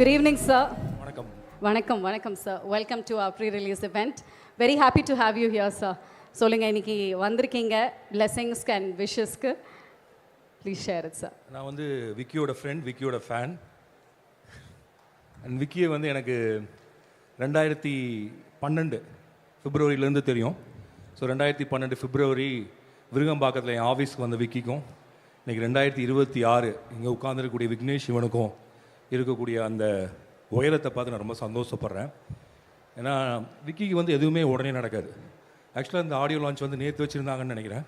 Good evening, sir. வணக்கம். வணக்கம் sir. Welcome to our pre-release event. Very happy to have you here, sir. சொல்லுங்க இன்னைக்கு வந்திருக்கீங்க blessings and wishesக்கு. Please share it, sir. நான் வந்து விக்கியோட friend, விக்கியோட fan. And விக்கியை வந்து எனக்கு 2012 பிப்ரவரியிலேருந்து தெரியும். ஸோ 2012 பிப்ரவரி விருகம்பாக்கத்தில் என் ஆஃபீஸ்க்கு வந்த விக்கிக்கும் இன்றைக்கி 2026 இங்கே உட்காந்துருக்கக்கூடிய விக்னேஷ் சிவனுக்கும் இருக்கக்கூடிய அந்த உயரத்தை பார்த்து நான் ரொம்ப சந்தோஷப்படுறேன். ஏன்னா விக்கிக்கு வந்து எதுவுமே உடனே நடக்காது. ஆக்சுவலாக இந்த ஆடியோ லான்ச் வந்து நேற்று வச்சுருந்தாங்கன்னு நினைக்கிறேன்.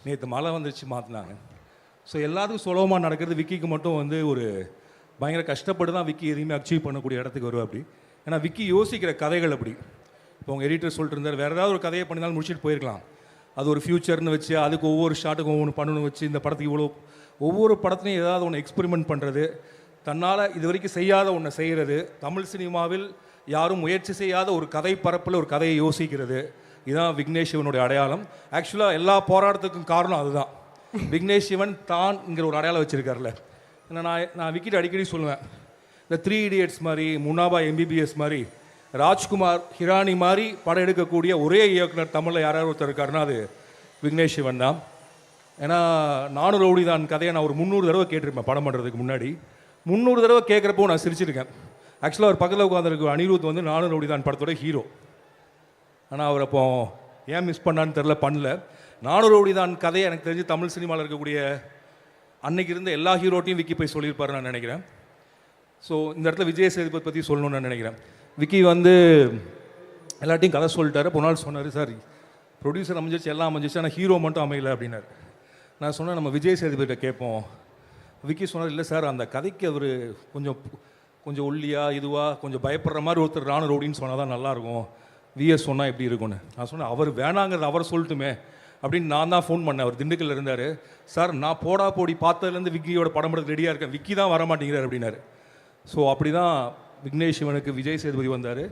நேற்று மழை வந்துருச்சு மாற்றினாங்க. ஸோ எல்லாத்துக்கும் சுலபமாக நடக்கிறது, விக்கிக்கு மட்டும் வந்து ஒரு பயங்கர கஷ்டப்பட்டு தான் விக்கி எதையுமே அச்சீவ் பண்ணக்கூடிய இடத்துக்கு வரும் அப்படி. ஏன்னா விக்கி யோசிக்கிற கதைகள் அப்படி. இப்போ உங்கள் எடிட்டர் சொல்லிட்டு இருந்தார், வேறு ஏதாவது ஒரு கதையை பண்ணினாலும் முடிச்சுட்டு போயிருக்கலாம். அது ஒரு ஃப்யூச்சர்னு வச்சு அதுக்கு ஒவ்வொரு ஷாட்டுக்கும் ஒவ்வொன்று பண்ணணும் வச்சு இந்த படத்துக்கு இவ்வளோ ஒவ்வொரு படத்துலையும் ஏதாவது ஒன்று எக்ஸ்பெரிமெண்ட் பண்ணுறது, தன்னால் இது வரைக்கும் செய்யாத ஒன்றை செய்கிறது, தமிழ் சினிமாவில் யாரும் முயற்சி செய்யாத ஒரு கதை பரப்பில் ஒரு கதையை யோசிக்கிறது, இதுதான் விக்னேஷ் சிவனுடைய அடையாளம். ஆக்சுவலாக எல்லா போராட்டத்துக்கும் காரணம் அதுதான். விக்னேஷ் சிவன் தான்ங்கிற ஒரு அடையாளம் வச்சுருக்காருல. நான் விக்கிட்ட அடிக்கடி சொல்லுவேன், இந்த 3 Idiots மாதிரி, முன்னாபா MBBS மாதிரி, ராஜ்குமார் ஹிரானி மாதிரி படம் எடுக்கக்கூடிய ஒரே இயக்குனர் தமிழில் யாராவது ஒருத்தர் இருக்காருன்னா அது விக்னேஷ் சிவன் தான். ஏன்னா நானும் ரவுடி தான் கதையை நான் ஒரு 300 தடவை கேட்டிருப்பேன் படம் பண்ணுறதுக்கு முன்னாடி. 300 தடவை கேட்குறப்போ நான் சிரிச்சிருக்கேன். ஆக்சுவலாக அவர் பக்கத்தில் உட்காந்துருக்கு அனிருத் வந்து நானும் ரவுடி தான் படத்தோட ஹீரோ. ஆனால் அவர் அப்போ ஏன் மிஸ் பண்ணான்னு தெரில, பண்ணல. நானும் ரவுடி தான் கதையை எனக்கு தெரிஞ்சு தமிழ் சினிமாவில் இருக்கக்கூடிய அன்னைக்கு இருந்த எல்லா ஹீரோட்டையும் விக்கி போய் சொல்லியிருப்பாரு நான் நினைக்கிறேன். ஸோ இந்த இடத்துல விஜய் சேதுபதி பற்றி சொல்லணும்னு நான் நினைக்கிறேன். விக்கி வந்து எல்லாத்தையும் கதை சொல்லிட்டாரு. ஒரு நாள் சொன்னார், சார் ப்ரொடியூசர் அமைஞ்சிச்சு, எல்லாம் அமைஞ்சிச்சு, ஆனால் ஹீரோ மட்டும் அமையலை அப்படின்னாரு. நான் சொன்னேன், நம்ம விஜய் சேதுபதிட்ட கேட்போம். விக்கி சொன்னார், இல்லை சார் அந்த கதைக்கு அவர் கொஞ்சம் ஒல்லியாக இதுவாக கொஞ்சம் பயப்படுற மாதிரி ஒருத்தர் ராணு ரவுடின்னு சொன்னால் தான் நல்லாயிருக்கும், விஎஸ் சொன்னால் எப்படி இருக்கும்னு. நான் சொன்னேன், அவர் வேணாங்கிறது அவர் சொல்லட்டுமே அப்படின்னு நான் தான் ஃபோன் பண்ணேன். அவர் திண்டுக்கல்ல இருந்தார். சார் நான் போடா போடி பார்த்ததுலேருந்து விக்கியோட படம் எடுத்து ரெடியாக இருக்கேன், விக்கி தான் வர மாட்டேங்கிறார் அப்படின்னாரு. ஸோ அப்படி தான் விக்னேஷ் சிவனுக்கு விஜய் சேதுபதி வந்தார்.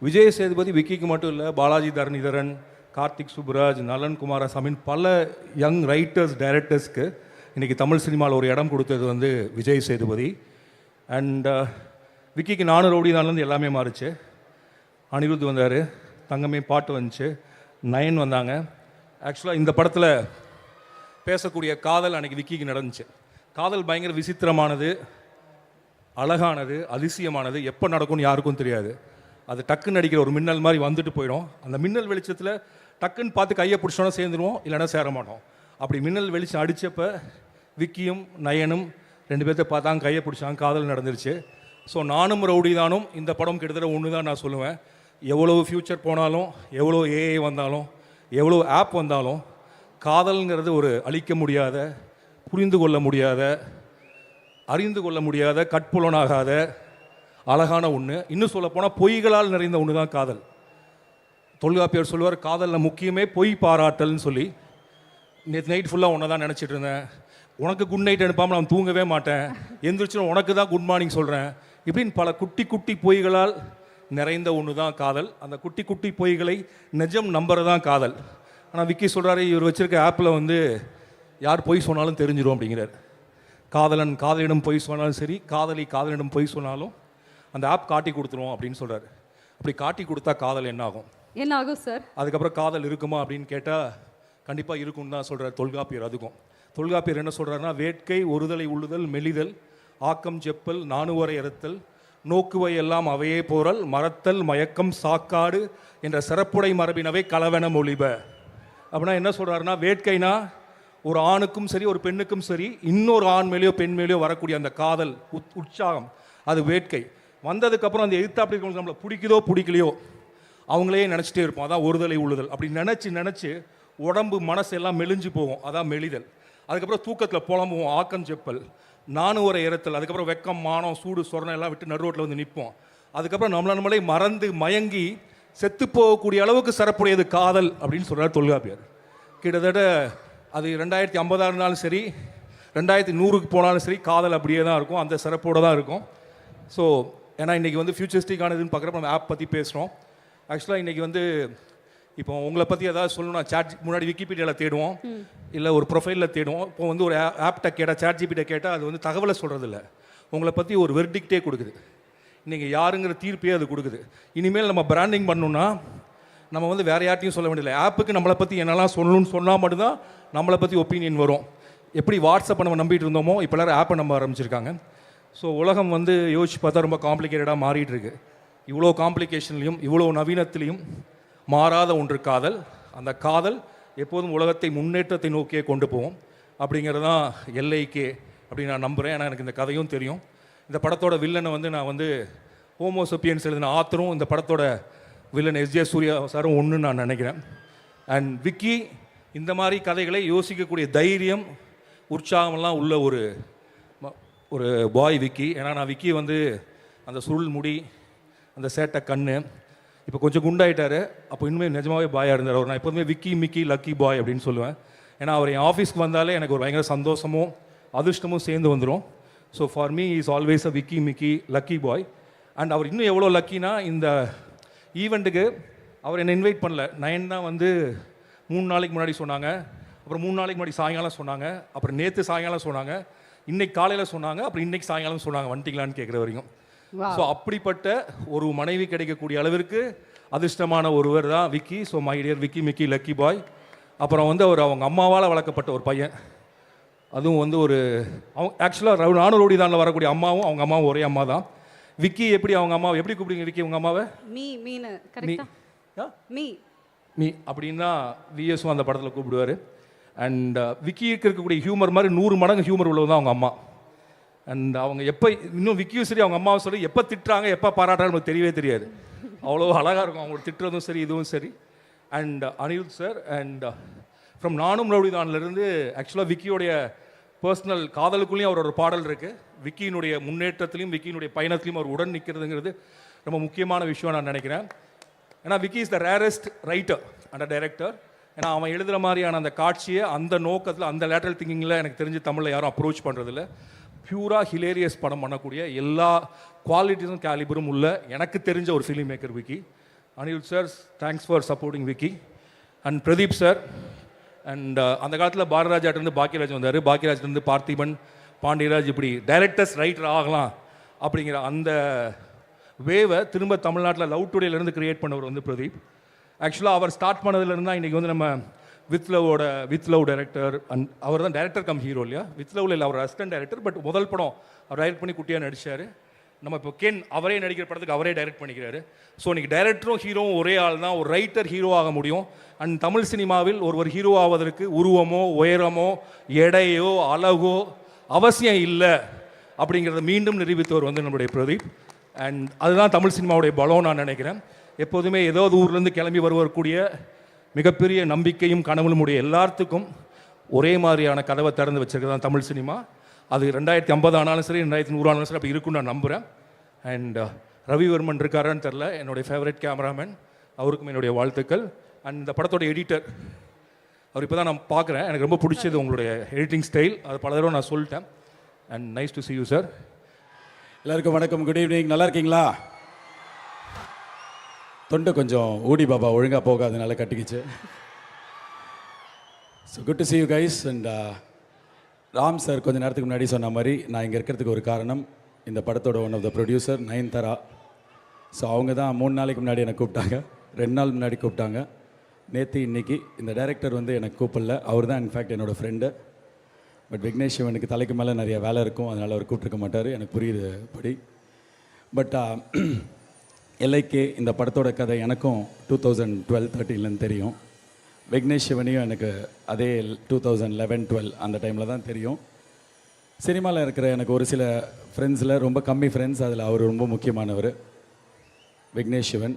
விஜய் சேதுபதி விக்கிக்கு மட்டும் இல்லை, பாலாஜி தரணிதரன், கார்த்திக் சுப்புராஜ், நலன் குமாரசாமின் பல யங் ரைட்டர்ஸ் டைரக்டர்ஸ்க்கு இன்றைக்கி தமிழ் சினிமாவில் ஒரு இடம் கொடுத்தது வந்து விஜய் சேதுபதி. அண்ட் விக்கிக்கு நானும் ரவுடி நாள்லேருந்து எல்லாமே மாறிச்சு. அனிருத் வந்தார், தங்கமே பாட்டு வந்துச்சு, நயன் வந்தாங்க. ஆக்சுவலாக இந்த படத்தில் பேசக்கூடிய காதல் அன்றைக்கி விக்கிக்கு நடந்துச்சு. காதல் பயங்கர விசித்திரமானது, அழகானது, அதிசயமானது, எப்போ நடக்கும்னு யாருக்கும் தெரியாது. அது டக்குன்னு அடிக்கிற ஒரு மின்னல் மாதிரி வந்துட்டு போயிடும். அந்த மின்னல் வெளிச்சத்தில் டக்குன்னு பார்த்து கையை பிடிச்சோன்னா சேர்ந்துருவோம், இல்லைன்னா சேர மாட்டோம். அப்படி மின்னல் வெளிச்சம் அடித்தப்போ விக்கியும் நயனும் 2 பேர்த்த பார்த்தாங்க, கையை பிடிச்சாங்க, காதல் நடந்துருச்சு. ஸோ நானும் ரவுடி தானும் இந்த படம் கிட்டத்தட்ட ஒன்று தான் நான் சொல்லுவேன். எவ்வளோ ஃப்யூச்சர் போனாலும், எவ்வளோ ஏஐ வந்தாலும், எவ்வளோ ஆப் வந்தாலும், காதல்ங்கிறது ஒரு அழிக்க முடியாத, புரிந்து கொள்ள முடியாத, அறிந்து கொள்ள முடியாத, கட்புலனாகாத அழகான ஒன்று. இன்னும் சொல்லப்போனால் பொய்களால் நிறைந்த ஒன்று தான் காதல். தொல்காப்பியர் சொல்லுவார், காதலில் முக்கியமே பொய் பாராட்டல்னு சொல்லி. நேற்று நைட் ஃபுல்லாக ஒன்றை தான் நினச்சிட்டு இருந்தேன், உனக்கு குட் நைட் அனுப்பாமல் நான் தூங்கவே மாட்டேன், எந்திரிச்சு உனக்கு தான் குட் மார்னிங் சொல்கிறேன், இப்படின்னு பல குட்டி குட்டி பொய்களால் நிறைந்த ஒன்று தான் காதல். அந்த குட்டி குட்டி பொய்களை நிஜம் நம்புறது தான் காதல். ஆனால் விக்கி சொல்கிறாரு, இவர் வச்சுருக்க ஆப்பில் வந்து யார் பொய் சொன்னாலும் தெரிஞ்சிடும் அப்படிங்கிறார். காதலன் காதலிடம் பொய் சொன்னாலும் சரி, காதலி காதலிடம் பொய் சொன்னாலும் அந்த ஆப் காட்டி கொடுத்துருவோம் அப்படின்னு சொல்கிறார். அப்படி காட்டி கொடுத்தா காதல் என்ன ஆகும் சார்? அதுக்கப்புறம் காதல் இருக்குமா அப்படின்னு கேட்டால் கண்டிப்பாக இருக்கும்னு தான் சொல்கிறார் தொல்காப்பியர். அதுக்கும் தொல்காப்பியர் என்ன சொல்கிறாருன்னா, வேட்கை ஒருதலை உள்ளுதல் மெலிதல் ஆக்கம் செப்பல் நாணுவரை அறுத்தல் நோக்குவை எல்லாம் அவையே போரல் மறத்தல் மயக்கம் சாக்காடு என்ற சிறப்புடை மரபினவை கலவென மொழிப. அப்படின்னா என்ன சொல்கிறாருன்னா, வேட்கைனா ஒரு ஆணுக்கும் சரி ஒரு பெண்ணுக்கும் சரி இன்னொரு ஆண் மேலேயோ பெண் மேலேயோ வரக்கூடிய அந்த காதல் உற்சாகம், அது வேட்கை. வந்ததுக்கப்புறம் அந்த எதிர்த்தாப்படி இருக்கவங்களுக்கு நம்மளை பிடிக்குதோ பிடிக்கலையோ அவங்களே நினச்சிட்டே இருப்போம், அதான் ஒருதலை உள்ளுதல். அப்படி நினச்சி உடம்பு மனசு எல்லாம் மெலிஞ்சு போகும், அதான் மெலிதல். அதுக்கப்புறம் தூக்கத்தில் புலம்புவோம், ஆக்கம் செப்பல், நாணுவரை இறத்தல். அதுக்கப்புறம் வெக்கம் மானம் சூடு சொரணம் எல்லாம் விட்டு நடுரோட்டில் வந்து நிற்போம். அதுக்கப்புறம் நம்மளே மறந்து மயங்கி செத்து போகக்கூடிய அளவுக்கு சிறப்புடையது காதல் அப்படின்னு சொல்கிறார் தொல்காப்பியர். கிட்டத்தட்ட அது 2050 இருந்தாலும் சரி, 2100க்கு போனாலும் சரி, காதல் அப்படியே தான் இருக்கும், அந்த சிறப்போடு தான் இருக்கும். ஸோ ஏன்னா இன்றைக்கி வந்து ஃபியூச்சரிஸ்டிக்கானதுன்னு பார்க்குறப்ப நம்ம ஆப் பற்றி பேசுகிறோம். ஆக்சுவலாக இன்றைக்கி வந்து இப்போ உங்களை பற்றி ஏதாவது சொல்லணும்னா முன்னாடி விக்கிபீடியாவில் தேடுவோம், இல்லை ஒரு ப்ரொஃபைலில் தேடுவோம். இப்போ வந்து ஒரு ஆப்கிட்ட கேட்டால், சாட் ஜிபிட்ட கேட்டால் அது வந்து தகவலை சொல்கிறதில்ல, உங்களை பற்றி ஒரு வெர்டிக்டே கொடுக்குது. நீங்கள் யாருங்கிற தீர்ப்பே அது கொடுக்குது. இனிமேல் நம்ம பிராண்டிங் பண்ணணும்னா நம்ம வந்து வேறு யார்ட்டையும் சொல்ல வேண்டியதில்லை. ஆப்புக்கு நம்மளை பற்றி என்னெல்லாம் சொல்லணும்னு சொன்னால் மட்டும்தான் நம்மளை பற்றி ஒப்பீனியன் வரும். எப்படி வாட்ஸ்அப்பை நம்ம நம்பிட்டு இருந்தோமோ இப்போ எல்லோரும் ஆப்பை நம்ப ஆரம்பிச்சிருக்காங்க. ஸோ உலகம் வந்து யோசிச்சு பார்த்தா ரொம்ப காம்ப்ளிகேட்டடாக மாறிட்டு இருக்கு. இவ்வளோ காம்ப்ளிகேஷன்லையும் இவ்வளோ நவீனத்திலையும் மாறாத ஒன்று காதல். அந்த காதல் எப்போதும் உலகத்தை முன்னேற்றத்தை நோக்கியே கொண்டு போவோம். அப்படிங்கிறது தான் எல்ஐகே அப்படின்னு நான் நம்புகிறேன். ஏன்னா எனக்கு இந்த கதையும் தெரியும். இந்த படத்தோட வில்லனை வந்து நான் வந்து ஹோமோசெப்பியன்ஸ் எழுதின ஆத்தரும் இந்த படத்தோட வில்லன் எஸ்ஜே சூர்யா சாரும் ஒன்றுன்னு நான் நினைக்கிறேன். அண்ட் விக்கி இந்த மாதிரி கதைகளை யோசிக்கக்கூடிய தைரியம் உற்சாகமெல்லாம் உள்ள ஒரு பாய் விக்கி. ஏன்னா நான் விக்கி வந்து அந்த சுருள் முடி, அந்த சேட்டை கண்ணு, இப்போ கொஞ்சம் குண்டாயிட்டார். அப்போ இன்னுமே நிஜமாகவே பாயாக இருந்தார் அவர். நான் எப்போதுமே விக்கி மிக்கி லக்கி பாய் அப்படின்னு சொல்லுவேன். ஏன்னா அவர் என் ஆஃபீஸ்க்கு வந்தாலே எனக்கு ஒரு பயங்கர சந்தோஷமும் அதிர்ஷ்டமும் சேர்ந்து வந்துடும். So for me is always a Vicky Micky lucky boy. And அவர் இன்னும் எவ்வளோ லக்கினா இந்த ஈவெண்ட்டுக்கு அவர் என்னை இன்வைட் பண்ணல. நயன் தான் வந்து 3 நாளைக்கு முன்னாடி சொன்னாங்க, அப்புறம் 3 நாளைக்கு முன்னாடி சாயங்காலம் சொன்னாங்க, அப்புறம் நேற்று சாயங்காலம் சொன்னாங்க, இன்னைக்கு காலையில் சொன்னாங்க, அப்புறம் இன்னைக்கு சாயங்காலம் சொன்னாங்க வந்துட்டீங்களான்னு கேட்குற வரைக்கும். ஸோ அப்படிப்பட்ட ஒரு மனைவி கிடைக்கக்கூடிய அளவிற்கு அதிர்ஷ்டமான ஒருவர் தான் Vicky. So my dear Vicky Micky lucky boy. அப்புறம் வந்து அவர் அவங்க அம்மாவால் வளர்க்கப்பட்ட ஒரு பையன். அதுவும் வந்து அவங்க ஆக்சுவலாக நானூறு ரவுடி தானில் வரக்கூடிய அம்மாவும் அவங்க அம்மாவும் ஒரே அம்மா தான். விக்கி எப்படி அவங்க அம்மாவை எப்படி கூப்பிடுங்க விக்கி உங்கள் அம்மாவை? மீ அப்படின்னு தான் விஎஸும் அந்த படத்தில் கூப்பிடுவார். அண்ட் விக்கிக்கு இருக்கக்கூடிய ஹியூமர் மாதிரி 100 மடங்கு ஹியூமர் உள்ளது தான் அவங்க அம்மா. அண்ட் அவங்க எப்போ இன்னும் விக்கியும் சரி அவங்க அம்மாவும் சரி எப்போ திட்டுறாங்க எப்போ பாராட்டுறாங்க நமக்கு தெரியவே தெரியாது. அவ்வளோ அழகாக இருக்கும் அவங்க திட்டுறதும் சரி இதுவும் சரி. And Anirudh sir and from நானும் ரவுடிதான்லேருந்து ஆக்சுவலாக விக்கியோடைய பர்சனல் காதலுக்குள்ளேயும் அவரோட பாடல் இருக்குது. விக்கியினுடைய முன்னேற்றத்திலையும் விக்கியினுடைய பயணத்திலையும் அவர் உடன் நிற்கிறதுங்கிறது ரொம்ப முக்கியமான விஷயம் நான் நினைக்கிறேன். ஏன்னா Vicky is the rarest writer and director. ஏன்னா அவன் எழுதுகிற மாதிரியான அந்த காட்சியை அந்த நோக்கத்தில் அந்த லேட்டரல் திங்கிங்கில் எனக்கு தெரிஞ்சு தமிழில் யாரும் அப்ரோச் பண்ணுறதில்ல. பியூராக ஹிலேரியஸ் படம் பண்ணக்கூடிய எல்லா குவாலிட்டிஸும் கேலிபரும் உள்ள எனக்கு தெரிஞ்ச ஒரு film maker Vicky. Anirudh sir thanks for supporting Vicky. And Pradeep sir and அந்த காலத்தில் பாரதிராஜாட்டிருந்து பாக்கியராஜ் வந்தார், பாக்கியராஜ்லேருந்து பார்த்திபன், பாண்டியராஜ், இப்படி டைரக்டர்ஸ் ரைட்டர் ஆகலாம் அப்படிங்கிற அந்த வேவை திரும்ப தமிழ்நாட்டில் லவ் டுடேலேருந்து கிரியேட் பண்ணவர் வந்து பிரதீப். ஆக்சுவலாக அவர் ஸ்டார்ட் பண்ணதுலேருந்து தான் இன்றைக்கி வந்து நம்ம வித் லவ் டைரக்டர் அண்ட் அவர் தான் டைரக்டர் கம் ஹீரோ இல்லையா? வித் லவ்ல இல்லை, அவர் அசிஸ்டன்ட் டைரக்டர். பட் முதல் படம் அவர் டைரக்ட் பண்ணி குட்டியாக நடித்தார். நம்ம இப்போ அவரே நடிக்கிற படத்துக்கு அவரே டைரக்ட் பண்ணிக்கிறாரு. ஸோ இன்றைக்கி டைரக்டரும் ஹீரோவும் ஒரே ஆள் தான். ஒரு ரைட்டர் ஹீரோ ஆக முடியும். அண்ட் தமிழ் சினிமாவில் ஒருவர் ஹீரோ ஆவதற்கு உருவமோ உயரமோ எடையோ அழகோ அவசியம் இல்லை அப்படிங்கிறத மீண்டும் நிரூபித்தவர் வந்து நம்முடைய பிரதீப். அண்ட் அதுதான் தமிழ் சினிமாவுடைய பலம் நான் நினைக்கிறேன். எப்போதுமே ஏதாவது ஊர்லேருந்து கிளம்பி வருவக்கூடிய மிகப்பெரிய நம்பிக்கையும் கனவுலும் உடைய எல்லாத்துக்கும் ஒரே மாதிரியான கதவை திறந்து வச்சிருக்கிறது தான் தமிழ் சினிமா. அது 2050 ஆனாலும் சரி 2100 ஆனாலும் சரி அப்படி இருக்குன்னு நான் நம்புகிறேன். அண்ட் ரவிவர்மன் இருக்காரான்னு தெரில, என்னுடைய ஃபேவரட் கேமராமேன், அவருக்கும் என்னுடைய வாழ்த்துக்கள். அண்ட் இந்த படத்தோட எடிட்டர் அவர் இப்போ தான் நான் பார்க்குறேன். எனக்கு ரொம்ப பிடிச்சது உங்களுடைய எடிட்டிங் ஸ்டைல். அது பல தடவை நான் சொல்லிட்டேன். And nice to see you sir. எல்லாருக்கும் வணக்கம், குட் ஈவினிங். நல்லா இருக்கீங்களா? தொண்டை கொஞ்சம் ஊடி பாபா ஒழுங்காக போகாதனால கட்டிக்கிச்சு. So good to see you guys. And Ram sir கொஞ்சம் நேரத்துக்கு முன்னாடி சொன்ன மாதிரி நான் இங்கே இருக்கிறதுக்கு ஒரு காரணம் இந்த படத்தோட one of the producer Nayanthara. So அவங்க தான் 3 நாளைக்கு முன்னாடி எனக்கு கூப்பிட்டாங்க, 2 நாள் முன்னாடி கூப்பிட்டாங்க, நேற்று இன்னைக்கு. இந்த டைரக்டர் வந்து எனக்கு கூப்பிடல, அவர் தான் இன்ஃபேக்ட் என்னோடய ஃப்ரெண்டு. பட் விக்னேஷ் சிவனுக்கு தலைக்கு மேலே நிறைய வேலை இருக்கும், அதனால் அவர் கூப்பிட்ருக்க மாட்டார், எனக்கு புரியுது படி. பட் எல்ஐகே இந்த படத்தோட கதை எனக்கும் 2012-13 தெரியும். விக்னேஷ் சிவனையும் எனக்கு அதே 2011-12 அந்த டைமில் தான் தெரியும். சினிமாவில் இருக்கிற எனக்கு ஒரு சில ஃப்ரெண்ட்ஸில் ரொம்ப கம்மி ஃப்ரெண்ட்ஸ், அதில் அவர் ரொம்ப முக்கியமானவர் விக்னேஷ் சிவன்.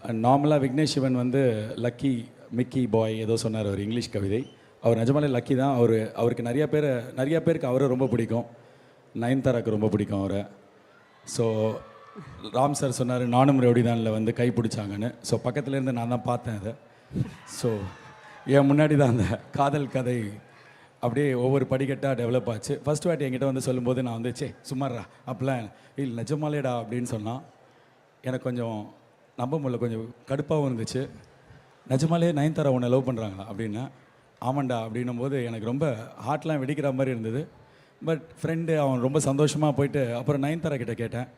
அண்ட் நார்மலாக விக்னேஷ் சிவன் வந்து லக்கி மிக்கி பாய் ஏதோ சொன்னார், அவர் இங்கிலீஷ் கவிதை. அவர் நிஜமாலே லக்கி தான். அவருக்கு நிறைய பேருக்கு அவரை ரொம்ப பிடிக்கும். நயன்தாராக்கு ரொம்ப பிடிக்கும் அவரை. ஸோ ராம் சார் சொன்னார் நானும் ரவுடிதானில் வந்து கை பிடிச்சாங்கன்னு. ஸோ பக்கத்துலேருந்து நான் தான் பார்த்தேன் அதை. ஸோ என் முன்னாடி தான் அந்த காதல் கதை அப்படியே ஒவ்வொரு படிக்கட்டாக டெவலப் ஆச்சு. ஃபஸ்ட் வாட்டி என்கிட்ட வந்து சொல்லும்போது நான் வந்து சும்மாறா அப்படிலாம் இல்லை நிஜமாலேடா அப்படின்னு சொன்னான். எனக்கு கொஞ்சம் நம்ப முடியல, கொஞ்சம் கடுப்பாகவும் இருந்துச்சு. நிஜமாலே நயன்தாரா உன்னை லவ் பண்ணுறாங்களா அப்படின்னா ஆமாண்டா அப்படின்னும் போது எனக்கு ரொம்ப ஹார்ட்லாம் வெடிக்கிற மாதிரி இருந்தது. பட் ஃப்ரெண்டு அவன் ரொம்ப சந்தோஷமாக போயிட்டு அப்புறம் நயன்தாரா கிட்ட கேட்டேன்,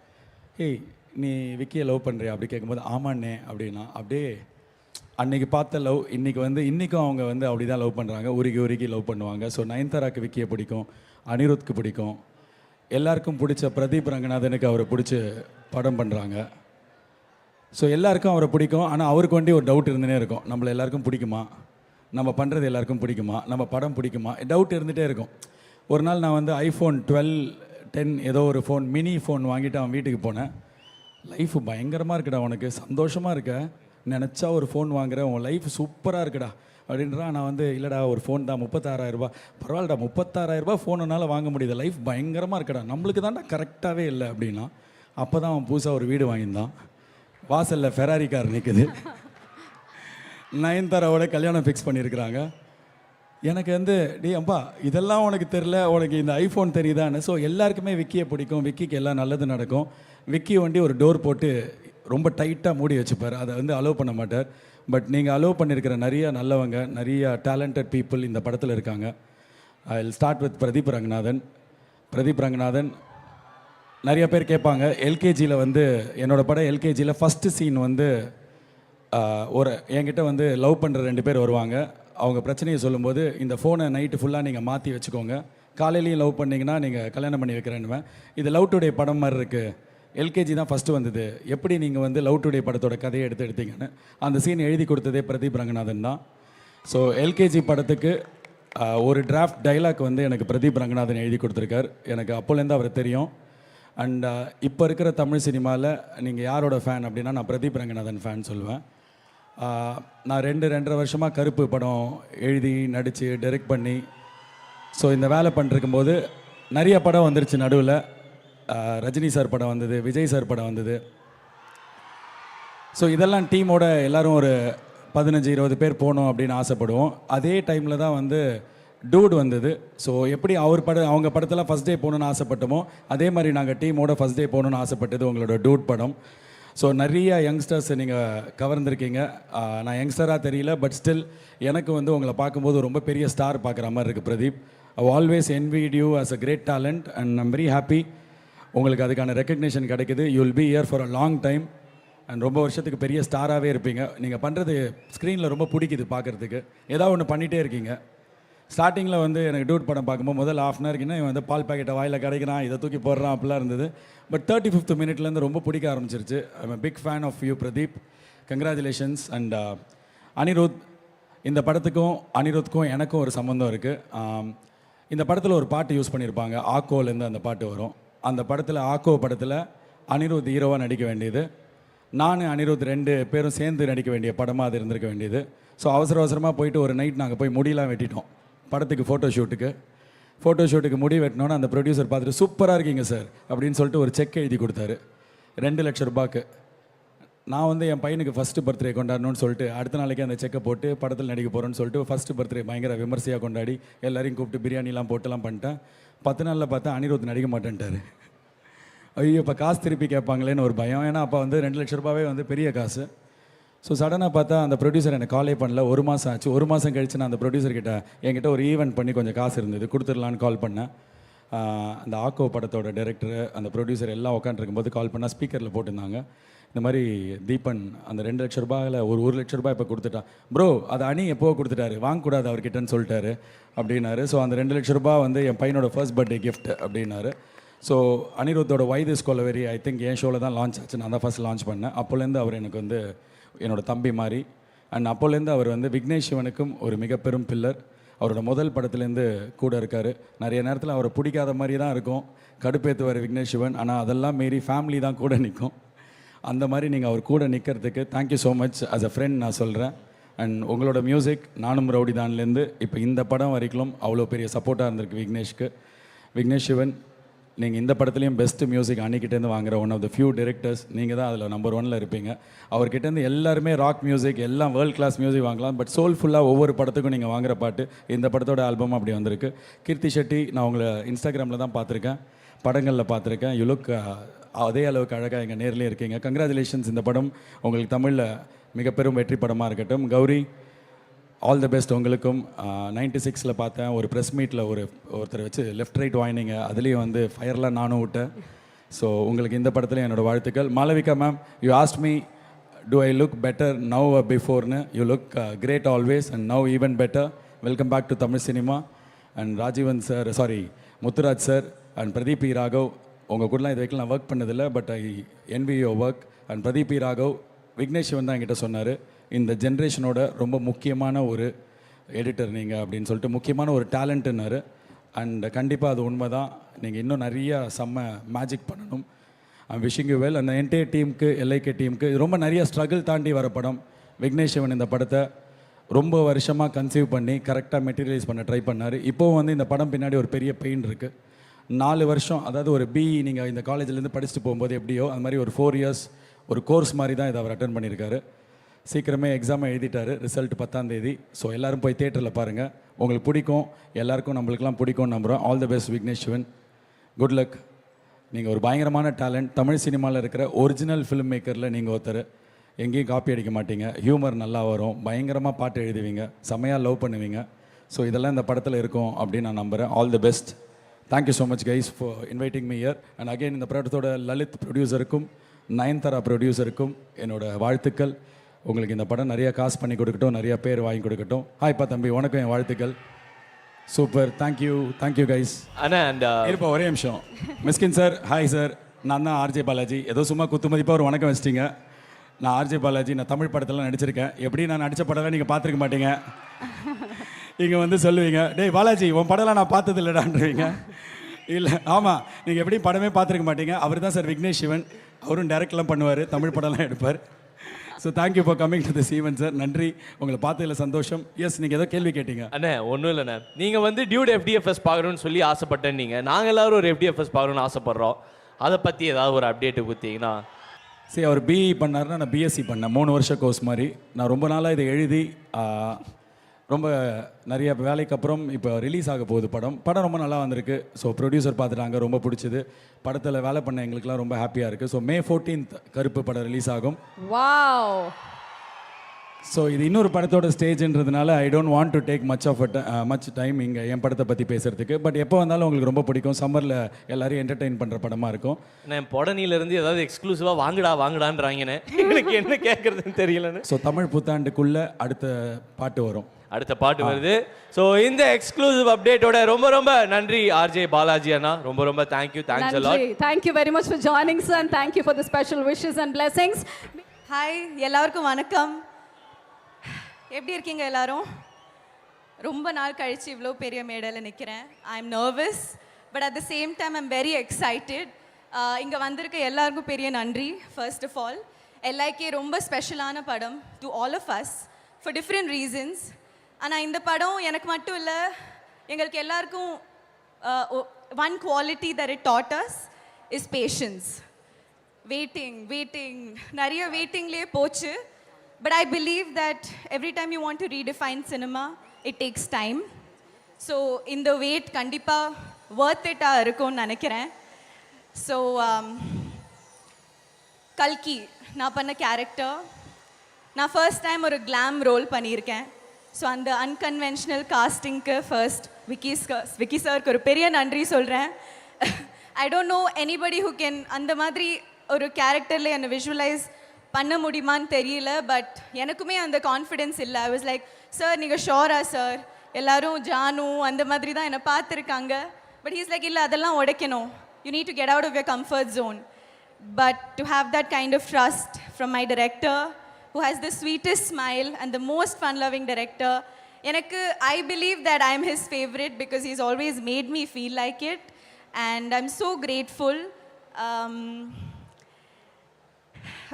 ஏய் நீ விக்கியை லவ் பண்ணுறியா அப்படி கேட்கும்போது ஆமாண்ணே அப்படின்னா அப்படியே அன்றைக்கி பார்த்த லவ் இன்றைக்கும் அவங்க வந்து அப்படி தான் லவ் பண்ணுறாங்க, உருகி உருகி லவ் பண்ணுவாங்க. ஸோ நயன்தாராக்கு விக்கியை பிடிக்கும், அனிருத்க்கு பிடிக்கும், எல்லாருக்கும் பிடிச்ச பிரதீப் ரங்கநாதனுக்கு அவரை பிடிச்சி படம் பண்ணுறாங்க. ஸோ எல்லாருக்கும் அவரை பிடிக்கும். ஆனால் அவருக்கு வேண்டி ஒரு டவுட் இருந்துகிட்டே இருக்கும், நம்மளை எல்லாருக்கும் பிடிக்குமா, நம்ம பண்ணுறது எல்லாருக்கும் பிடிக்குமா, நம்ம படம் பிடிக்குமா, டவுட் இருந்துகிட்டே இருக்கும். ஒரு நாள் நான் வந்து ஐஃபோன் 12, 10 ஏதோ ஒரு ஃபோன், மினி ஃபோன் வாங்கிட்டு அவன் வீட்டுக்கு போனேன். லைஃப் பயங்கரமாக இருக்குடா, உனக்கு சந்தோஷமாக இருக்க, நினச்சா ஒரு ஃபோன் வாங்குறேன், உன் லைஃப் சூப்பராக இருக்குடா அப்படின்றா. நான் வந்து இல்லைடா ஒரு ஃபோன் தான் 36,000 பரவாயில்லடா 36,000 ஃபோனுனால வாங்க முடியுது, லைஃப் பயங்கரமாக இருக்கடா, நம்மளுக்கு தான்டா கரெக்டாகவே இல்லை அப்படின்னா. அப்போ தான் அவன் புதுசாக ஒரு வீடு வாங்கியிருந்தான், வாசலில் ஃபெராரி கார் நிற்குது, நயன்தாராவோட கல்யாணம் ஃபிக்ஸ் பண்ணியிருக்கிறாங்க. எனக்கு வந்து அப்பா இதெல்லாம் உனக்கு தெரில, உனக்கு இந்த ஐஃபோன் தெரியுதான்னு. ஸோ எல்லாருக்குமே விக்கியை பிடிக்கும், விக்கிக்கு எல்லாம் நல்லது நடக்கும். விக்கி வண்டி ஒரு டோர் போட்டு ரொம்ப டைட்டாக மூடி வச்சுப்பார், அதை வந்து அலோவ் பண்ண மாட்டார். பட் நீங்கள் அலோவ் பண்ணியிருக்கிற நிறைய நல்லவங்க, நிறைய டேலண்டட் பீப்புள் இந்த படத்தில் இருக்காங்க. I will start with Pradeep Ranganathan. Pradeep Ranganathan நிறைய பேர் கேட்பாங்க, எல்கேஜியில் வந்து என்னோடய படம் எல்கேஜியில் ஃபஸ்ட்டு சீன் வந்து ஒரு என்கிட்ட வந்து லவ் பண்ணுற 2 பேர் வருவாங்க. அவங்க பிரச்சனையை சொல்லும்போது இந்த ஃபோனை நைட்டு ஃபுல்லாக நீங்கள் மாற்றி வச்சுக்கோங்க, காலையிலையும் லவ் பண்ணிங்கன்னா நீங்கள் கல்யாணம் பண்ணி வைக்கிறேன்னுவேன். இது லவ் டுடே படம் மாதிரி இருக்குது, எல்கேஜி தான் ஃபஸ்ட்டு வந்தது, எப்படி நீங்கள் வந்து லவ் டுடே படத்தோட கதையை எடுத்தீங்கன்னு அந்த சீன் எழுதி கொடுத்ததே பிரதீப் ரங்கநாதன் தான். ஸோ எல்கேஜி படத்துக்கு ஒரு டிராஃப்ட் டைலாக் வந்து எனக்கு பிரதீப் ரங்கநாதன் எழுதி கொடுத்துருக்கார். எனக்கு அப்போலேருந்து அவரை தெரியும். அண்ட் இப்போ இருக்கிற தமிழ் சினிமாவில் நீங்கள் யாரோட ஃபேன் அப்படின்னா நான் பிரதீப் ரங்கநாதன் ஃபேன் சொல்லுவேன். நான் 2-2.5 வருஷமாக கருப்பு படம் எழுதி நடித்து டைரக்ட் பண்ணி ஸோ இந்த வேலை பண்ணிருக்கும்போது நிறைய படம் வந்துருச்சு. நடுவில் ரஜினி சார் படம் வந்தது, விஜய் சார் படம் வந்தது. ஸோ இதெல்லாம் டீமோட எல்லோரும் ஒரு 15-20 பேர் போகணும் அப்படின்னு ஆசைப்படுவோம். அதே டைமில் தான் வந்து டூட் வந்தது. ஸோ எப்படி அவங்க படத்தில் ஃபஸ்ட் டே போகணுன்னு ஆசைப்பட்டோமோ அதே மாதிரி நாங்கள் டீமோட ஃபஸ்ட் டே போகணுன்னு ஆசைப்பட்டது உங்களோட டூட் படம். ஸோ நிறைய யங்ஸ்டர்ஸை நீங்கள் கவர்ந்துருக்கீங்க. நான் யங்ஸ்டராக தெரியல, பட் ஸ்டில் எனக்கு வந்து உங்களை பார்க்கும்போது ரொம்ப பெரிய ஸ்டார் பார்க்குற மாதிரி இருக்குது Pradeep. I always envied you as a great talent and I'm very happy உங்களுக்கு அதுக்கான ரெக்கக்னேஷன் கிடைக்குது. You will be here for a long time and ரொம்ப வருஷத்துக்கு பெரிய ஸ்டாராகவே இருப்பீங்க. நீங்கள் பண்ணுறது ஸ்க்ரீனில் ரொம்ப பிடிக்குது பார்க்குறதுக்கு, ஏதாவது ஒன்று பண்ணிகிட்டே இருக்கீங்க. ஸ்டார்டிங்கில் வந்து எனக்கு டூட் படம் பார்க்கும்போது முதல் ½ அன் ஹவர்க்குன்னா இவன் வந்து பால் பாக்கெட்டை வாயில் கிடைக்கிறான், இதை தூக்கி போடுறான், அப்படிலாம் இருந்தது. பட் 35th மினிட்லேருந்து ரொம்ப பிடிக்க ஆரம்பிச்சிருச்சு. I am big fan of you Pradeep, congratulations. And Anirudh, இந்த படத்துக்கும் அனிருத்துக்கும் எனக்கும் ஒரு சம்மந்தம் இருக்குது. இந்த படத்தில் ஒரு பாட்டு யூஸ் பண்ணியிருப்பாங்க, ஆக்கோலேருந்து அந்த பாட்டு வரும். அந்த படத்தில் ஆக்கோ படத்தில் அனிருத் ஹீரோவாக நடிக்க வேண்டியது, நான் அனிருத் 2 பேரும் சேர்ந்து நடிக்க வேண்டிய படமாக அது இருந்திருக்க வேண்டியது. ஸோ அவசரமாக போயிட்டு ஒரு நைட் நாங்கள் போய் முடியெலாம் வெட்டிட்டோம் படத்துக்கு ஃபோட்டோ ஷூட்டுக்கு முடி வெட்டினோன்னு அந்த ப்ரொடியூசர் பார்த்துட்டு சூப்பராக இருக்கீங்க சார் அப்படின்னு சொல்லிட்டு ஒரு செக் எழுதி கொடுத்தாரு 2 லட்சம் ரூபாய்க்கு. நான் வந்து என் பையனுக்கு ஃபஸ்ட்டு பர்த்டே கொண்டாடணும்னு சொல்லிட்டு அடுத்த நாளைக்கு அந்த செக்கை போட்டு படத்தில் நடிக்க போகிறேன்னு சொல்லிட்டு ஃபஸ்ட்டு பர்த்டே பயங்கர விமர்சையாக கொண்டாடி எல்லாரையும் கூப்பிட்டு பிரியாணிலாம் போட்டுலாம் பண்ணிட்டேன். 10 நாளில் பார்த்தா அனிருத் நடிக்க மாட்டேன்ட்டார். ஐயோ இப்போ காசு திருப்பி கேட்பாங்களேன்னு ஒரு பயம், ஏன்னா அப்போ வந்து 2 லட்ச ரூபாவே வந்து பெரிய காசு. ஸோ சடனாக பார்த்தா அந்த ப்ரொடியூசர் எனக்கு காலே பண்ணல. 1 மாதம் ஆச்சு. 1 மாதம் கழிச்சு நான் அந்த ப்ரொடியூசர்கிட்ட என்கிட்ட ஒரு ஈவெண்ட் பண்ணி கொஞ்சம் காசு இருந்தது, கொடுத்துடலான்னு கால் பண்ணேன். அந்த ஆக்கோ படத்தோட டைரக்டர் அந்த ப்ரொடியூசர் எல்லாம் உட்காந்துருக்கும்போது கால் பண்ணால் ஸ்பீக்கரில் போட்டிருந்தாங்க, இந்த மாதிரி தீபன் அந்த 2 லட்ச ரூபாயில் ஒரு 1 லட்ச ரூபாய் இப்போ கொடுத்துட்டான் ப்ரோ, அது அணி எப்போ கொடுத்துட்டாரு, வாங்கக்கூடாது அவர்கிட்டன்னு சொல்லிட்டாரு அப்படின்னாரு. ஸோ அந்த 2 லட்ச ரூபாய் வந்து என் பையனோட ஃபர்ஸ்ட் பர்த்டே கிஃப்ட் அப்படின்னாரு. ஸோ அனிருத்தோட why this Kolaveri I think என் ஷோவில் தான் லான்ச் ஆச்சு, நான் தான் ஃபஸ்ட் லான்ச் பண்ணேன். அப்போலேருந்து அவர் எனக்கு வந்து என்னோட தம்பி மாதிரி. அண்ட் அப்போலேருந்து அவர் வந்து விக்னேஷ் சிவனுக்கும் ஒரு மிக பெரும் பில்லர். அவரோட முதல் படத்துலேருந்து கூட இருக்கார். நிறைய நேரத்தில் அவரை பிடிக்காத மாதிரி தான் இருக்கும், கடுப்பேற்றுவார் விக்னேஷ் சிவன், ஆனால் அதெல்லாம் மீறி ஃபேமிலி தான் கூட நிற்கும். அந்த மாதிரி நீங்கள் அவர் கூட நிற்கிறதுக்கு thank you so much as a friend நான் சொல்கிறேன். அண்ட் உங்களோட மியூசிக் நானும் ரவுடி தான்லேருந்து இப்போ இந்த படம் வரைக்கும் அவ்வளோ பெரிய சப்போர்ட்டாக இருந்திருக்கு விக்னேஷ்க்கு. விக்னேஷ் சிவன், நீங்கள் இந்த படத்துலேயும் பெஸ்ட்டு மியூசிக் அன்னிக்கிட்டேருந்து வாங்குற one of the few directors நீங்கள் தான் அதில் நம்பர் 1ல் இருப்பீங்க. அவர்கிட்டேருந்து எல்லாருமே ராக் மியூசிக் எல்லாம் வேர்ல்ட் கிளாஸ் மியூசிக் வாங்கலாம், பட் சோல்ஃபுல்லாக ஒவ்வொரு படத்துக்கும் நீங்கள் வாங்குற பாட்டு இந்த படத்தோட ஆல்பம் அப்படி வந்திருக்கு. கீர்த்தி ஷெட்டி, நான் உங்களை இன்ஸ்டாகிராமில் தான் பார்த்துருக்கேன், படங்களில் பார்த்துருக்கேன். யூ லுக் அதே அளவுக்கு அழகாக எங்கள் நேர்லேயே இருக்கீங்க. கங்க்ராச்சுலேஷன்ஸ், இந்த படம் உங்களுக்கு தமிழில் மிக பெரும் வெற்றி படமாக இருக்கட்டும். கௌரி, ஆல் தி பெஸ்ட் உங்களுக்கும். 96ல் பார்த்தேன் ஒரு ப்ரெஸ் மீட்டில் ஒருத்தர் வச்சு லெஃப்ட் ரைட் வாங்கினீங்க, அதுலேயும் வந்து ஃபயர்லாம் நானும் விட்டேன். ஸோ உங்களுக்கு இந்த படத்தில் என்னோடய வாழ்த்துக்கள். Malavika ma'am, you asked me do I look better now or before nu? You look great always and now even better. Welcome back to Tamil cinema. And Rajivan sir, sorry, Mutturaj sir and Pradeep P. Raghav, உங்கள் கூடலாம் இது வரைக்கும் நான் work பண்ணதில்லை, but I envy your work. And Pradeep P. Raghav, Vignesh Sivan தான் என்கிட்ட சொன்னார், இந்த ஜென்ரேஷனோட ரொம்ப முக்கியமான ஒரு எடிட்டர் நீங்கள் அப்படின்னு சொல்லிட்டு, முக்கியமான ஒரு டேலண்ட்டுன்னாரு. அண்ட் கண்டிப்பாக அது உண்மை தான். நீங்கள் இன்னும் நிறையா செம்ம மேஜிக் பண்ணணும். I'm wishing you well. அந்த என்டையர் டீமுக்கு, எல்ஐகே டீமுக்கு, இது ரொம்ப நிறைய ஸ்ட்ரகிள் தாண்டி வர படம். விக்னேஷ் சிவன் இந்த படத்தை ரொம்ப வருஷமாக கன்சீவ் பண்ணி கரெக்டாக மெட்டீரியலைஸ் பண்ண ட்ரை பண்ணார். இப்போவும் வந்து இந்த படம் பின்னாடி ஒரு பெரிய பெயின் இருக்குது. 4 வருஷம், அதாவது ஒரு பிஇ நீங்கள் இந்த காலேஜ்லேருந்து படிச்சுட்டு போகும்போது எப்படியோ அது மாதிரி ஒரு 4 years ஒரு கோர்ஸ் மாதிரி தான் இதை அவர் அட்டன் பண்ணியிருக்காரு. சீக்கிரமே எக்ஸாமை எழுதிட்டார். ரிசல்ட் 10ஆம் தேதி. ஸோ எல்லோரும் போய் தேட்டரில் பாருங்கள். உங்களுக்கு பிடிக்கும், எல்லாருக்கும் நம்மளுக்கெல்லாம் பிடிக்கும்னு நம்புகிறோம். All the best Vignesh Sivan. Good luck. நீங்கள் ஒரு பயங்கரமான டேலண்ட். தமிழ் சினிமாவில் இருக்கிற ஒரிஜினல் ஃபிலிம் மேக்கரில் நீங்கள் ஒருத்தர். எங்கேயும் காப்பி அடிக்க மாட்டீங்க. ஹியூமர் நல்லா வரும். பயங்கரமாக பாட்டு எழுதுவீங்க. செம்மையாக லவ் பண்ணுவீங்க. ஸோ இதெல்லாம் இந்த படத்தில் இருக்கும் அப்படின்னு நான் நம்புகிறேன். All the best. Thank you so much guys for inviting me year. And again இந்த படத்தோட லலித் ப்ரொடியூசருக்கும் நயன்தாரா ப்ரொடியூசருக்கும் என்னோட வாழ்த்துக்கள். உங்களுக்கு இந்த படம் நிறையா காசு பண்ணி கொடுக்கட்டும், நிறையா பேர் வாங்கி கொடுக்கட்டும். ஹாய்ப்பா தம்பி, உனக்கும் என் வாழ்த்துக்கள். Super, thank you guys. Anna and இருப்பா ஒரே நிமிஷம். மிஸ்கின் சார், ஹாய் சார். நான் தான் ஆர்ஜே பாலாஜி. ஏதோ சும்மா குத்து மதிப்பாக ஒரு வணக்கம் வச்சிட்டிங்க. நான் ஆர்ஜே பாலாஜி. நான் தமிழ் படத்தெல்லாம் நடிச்சிருக்கேன். எப்படி நான் நடித்த படம்லாம் நீங்கள் பார்த்துருக்க மாட்டீங்க. இங்கே வந்து சொல்லுவீங்க, டேய் பாலாஜி உன் படம்லாம் நான் பார்த்தது இல்லைடான்றீங்க. இல்லை, ஆமாம், நீங்கள் எப்படியும் படமே பார்த்துருக்க மாட்டீங்க. அவர் தான் சார் விக்னேஷ் சிவன். அவரும் டைரக்ட்லாம் பண்ணுவார், தமிழ் படம்லாம் எடுப்பார். So thank you for coming to this event sir. நன்றி, உங்களை பார்த்ததில் சந்தோஷம். எஸ், நீங்கள் ஏதோ கேள்வி கேட்டீங்க. அண்ணே ஒன்றும் இல்லைண்ணே, நீங்கள் வந்து டியூட் FDFS பார்க்கணும்னு சொல்லி ஆசைப்பட்டேன். நீங்கள் நாங்கள் எல்லோரும் ஒரு FDFS பார்க்கணும்னு ஆசைப்பட்றோம். அதை பற்றி ஏதாவது ஒரு அப்டேட்டு கொடுத்தீங்கன்னா. சரி, அவர் பிஇ பண்ணார்னா நான் பிஎஸ்சி பண்ணேன். 3 வருஷ கோர்ஸ் மாதிரி. நான் ரொம்ப நாளாக இதை எழுதி ரொம்ப நிறைய வேலைக்கு அப்புறம் இப்போ ரிலீஸ் ஆக போகுது படம் ரொம்ப நல்லா வந்திருக்கு. ஸோ ப்ரொடியூசர் பார்த்துட்டாங்க, ரொம்ப பிடிச்சிது. படத்தில் வேலை பண்ண எங்களுக்குலாம் ரொம்ப ஹாப்பியாக இருக்குது. ஸோ May 14th கருப்பு படம் ரிலீஸ் ஆகும். வாவ். ஸோ இது இன்னொரு படத்தோட ஸ்டேஜ்ன்றதுனால I don't want to take much time இங்கே என் படத்தை பற்றி பேசுகிறதுக்கு. பட் எப்போ வந்தாலும் உங்களுக்கு ரொம்ப பிடிக்கும். சம்மரில் எல்லாரையும் என்டர்டெயின் பண்ணுற படமாக இருக்கும். நான் பொடனிலேருந்து ஏதாவது எக்ஸ்க்ளூசிவாக வாங்கடான்றாங்கண்ணே. எனக்கு என்ன கேட்குறதுன்னு தெரியலன்னு. ஸோ தமிழ் புத்தாண்டுக்குள்ளே அடுத்த பாட்டு வரும். அடுத்த பாட்டு வருது. ஸோ இந்த எக்ஸ்க்ளூசிவ் அப்டேட்டோட ரொம்ப நன்றி ஆர்ஜே பாலாஜி அண்ணா. ரொம்ப thank you. Thanks a lot. Thank you very much for joining sir and thank you for the special wishes and blessings. Hi, எல்லாருக்கும் வணக்கம். எப்படி இருக்கீங்க எல்லாரும்? ரொம்ப நாள் கழிச்சு இவ்வளோ பெரிய மேடையில் நிற்கிறேன். I am nervous but at the same time I'm very excited. இங்கே வந்திருக்க எல்லாருக்கும் பெரிய நன்றி. ஃபர்ஸ்ட் ஆஃப் ஆல், எல்ஐகே ரொம்ப ஸ்பெஷலான படம் to all of us for different reasons. ஆனால் இந்த படம் எனக்கு மட்டும் இல்லை, எங்களுக்கு எல்லாருக்கும் one quality that it taught us is patience. Waiting நிறைய வெயிட்டிங்லேயே போச்சு. But I believe that every time you want to redefine cinema, it takes time. So in the wait, kandipa worth it irukonu nenikiren. So Kalki na panna character na first time oru glam role pannirken. So and the unconventional casting ku first Vicky sir ku oru periya nandri solren. I don't know anybody who can andha madri oru character la enna visualize பண்ண முடியுமான்னு தெரியல. But எனக்குமே அந்த confidence இல்லை. I was like, sir நீங்கள் ஷோரா sir, எல்லோரும் ஜானு அந்த மாதிரி தான் என்னை பார்த்துருக்காங்க. பட் ஹீஸ் லைக், இல்லை அதெல்லாம் உடைக்கணும், you need to get out of your comfort zone. But to have that kind of trust from my director who has the sweetest smile and the most fun loving director, எனக்கு I believe that I am his favorite because he's always made me feel like it and I'm so grateful.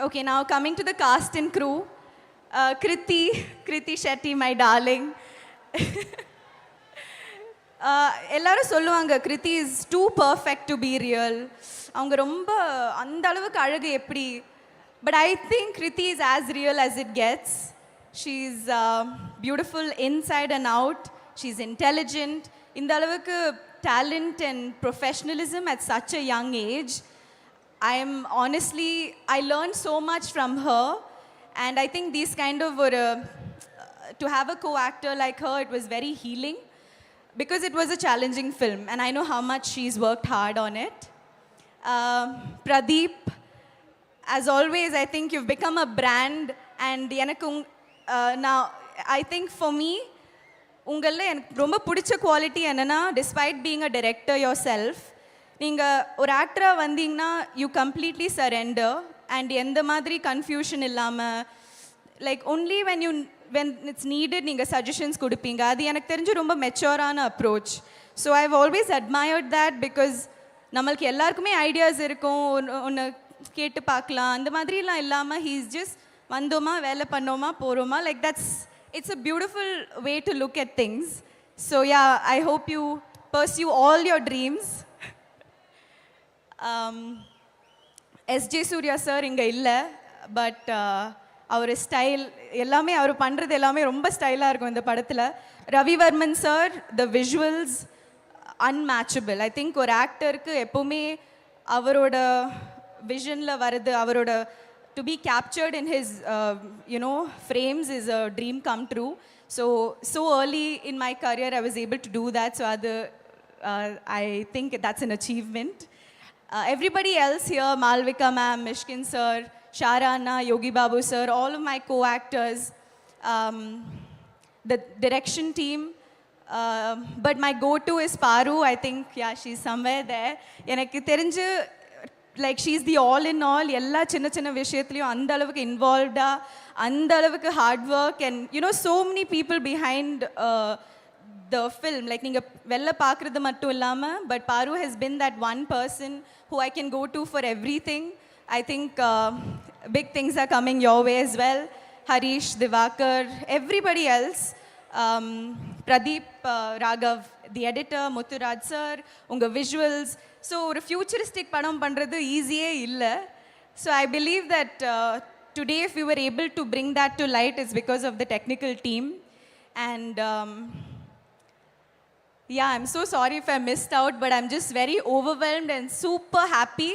Okay, now coming to the cast and crew, Kriti Shetty, my darling. எல்லாரும் சொல்லுவாங்க Kriti is too perfect to be real. அவங்க ரொம்ப அந்த அளவுக்கு அழகு எப்படி. But I think Kriti is as real as it gets. She's beautiful inside and out. She's intelligent. இந்த அளவுக்கு talent and professionalism at such a young age. I learned so much from her, and I think these kind of to have a co-actor like her, it was very healing because it was a challenging film and I know how much she's worked hard on it. Pradeep, as always, I think you've become a brand. And now, I think for me, உங்களில் எனக்கு ரொம்ப பிடிச்ச quality என்னென்னா, despite being a director your self, நீங்கள் ஒரு ஆக்டராக வந்தீங்கன்னா you completely சரெண்டர் and எந்த மாதிரி கன்ஃபியூஷன் இல்லாமல் like only when it's needed நீங்கள் சஜஷன்ஸ் கொடுப்பீங்க. அது எனக்கு தெரிஞ்சு ரொம்ப மெச்சூரான approach. So I have always admired that because நம்மளுக்கு எல்லாருக்குமே ஐடியாஸ் இருக்கும், ஒன்று கேட்டு பார்க்கலாம், அந்த மாதிரிலாம் இல்லாமல் ஹீ இஸ் ஜஸ்ட் வந்தோமா வேலை பண்ணோமா போகிறோமா, like that's it's a beautiful way to look at things. So yeah, I hope you pursue all your dreams. SJ Surya sir inga illa, but our style ellame avaru pandrathu ellame romba style ah irukum indha padathila. Ravi Varman sir, the visuals unmatchable. I think or actor ku eppovume avaroda vision la varudhu, avaroda to be captured in his frames is a dream come true. So early in my career I was able to do that, so I think that's an achievement. Everybody else here, Malvika ma'am, Mishkin sir, Sharana, Yogi Babu sir, all of my co-actors, the direction team, but my go-to is Paru. I think yeah, she's somewhere there. எனக்கு தெரிஞ்சு like she's the all in all, எல்லா சின்ன சின்ன விஷயத்துலையும் அந்த அளவுக்கு இன்வால்வ்டாக, அந்த அளவுக்கு hard work and so many people behind the film. Like நீங்கள் வெளில பார்க்குறது மட்டும் இல்லாமல், but Paru has been that one person who I can go to for everything. I think big things are coming your way as well. Harish, Divakar, everybody else, Pradeep, Raghav, the editor, Mutturaj sir, unga visuals. So ஒரு futuristic படம் பண்ணுறது ஈஸியே இல்லை. So I believe that today if we were able to bring that to light is because of the technical team. And yeah, I'm so sorry if I missed out, but I'm just very overwhelmed and super happy.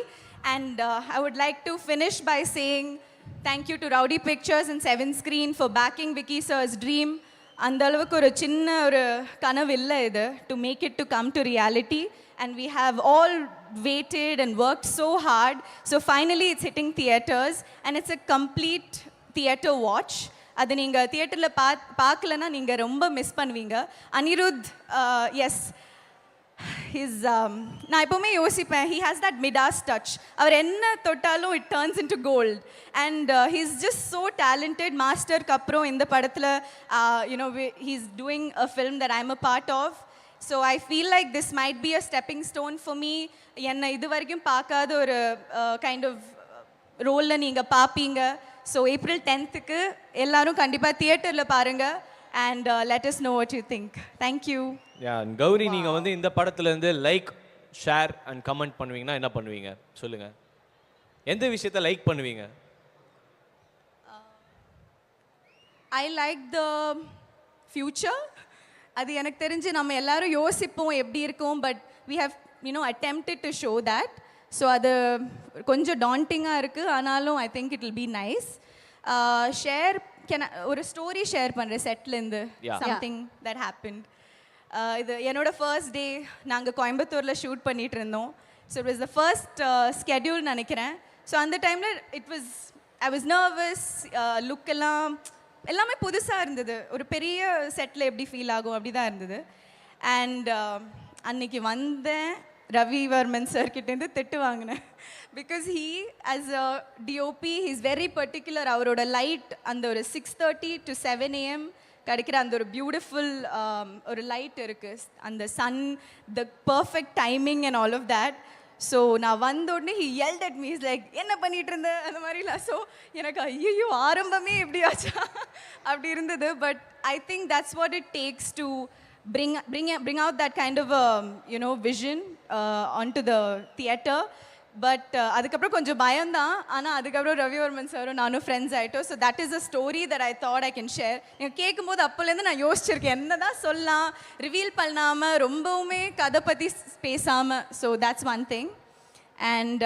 And I would like to finish by saying thank you to Rowdy Pictures and Seven Screen for backing Vicky sir's dream. அந்த அளவுக்கு ஒரு சின்ன ஒரு கனவு இல்லை இது, to make it to come to reality. And we have all waited and worked so hard. So finally it's hitting theaters and it's a complete theater watch. அது நீங்கள் தியேட்டரில் பார்க்கலன்னா நீங்கள் ரொம்ப மிஸ் பண்ணுவீங்க. அனிருத், எஸ், ஹிஸ் நான் எப்போவுமே யோசிப்பேன், he has that Midas touch. அவர் என்ன தொட்டாலும் it turns into gold. And he's just so talented. மாஸ்டருக்கு அப்புறம் இந்த படத்தில் he's doing a film that I'm a part of. So I feel like this might be a stepping stone for me. என்னை இது வரைக்கும் பார்க்காத ஒரு கைண்ட் ஆஃப் ரோலில் நீங்கள் பார்ப்பீங்க. ஸோ April 10th எல்லாரும் கண்டிப்பாக தியேட்டரில் பாருங்கள் and let us know what you think. Thank you. Gowri, நீங்கள் வந்து இந்த படத்துலேருந்து லைக், ஷேர் அண்ட் கமெண்ட் பண்ணுவீங்கன்னா என்ன பண்ணுவீங்க சொல்லுங்கள்? எந்த விஷயத்தை லைக் பண்ணுவீங்க? I like the future. அது எனக்கு தெரிஞ்சு நம்ம எல்லாரும் யோசிப்போம் எப்படி இருக்கும், but we have attempted to show that. So அது கொஞ்சம் டாண்டிங்காக இருக்குது, ஆனாலும் I think it will be nice. Share ஒரு ஸ்டோரி ஷேர் பண்ணுறேன் செட்லேருந்து, சம்திங் தட் ஹேப்பன். இது என்னோட ஃபர்ஸ்ட் டே, நாங்கள் கோயம்புத்தூரில் ஷூட் பண்ணிகிட்டு இருந்தோம். So it was the first schedule நினைக்கிறேன். ஸோ அந்த டைமில் ஐ வாஸ் நர்வஸ், லுக் எல்லாமே புதுசாக இருந்தது. ஒரு பெரிய செட்டில் எப்படி ஃபீல் ஆகும் அப்படி தான் இருந்தது. அண்ட் அன்னைக்கு வந்தேன், ரவி வர்மன் சார்கிட்டேருந்து திட்டு வாங்கினேன். Because he as a DOP he's very particular. அவரோட லைட் அந்த ஒரு 6:30 to 7 AM கிடைக்கிற அந்த ஒரு பியூட்டிஃபுல் ஒரு லைட் இருக்குது, அந்த sun, the perfect timing and all of that. So நான் வந்த உடனே he yelled at me, is like என்ன பண்ணிகிட்டு இருந்த அந்த மாதிரிலாம். ஸோ எனக்கு ஐயோ ஆரம்பமே எப்படி ஆச்சா அப்படி இருந்தது. But I think that's what it takes to bring out that kind of vision onto the theater. But அதுக்கப்புறம் கொஞ்சம் பயம்தான், ஆனால் அதுக்கப்புறம் ரவிவர்மன் சாரும் நானும் ஃப்ரெண்ட்ஸ் ஆகிட்டோம். So that is a story that I thought I can share. நீங்கள் கேட்கும்போது அப்போலேருந்து நான் யோசிச்சிருக்கேன் என்ன தான் சொல்லலாம், ரிவீல் பண்ணாமல் ரொம்பவுமே கதை பற்றி பேசாமல். So that's one thing. And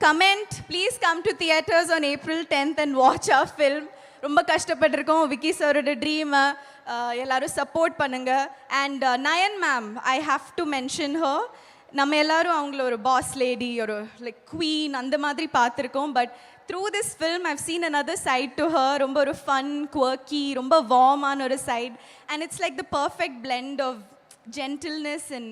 comment please come to theatres on April 10th and watch our film. ரொம்ப கஷ்டப்பட்டிருக்கோம், விக்கி சாரோட ட்ரீமை எல்லாரும் சப்போர்ட் பண்ணுங்கள். And nine ma'am, I have to mention her. நம்ம எல்லாரும் அவங்கள ஒரு பாஸ் லேடி, ஒரு லைக் குவீன் அந்த மாதிரி பார்த்துருக்கோம். But through this film I've seen another side to her. ரொம்ப ஒரு ஃபன், குவர்க்கி, ரொம்ப வார்மான ஒரு side. And it's like the perfect blend of gentleness and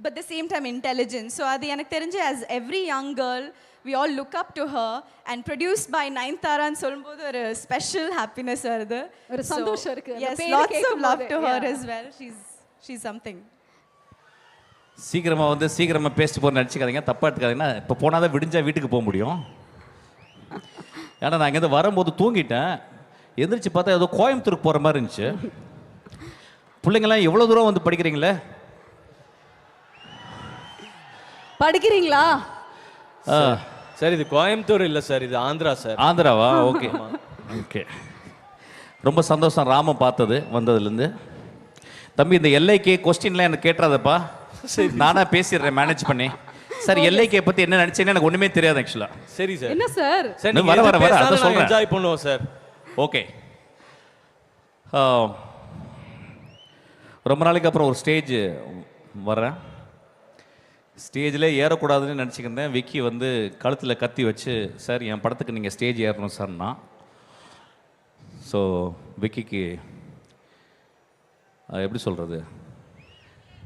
but the same time intelligence. So அது எனக்கு தெரிஞ்சு as every young girl we all look up to her, and produced by Nayanthara ன்னு சொல்லும்போது ஒரு special happiness வருது. ஒரு சந்தோஷம் இருக்கு. அந்த Yes, பேரு lots of கேட்கும் love போது, to her yeah. as well. She's something. சீக்கிரமாக பேசிட்டு போகிற நடிச்சுக்காதீங்க, தப்பாக எடுத்துக்காதீங்கன்னா இப்போ போனால் தான் விடிஞ்சா வீட்டுக்கு போக முடியும். ஏன்னா நான் இங்கேருந்து வரும்போது தூங்கிட்டேன், எந்திரிச்சு பார்த்தா ஏதோ கோயம்புத்தூருக்கு போகிற மாதிரி இருந்துச்சு. பிள்ளைங்களாம் எவ்வளோ தூரம் வந்து படிக்கிறீங்களே? படிக்கிறீங்களா? சார் இது கோயம்புத்தூர் இல்லை சார், இது ஆந்திரா சார். ஆந்திராவா? ஓகே ஓகே, ரொம்ப சந்தோஷம் ராம பார்த்தது வந்ததுலேருந்து. தம்பி இந்த எல்ஐகே கொஸ்டின்லாம் எனக்கு கேட்டுறாதப்பா, சரி நானா பேசிடுறேன் மேனேஜ் பண்ணி. சார் எல்ஐகே பற்றி என்ன நினச்சேன்னு எனக்கு ஒன்றுமே தெரியாது ஆக்சுவலாக. சரி சார். என்ன சார்? சார் இன்னும் வர அதை சொல்றேன். என்ஜாய் பண்ணுவோம் சார். ஓகே, ரொம்ப நாளைக்கு அப்புறம் ஒரு ஸ்டேஜ் வர்றேன். ஸ்டேஜில் ஏறக்கூடாதுன்னு நினச்சிக்கிருந்தேன். விக்கி வந்து கழுத்தில் கத்தி வச்சு, சார் என் படத்துக்கு நீங்கள் ஸ்டேஜ் ஏறணும் சார்னா. ஸோ விக்கிக்கு எப்படி சொல்கிறது,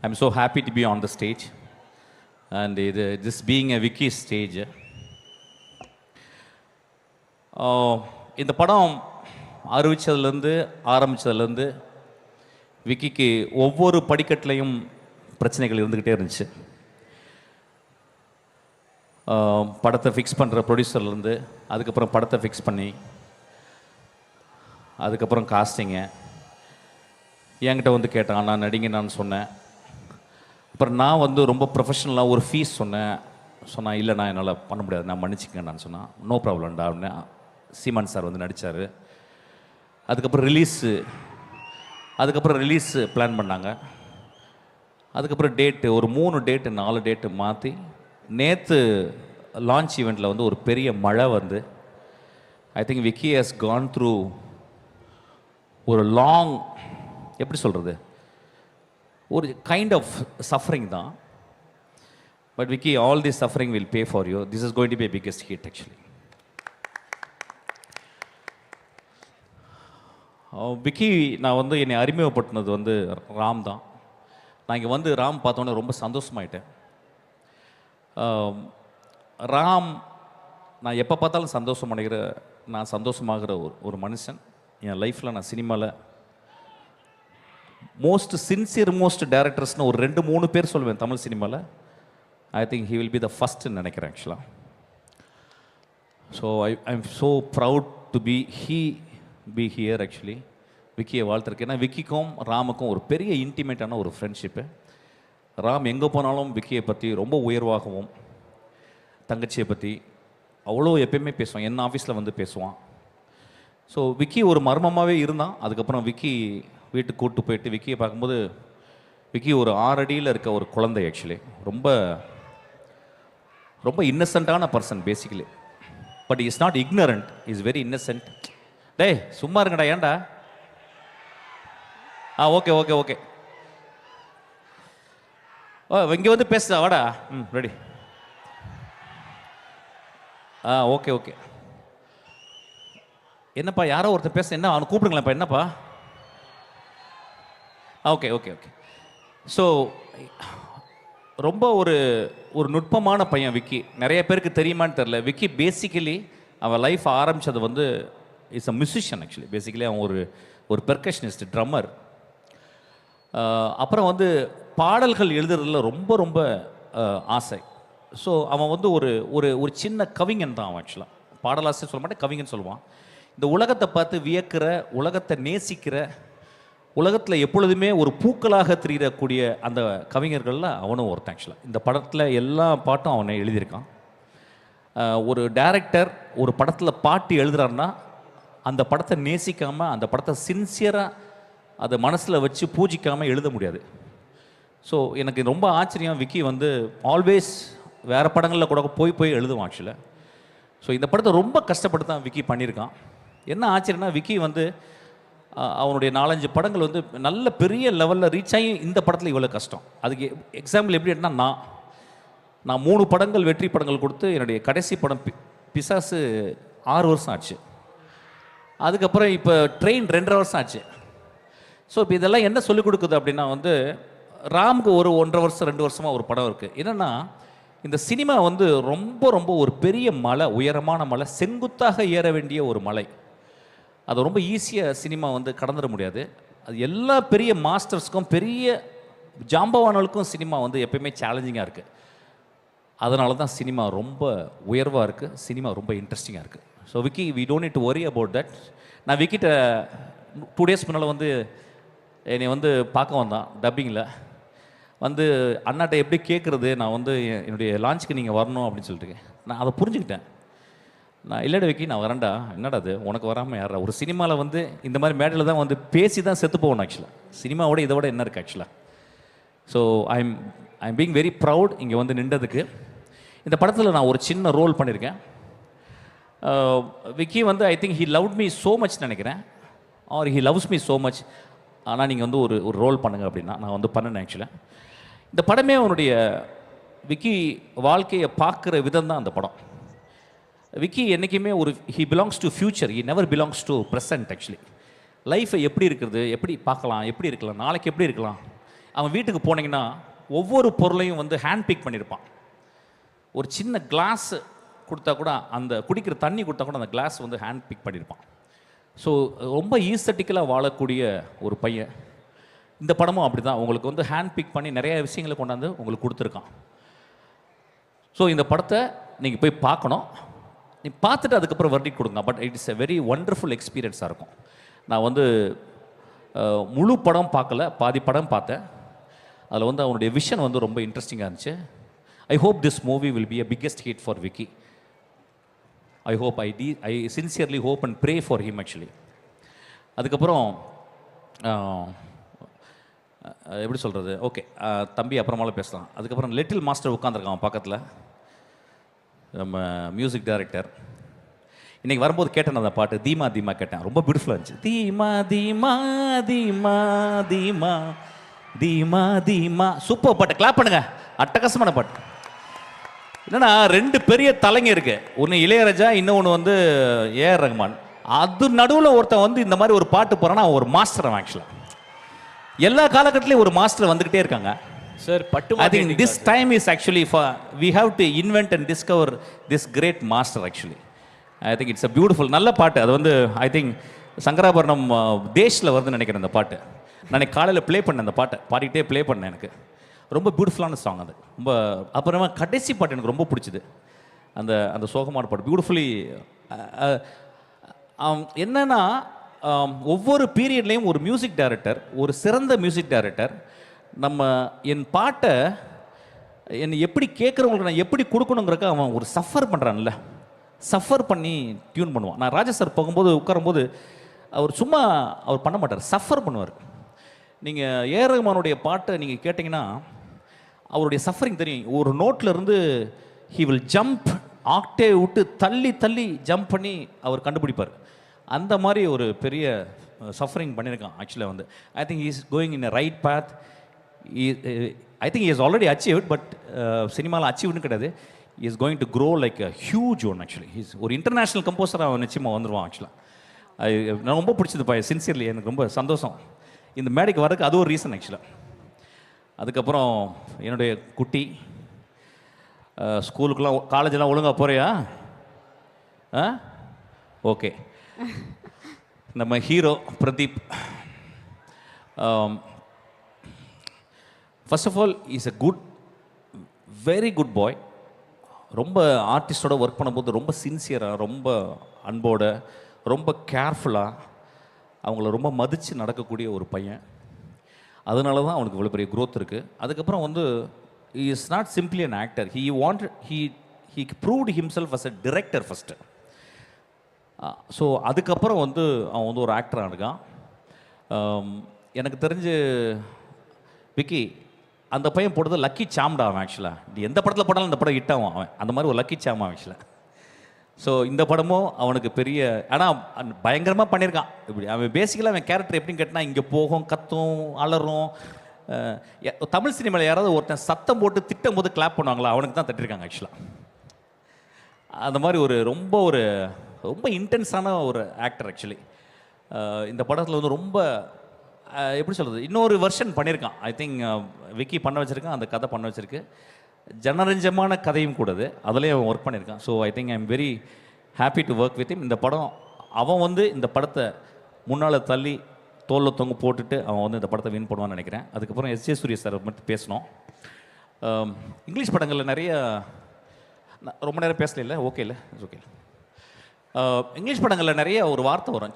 I am so happy to be on the stage and இது this being a Vicky stage. இந்த படம் ஆரம்பித்ததுலேருந்து விக்கிக்கு ஒவ்வொரு படிக்கட்டுலையும் பிரச்சனைகள் இருந்துக்கிட்டே இருந்துச்சு. படத்தை ஃபிக்ஸ் பண்ணுற ப்ரொடியூசர்லேருந்து, அதுக்கப்புறம் படத்தை ஃபிக்ஸ் பண்ணி, அதுக்கப்புறம் காஸ்டிங்க என்கிட்ட வந்து கேட்டான், நான் நடிங்க நான் சொன்னேன். அப்புறம் நான் வந்து ரொம்ப ப்ரொஃபஷ்னலாக ஒரு ஃபீஸ் சொன்னேன் இல்லை நான் என்னால் பண்ண முடியாது, நான் மன்னிச்சிக்கங்க நான் சொன்னேன். நோ ப்ராப்ளம்டா அப்படின்னு சீமான் சார் வந்து நடித்தார். அதுக்கப்புறம் ரிலீஸு பிளான் பண்ணாங்க. அதுக்கப்புறம் ஒரு 3 டேட்டு 4 டேட்டு மாற்றி நேற்று லான்ச் ஈவெண்ட்டில் வந்து ஒரு பெரிய மழை வந்து I think Vicky has gone through ஒரு லாங், எப்படி சொல்கிறது, ஒரு கைண்ட் ஆஃப் சஃபரிங் தான். But Vicky, all this suffering will pay for you. This is going to be biggest hit actually. Vicky நான் வந்து என்னை அறிமுகப்படுத்தினது வந்து ராம் தான். நான் இங்கே வந்து ராம் பார்த்தோன்னே ரொம்ப சந்தோஷமாயிட்டேன். ராம் நான் எப்போ பார்த்தாலும் நான் சந்தோஷமாகிற ஒரு மனுஷன். என் லைஃப்பில் நான் சினிமாவில் மோஸ்ட் டேரக்டர்ஸ்னு ஒரு 2-3 பேர் சொல்லுவேன் தமிழ் சினிமாவில். I think he will be the ஃபஸ்ட்டுன்னு நினைக்கிறேன் ஆக்சுவலாக. So I am so proud to be here actually. விக்கியை வாழ்த்துருக்கு. ஏன்னா விக்கிக்கும் ராமுக்கும் ஒரு பெரிய இன்டிமேட்டான ஒரு ஃப்ரெண்ட்ஷிப்பு. ராம் எங்கே போனாலும் விக்கியை பற்றி ரொம்ப உயர்வாகவும், தங்கச்சியை பற்றி அவ்வளோ எப்பயுமே பேசுவான். என்ன ஆஃபீஸில் வந்து பேசுவான். ஸோ விக்கி ஒரு மர்மமாகவே இருந்தான். அதுக்கப்புறம் விக்கி வீட்டுக்கு கூப்பிட்டு போயிட்டு விக்கியை பார்க்கும்போது விக்கி ஒரு 6 அடியில் இருக்க ஒரு குழந்தை ஆக்சுவலி. ரொம்ப ரொம்ப இன்னசென்ட்டான person basically. But is not ignorant, is very innocent. டேய் சும்மா இருங்கடா, ஏன்டா? ஓகே இங்கே வந்து பேசுதா, வாடா. ரெடி. ஓகே என்னப்பா யாரோ ஒருத்தர் பேச, என்ன அவனை கூப்பிடுங்களேன்ப்பா, என்னப்பா? ஓகே. ஸோ ரொம்ப ஒரு நுட்பமான பையன் விக்கி. நிறைய பேருக்கு தெரியுமான்னு தெரில. விக்கி பேசிக்கலி அவன் லைஃப் ஆரம்பித்தது வந்து is a musician actually. Basically அவன் ஒரு பெர்கஷனிஸ்ட், ட்ரம்மர். அப்புறம் வந்து பாடல்கள் எழுதுறதுல ரொம்ப ஆசை. ஸோ அவன் வந்து ஒரு சின்ன கவிஞன் தான் அவன் ஆக்சுவலாக. பாடலாசிரியர் சொல்ல மாட்டேன், கவிஞன் சொல்லுவான். இந்த உலகத்தை பார்த்து வியக்கிற, உலகத்தை நேசிக்கிற, உலகத்தில் எப்பொழுதுமே ஒரு பூக்களாக திரியக்கூடிய அந்த கவிஞர்களில் அவனும் ஒருத்தன் ஆக்சுவலாக. இந்த படத்தில் எல்லா பாட்டும் அவனை எழுதியிருக்கான். ஒரு டைரக்டர் ஒரு படத்தில் பாட்டு எழுதுறாருன்னா அந்த படத்தை நேசிக்காமல், அந்த படத்தை சின்சியராக அதை மனசில் வச்சு பூஜிக்காமல் எழுத முடியாது. ஸோ எனக்கு ரொம்ப ஆச்சரியம், விக்கி வந்து ஆல்வேஸ் வேறு படங்களில் கூட போய் எழுதுவான் ஆக்சுவலாக. ஸோ இந்த படத்தை ரொம்ப கஷ்டப்பட்டு தான் விக்கி பண்ணியிருக்கான். என்ன ஆச்சரியம்னா, விக்கி வந்து அவனுடைய 4-5 படங்கள் வந்து நல்ல பெரிய லெவலில் ரீச் ஆகி இந்த படத்தில் இவ்வளோ கஷ்டம். அதுக்கு எக்ஸாம்பிள் எப்படி எடுத்தால் நான் 3 படங்கள் வெற்றி படங்கள் கொடுத்து என்னுடைய கடைசி படம் பிசாசு 6 வருஷம் ஆச்சு. அதுக்கப்புறம் இப்போ ட்ரெயின் 2.5 வருஷம் ஆச்சு. ஸோ இப்போ இதெல்லாம் என்ன சொல்லிக் கொடுக்குது அப்படின்னா வந்து ராமுக்கு ஒரு 1.5 வருஷம் 2 வருஷமாக ஒரு படம் இருக்குது. என்னென்னா இந்த சினிமா வந்து ரொம்ப ரொம்ப ஒரு பெரிய மலை, உயரமான மலை, செங்குத்தாக ஏற வேண்டிய ஒரு மலை. அது ரொம்ப ஈஸியாக சினிமா வந்து கடந்துட முடியாது. அது எல்லா பெரிய மாஸ்டர்ஸ்க்கும் பெரிய ஜாம்பவானவர்களுக்கும் சினிமா வந்து எப்பயுமே சேலஞ்சிங்காக இருக்குது. அதனால தான் சினிமா ரொம்ப உயர்வாக இருக்குது, சினிமா ரொம்ப இன்ட்ரெஸ்டிங்காக இருக்குது. So Vicky, we don't need to worry about that. நான் விக்கிட்ட 2 டேஸ் முன்னால் வந்து என்னை வந்து பார்க்க வந்தான் டப்பிங்கில். வந்து அண்ணாட்ட எப்படி கேட்குறது, நான் வந்து என்னுடைய லான்ச்சுக்கு நீங்கள் வரணும் அப்படின்னு சொல்லிட்டு நான் அதை புரிஞ்சுக்கிட்டேன். நான் இல்லைட விக்கி, நான் வரேன்டா. என்னடா அது, உனக்கு வராமல் யாரா? ஒரு சினிமாவில் வந்து இந்த மாதிரி மேடையில் தான் வந்து பேசி தான் செத்து போகணும் ஆக்சுவலாக. சினிமாவோட இதை விட என்ன இருக்குது ஆக்சுவலாக. So I'm being very proud இங்கே வந்து நின்றதுக்கு. இந்த படத்தில் நான் ஒரு சின்ன ரோல் பண்ணியிருக்கேன். விக்கி வந்து I think he loved me so much நினைக்கிறேன், or he loves me so much. ஆனால் நீங்கள் வந்து ஒரு ரோல் பண்ணுங்க அப்படின்னா நான் வந்து பண்ணினேன் ஆக்சுவலாக. இந்த படமே அவனுடைய விக்கி வாழ்க்கையை பார்க்குற விதம் தான் அந்த படம். விக்கி என்றைக்குமே he belongs to future, he never belongs to present. Actually லைஃப்பை எப்படி இருக்கிறது, எப்படி பார்க்கலாம், எப்படி இருக்கலாம், நாளைக்கு எப்படி இருக்கலாம். அவன் வீட்டுக்கு போனீங்கன்னா ஒவ்வொரு பொருளையும் வந்து ஹேண்ட் பிக் பண்ணியிருப்பான். ஒரு சின்ன கிளாஸ் கொடுத்தா கூட, அந்த குடிக்கிற தண்ணி கொடுத்தா கூட அந்த கிளாஸ் வந்து ஹேண்ட் பிக் பண்ணியிருப்பான். ஸோ ரொம்ப ஈஸ்தட்டிக்கலாக வாழக்கூடிய ஒரு பையன். இந்த படமும் அப்படி தான், உங்களுக்கு வந்து ஹேண்ட் பிக் பண்ணி நிறைய விஷயங்களை கொண்டாந்து உங்களுக்கு கொடுத்துருக்கான். ஸோ இந்த படத்தை நீங்கள் போய் பார்க்கணும். நீ பார்த்துட்டு அதுக்கப்புறம் வர்டிக் கொடுங்க. But it's a very wonderful எக்ஸ்பீரியன்ஸாக இருக்கும். நான் வந்து முழு படம் பார்க்கல, பாதி படம் பார்த்தேன். அதில் வந்து அவனுடைய விஷன் வந்து ரொம்ப இன்ட்ரெஸ்டிங்காக இருந்துச்சு. I hope this movie will be a biggest hit for Vicky. I hope I sincerely hope and pray for him actually. அதுக்கப்புறம் எப்படி சொல்கிறது, ஓகே தம்பி அப்புறமால பேசலாம். அதுக்கப்புறம் லிட்டில் மாஸ்டர் உட்காந்துருக்கான் பக்கத்தில், நம்ம மியூசிக் டைரக்டர். இன்றைக்கி வரும்போது கேட்டேன் அந்த பாட்டு, தீமா தீமா கேட்டேன். ரொம்ப பியூட்டிஃபுல்லாக இருந்துச்சு. தீமா தீமா தீமா தீமா தீமா தீமா. சூப்பர் பாட்டு, கிளாப் பண்ணுங்க. அட்டகாசமான பாட்டு. என்னன்னா 2 பெரிய தலைங்க இருக்கு, ஒன்று இளையராஜா, இன்னொன்று வந்து ஏஆர் ரஹ்மான். அது நடுவில் ஒருத்தன் வந்து இந்த மாதிரி ஒரு பாட்டு போகிறான்னா ஒரு மாஸ்டர். அவன் ஆக்சுவலாக எல்லா காலகட்டத்திலையும் ஒரு மாஸ்டர் வந்துக்கிட்டே இருக்காங்க sir. But I think this time is actually for we have to invent and discover this great master actually. I think it's a beautiful நல்ல பாட்டு. அது வந்து ஐ திங்க் சங்கராபரணம் தேஷில் வருதுன்னு நினைக்கிறேன். அந்த பாட்டு நான் காலையில் ப்ளே பண்ணேன், அந்த பாட்டை பாடிக்கிட்டே ப்ளே பண்ணேன். எனக்கு ரொம்ப பியூட்டிஃபுல்லான சாங் அது. ரொம்ப அப்புறமா கடைசி பாட்டு எனக்கு ரொம்ப பிடிச்சிது, அந்த அந்த சோகமான பாட்டு. பியூட்டிஃபுல்லி என்னன்னா ஒவ்வொரு பீரியட்லேயும் ஒரு மியூசிக் டைரக்டர், ஒரு சிறந்த மியூசிக் டைரக்டர் நம்ம என் பாட்டை என்னை எப்படி கேட்குறவங்களுக்கு நான் எப்படி கொடுக்கணுங்கிறக்க அவன் ஒரு சஃபர் பண்ணுறான்ல, சஃபர் பண்ணி டியூன் பண்ணுவான். நான் ராஜா சார் போகும்போது உட்காரும்போது அவர் சும்மா அவர் பண்ண மாட்டார், சஃபர் பண்ணுவார். நீங்கள் ஏஆர் ரஹ்மானுடைய பாட்டை நீங்கள் கேட்டிங்கன்னா அவருடைய சஃபரிங் தெரியும். ஒரு நோட்லேருந்து ஹி வில் ஜம்ப், ஆக்டே விட்டு தள்ளி தள்ளி ஜம்ப் பண்ணி அவர் கண்டுபிடிப்பார். அந்த மாதிரி ஒரு பெரிய சஃபரிங் பண்ணியிருக்கான் ஆக்சுவலாக. வந்து I think is going in a right path. I think is already achieved, but சினிமாவில் அச்சீவ்னு கிடையாது. Is going to grow like a huge one actually. Is ஒரு இன்டர்நேஷ்னல் கம்போசராக அவன் நிச்சயமாக வந்துடுவான் ஆக்சுவலாக. நான் ரொம்ப பிடிச்சதுப்பா, சின்சியர்லி எனக்கு ரொம்ப சந்தோஷம் இந்த மேடைக்கு வரதுக்கு. அது ஒரு ரீசன் ஆக்சுவலாக. அதுக்கப்புறம் என்னுடைய குட்டி ஸ்கூலுக்கெலாம் காலேஜெலாம் ஒழுங்காக போகிறியா? ஓகே. நம்ம hero Pradeep, first of all is a good, very good boy. ரொம்ப ஆர்டிஸ்டோட ஒர்க் பண்ணும்போது ரொம்ப சின்சியராக, ரொம்ப அன்போட, ரொம்ப கேர்ஃபுல்லாக, அவங்கள ரொம்ப மதித்து நடக்கக்கூடிய ஒரு பையன். அதனால தான் அவனுக்கு இவ்வளோ பெரிய க்ரோத் இருக்குது. அதுக்கப்புறம் வந்து he is not simply an actor. He proved himself as a director first. So அதுக்கப்புறம் வந்து அவன் வந்து ஒரு ஆக்டராக இருக்கான். எனக்கு தெரிஞ்சு விக்கி அந்த பையன் போடுறது லக்கி சாம்டா அவன் ஆக்சுவலாக. நீ எந்த படத்தில் போட்டாலும் அந்த படம் ஹிட் ஆகும் அவன். அந்த மாதிரி ஒரு லக்கி சாம் ஆக்சுவலாக. ஸோ இந்த படமும் அவனுக்கு பெரிய, ஆனால் பயங்கரமாக பண்ணியிருக்கான். இப்படி அவன் பேசிக்கலாக அவன் கேரக்டர் எப்படின்னு கேட்டால் இங்கே போகும், கத்தும், அலறும், தமிழ் சினிமாவில் யாராவது ஒருத்தன் சத்தம் போட்டு திட்டும் போது கிளாப் பண்ணுவாங்களா, அவனுக்கு தான் தட்டிருக்காங்க ஆக்சுவலாக. அந்த மாதிரி ஒரு ரொம்ப இன்டென்ஸான ஒரு ஆக்டர் ஆக்சுவலி. இந்த படத்தில் வந்து ரொம்ப எப்படி சொல்கிறது, இன்னொரு வெர்ஷன் பண்ணியிருக்கான். ஐ திங்க் விக்கி பண்ண வச்சுருக்கான், அந்த கதை பண்ண வச்சுருக்கு. ஜனரஞ்சமான கதையும் கூடது, அதுலேயே அவன் ஒர்க் பண்ணியிருக்கான். So I think I am very happy to work with him. இந்த படம் அவன் வந்து இந்த படத்தை முன்னால் தள்ளி தோளில் தொங்க போட்டுட்டு அவன் வந்து இந்த படத்தை வின் பண்ணுவான்னு நினைக்கிறேன். அதுக்கப்புறம் எஸ்.ஜே. சூர்யா சார் மட்டும் பேசணும். இங்கிலீஷ் படங்களில் நிறைய ரொம்ப நேரம் பேசல, ஓகே இல்லை, இட்ஸ் ஓகே. இங்கிலீஷ் படங்களில் நிறைய ஒரு வார்த்தை வரும்,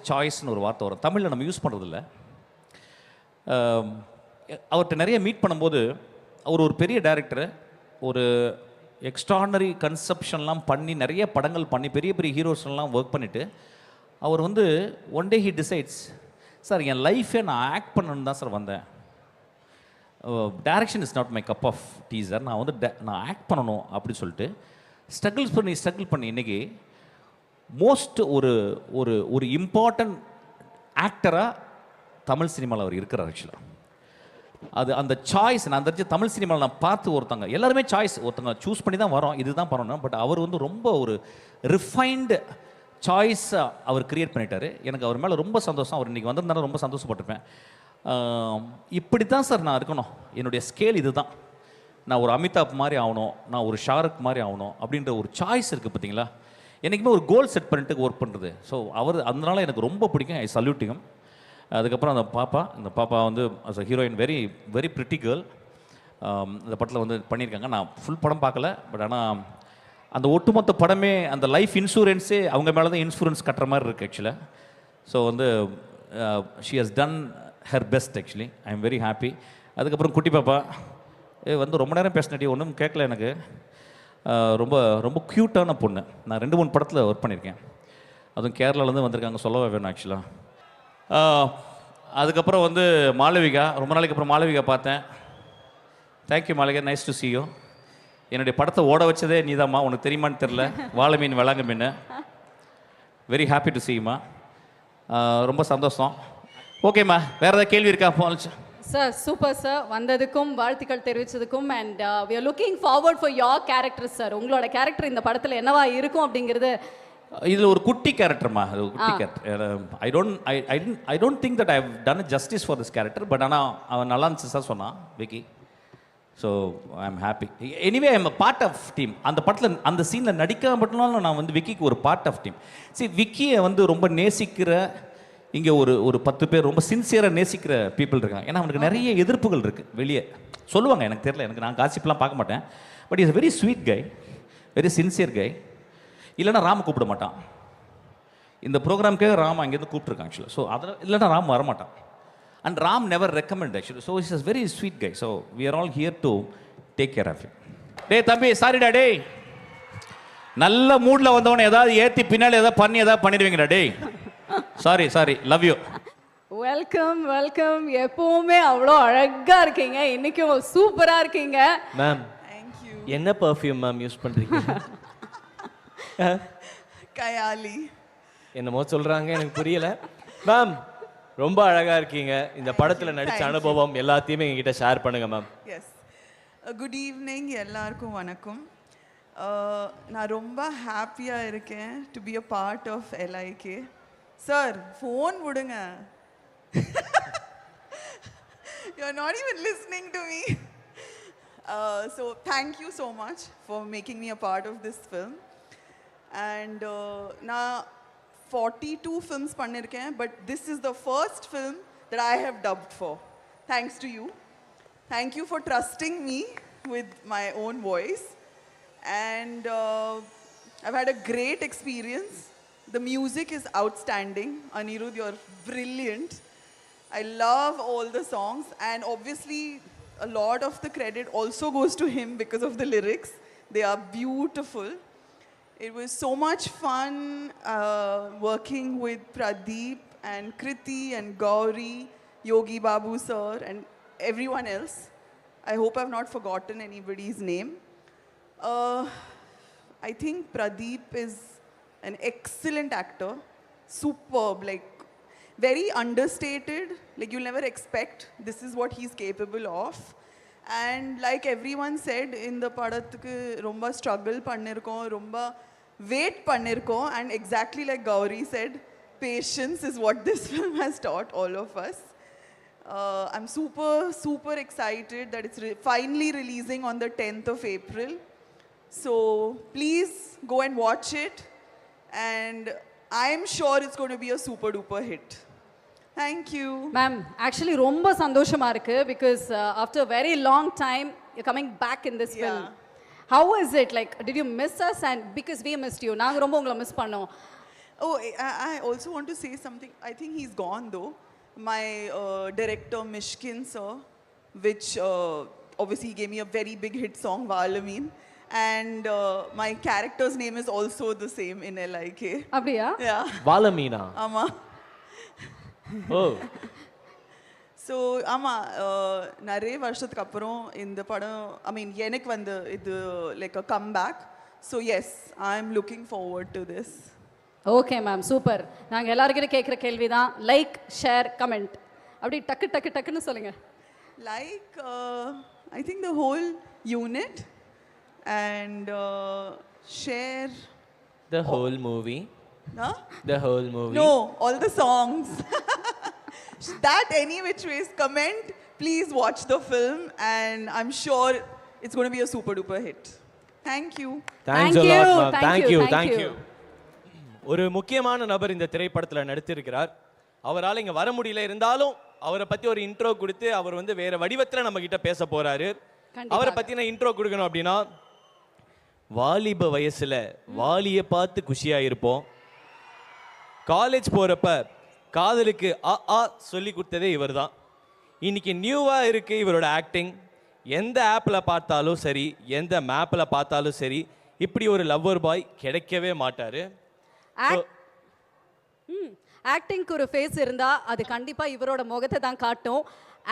சாய்ஸ்னு ஒரு வார்த்தை வரும். தமிழில் நம்ம யூஸ் பண்ணுறதில்ல. அவர்கிட்ட நிறைய மீட் பண்ணும்போது, அவர் ஒரு பெரிய டைரக்டர், ஒரு எக்ஸ்ட்ரானரி கன்செப்ஷன்லாம் பண்ணி நிறைய படங்கள் பண்ணி பெரிய பெரிய ஹீரோஸ்லாம் ஒர்க் பண்ணிவிட்டு அவர் வந்து one day he decides, sir என் லைஃபே நான் ஆக்ட் பண்ணணுன்னு தான் சார் வந்தேன், direction is not my cup of tea sir, நான் வந்து நான் ஆக்ட் பண்ணணும் அப்படின்னு சொல்லிட்டு ஸ்ட்ரகிள் பண்ணி இன்றைக்கி மோஸ்ட் ஒரு இம்பார்ட்டன்ட் ஆக்டராக தமிழ் சினிமாவில் அவர் இருக்கிறார் ஆக்சுவலாக. அது அந்த சாய்ஸ் நான் தெரிஞ்ச தமிழ் சினிமாவில் நான் பார்த்து ஒருத்தங்க எல்லாருமே சாய்ஸ் ஒருத்தங்க சூஸ் பண்ணி தான் வரோம், இதுதான் பண்ணணும். பட் அவர் வந்து ரொம்ப ஒரு ரிஃபைன்டு சாய்ஸை அவர் கிரியேட் பண்ணிட்டார். எனக்கு அவர் மேலே ரொம்ப சந்தோஷம். அவர் இன்றைக்கி வந்திருந்தாலும் ரொம்ப சந்தோஷப்பட்டிருப்பேன். இப்படி தான் சார் நான் இருக்கணும், என்னுடைய ஸ்கேல் இது தான், நான் ஒரு அமிதாப் மாதிரி ஆகணும், நான் ஒரு ஷாருக் மாதிரி ஆகணும் அப்படின்ற ஒரு சாய்ஸ் இருக்குது பார்த்தீங்களா. என்றைக்குமே ஒரு கோல் செட் பண்ணிட்டு ஒர்க் பண்ணுறது. ஸோ அவர் அதனால எனக்கு ரொம்ப பிடிக்கும். I saluting. அதுக்கப்புறம் அந்த பாப்பா வந்து as a heroine very very pretty girl. இந்த படத்தில் வந்து பண்ணியிருக்காங்க. நான் ஃபுல் படம் பார்க்கல, பட் ஆனால் அந்த ஒட்டுமொத்த படமே அந்த லைஃப் இன்சூரன்ஸே அவங்க மேலே தான் இன்சூரன்ஸ் கட்டுற மாதிரி இருக்குது ஆக்சுவலாக. ஸோ வந்து she has done her best actually. I am very happy. அதுக்கப்புறம் குட்டி பாப்பா வந்து ரொம்ப நேரம் பேசினடி, ஒன்றும் கேட்கல எனக்கு. ரொம்ப ரொம்ப க்யூட்டான பொண்ணு. நான் 2-3 படத்தில் ஒர்க் பண்ணியிருக்கேன். அதுவும் கேரளாலேருந்து வந்திருக்காங்க, சொல்லவே வேணும் ஆக்சுவலாக. அதுக்கப்புறம் வந்து மாளவிகா, ரொம்ப நாளைக்கு அப்புறம் மாளவிகா பார்த்தேன். Thank you Malavika, nice to see you. என்னுடைய படத்தை ஓட வச்சதே நீதாம்மா, உனக்கு தெரியுமான்னு தெரில, வாழை மீன் விளாங்க மீன். வெரி ஹாப்பி டு சீமா. ரொம்ப சந்தோஷம். ஓகேம்மா, வேறு ஏதாவது கேள்வி இருக்கா? சார் சூப்பர் சார், வந்ததுக்கும் வாழ்த்துக்கள் தெரிவித்ததுக்கும். And we are looking forward for your character sir. உங்களோட கேரக்டர் இந்த படத்தில் என்னவா இருக்கும் அப்படிங்கிறது. இதில் ஒரு குட்டி கேரக்டர்மா, அது ஒரு குட்டி character. I don't think that I have done justice for this character. But ஆனால் அவன் நல்லா இருந்துச்சு சார் சொன்னான் Vicky. So I am happy. Anyway I am a part of team. அந்த படத்தில் அந்த சீனில் நடிக்காம மட்டும்னாலும் நான் வந்து விக்கிக்கு ஒரு பார்ட் ஆஃப் டீம். சரி, விக்கியை வந்து ரொம்ப நேசிக்கிற இங்கே ஒரு 10 பேர் ரொம்ப சின்சியராக நேசிக்கிற பீப்புள் இருக்காங்க. ஏன்னா அவனுக்கு நிறைய எதிர்ப்புகள் இருக்குது வெளியே, சொல்லுவாங்க, எனக்கு தெரியல, எனக்கு நான் காசிப்லாம் பார்க்க மாட்டேன். But is very sweet guy, very sincere guy. இல்லைனா ராம கூப்பிட மாட்டான். இந்த ப்ரோக்ராம்க்கே ராம் அங்கேருந்து கூப்பிட்ருக்கான் ஆக்சுவலாக. ஸோ அதில் இல்லைனா ராம் வரமாட்டான். And Ram never recommend actually. So is very sweet guy. So we are all here to take care of you. டே தம்பி, சாரிடா டே, நல்ல மூடில் வந்தவனை ஏதாவது ஏற்றி பின்னாடி ஏதாவது பண்ணிடுவீங்கடா டே. Sorry, love you. வெல்கம். எப்பவுமே அவ்வளோ அழகா இருக்கீங்க, இன்னைக்கும் சூப்பரா இருக்கீங்க. மேம், என்ன பர்ஃப்யூம் மேம் யூஸ் பண்றீங்க? கயாலி என்னமோ சொல்றாங்க, எனக்கு புரியல. மேம், ரொம்ப அழகா இருக்கீங்க. இந்த படத்துல நடிச்ச அனுபவம் எல்லாத்தையுமே என்கிட்ட ஷேர் பண்ணுங்க மேம். எஸ், குட் ஈவினிங், எல்லாருக்கும் வணக்கம். நான் ரொம்ப ஹாப்பியாக இருக்கேன் to be a part of LIK. Sir, phone விடுங்க. You're not even listening to me. So thank you so much for making me a part of this film. And நான் 42 films பண்ணிருக்கேன், but this is the first film that I have dubbed for. Thanks to you. Thank you for trusting me with my own voice. And I've had a great experience. The music is outstanding. Anirudh, you're brilliant. I love all the songs, and obviously a lot of the credit also goes to him because of the lyrics. They are beautiful. It was so much fun working with Pradeep and Kriti and Gauri, Yogi Babu sir, and everyone else. I hope I've not forgotten anybody's name. I think Pradeep is an excellent actor, superb. Like, very understated. Like you'll never expect this is what he's capable of. And like everyone said, in the padattukku romba struggle pannirkom, romba wait pannirkom, and exactly like Gauri said, patience is what this film has taught all of us. I'm super excited that it's finally releasing on the 10th of April. So please go and watch it, and I'm sure it's going to be a super duper hit. Thank you. Ma'am actually ரொம்ப சந்தோஷமா இருக்கு because after very long time you coming back in this film. How is it like did you miss us and because we missed you, நாங்கள் ரொம்ப உங்களை miss பண்ணோம். Oh, I also want to say something. I think he's gone though. My director Mishkin sir, which obviously gave me a very big hit song, Valamin. And my character's name is also the same in LIK. அப்படியா? Yeah. வாலமீனா. Ama. ஓ. So ama நிறைய வருஷத்துக்கு அப்புறம் இந்த படம், I mean எனக்கு வந்து இது like a comeback. So yes, I'm looking forward to this. Okay ma'am, super. நாங்கள் எல்லாருக்கிட்ட கேட்குற கேள்வி தான், லைக் ஷேர் கமெண்ட், அப்படி டக்குன்னு சொல்லுங்க. Like I think the whole unit, and share The whole movie. huh? The whole movie. No, all the songs. That any which ways, comment, please watch the film, and I'm sure it's going to be a super duper hit. Thank you. Thanks a Thank lot, you, ma'am. thank Thank you, you, thank thank you. you. ஒரு முக்கியமான நபர் இந்த திரைப்படத்தில் நடித்திருக்கிறார். அவரால் இங்கே வர முடியல, இருந்தாலும் அவரை பற்றி ஒரு இன்ட்ரோ கொடுத்து அவர் வந்து வேற வடிவத்தில் நம்ம கிட்ட பேச போறாரு. அவரை பற்றின இன்ட்ரோ கொடுக்கணும் அப்படின்னா, வாலிப வயசுல வாலியை பார்த்து குஷியா இருப்போம். காலேஜ் போறப்ப காதலுக்கு ஆ சொல்லி கொடுத்ததே இவர் தான். இன்னைக்கு நியூவா இருக்கு இவரோட ஆக்டிங். எந்த ஆப்பில் பார்த்தாலும் சரி, எந்த மேப்பில் பார்த்தாலும் சரி, இப்படி ஒரு லவ்வர் பாய் கிடைக்கவே மாட்டாரு. ஆக்டிங்க்கு ஒரு ஃபேஸ் இருந்தா அது கண்டிப்பா இவரோட முகத்தை தான் காட்டும்.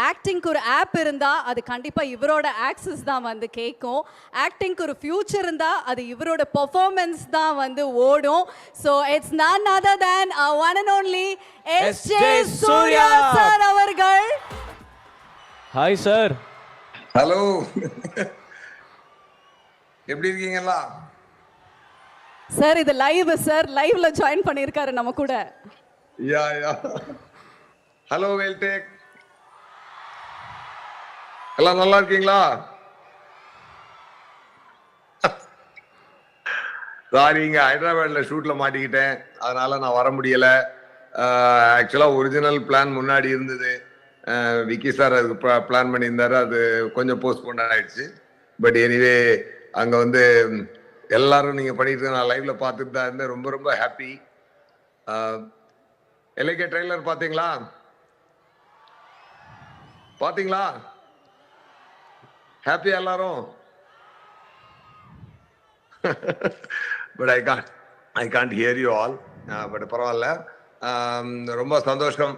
ஆக்டிங்க்கு ஒரு ஆப் இருந்தா அது கண்டிப்பா இவரோட ஆக்சஸ் தான் வந்து கேட்கும். ஆக்டிங்க்கு ஒரு ஃபியூச்சர் இருந்தா அது இவரோட பெர்ஃபார்மன்ஸ் தான் வந்து ஓடும். So it's none other than our one and only S.J. Surya sir அவர்கள். Hi sir. ஹலோ, எப்படி இருக்கீங்களா சார்? இது லைவ் சார், லைவ்ல ஜாயின் பண்ணியிருக்காரு நம்ம கூட. யா ஹலோ, வெல் டேக். எல்லாம் நல்லா இருக்கீங்களா? சாரி, இங்க ஹைதராபாத்ல ஷூட்ல மாட்டிக்கிட்டேன், அதனால நான் வர முடியல. ஆக்சுவலா ஒரிஜினல் பிளான் முன்னாடி இருந்தது. விக்கி சார் அதுக்கு பிளான் பண்ணியிருந்தாரு, அது கொஞ்சம் போஸ்ட்போன் ஆயிடுச்சு. பட் எனிவே அங்க வந்து எல்லாரும் நீங்க பண்ணிட்டு நான் லைவ்ல பார்த்துட்டு தான் இருந்தேன். ரொம்ப ரொம்ப ஹாப்பி. LIK ட்ரெய்லர் பாத்தீங்களா? பாத்தீங்களா? ஹாப்பியா எல்லாரும்? But I can't here you all. But பரவாயில்ல, ரொம்ப சந்தோஷம்.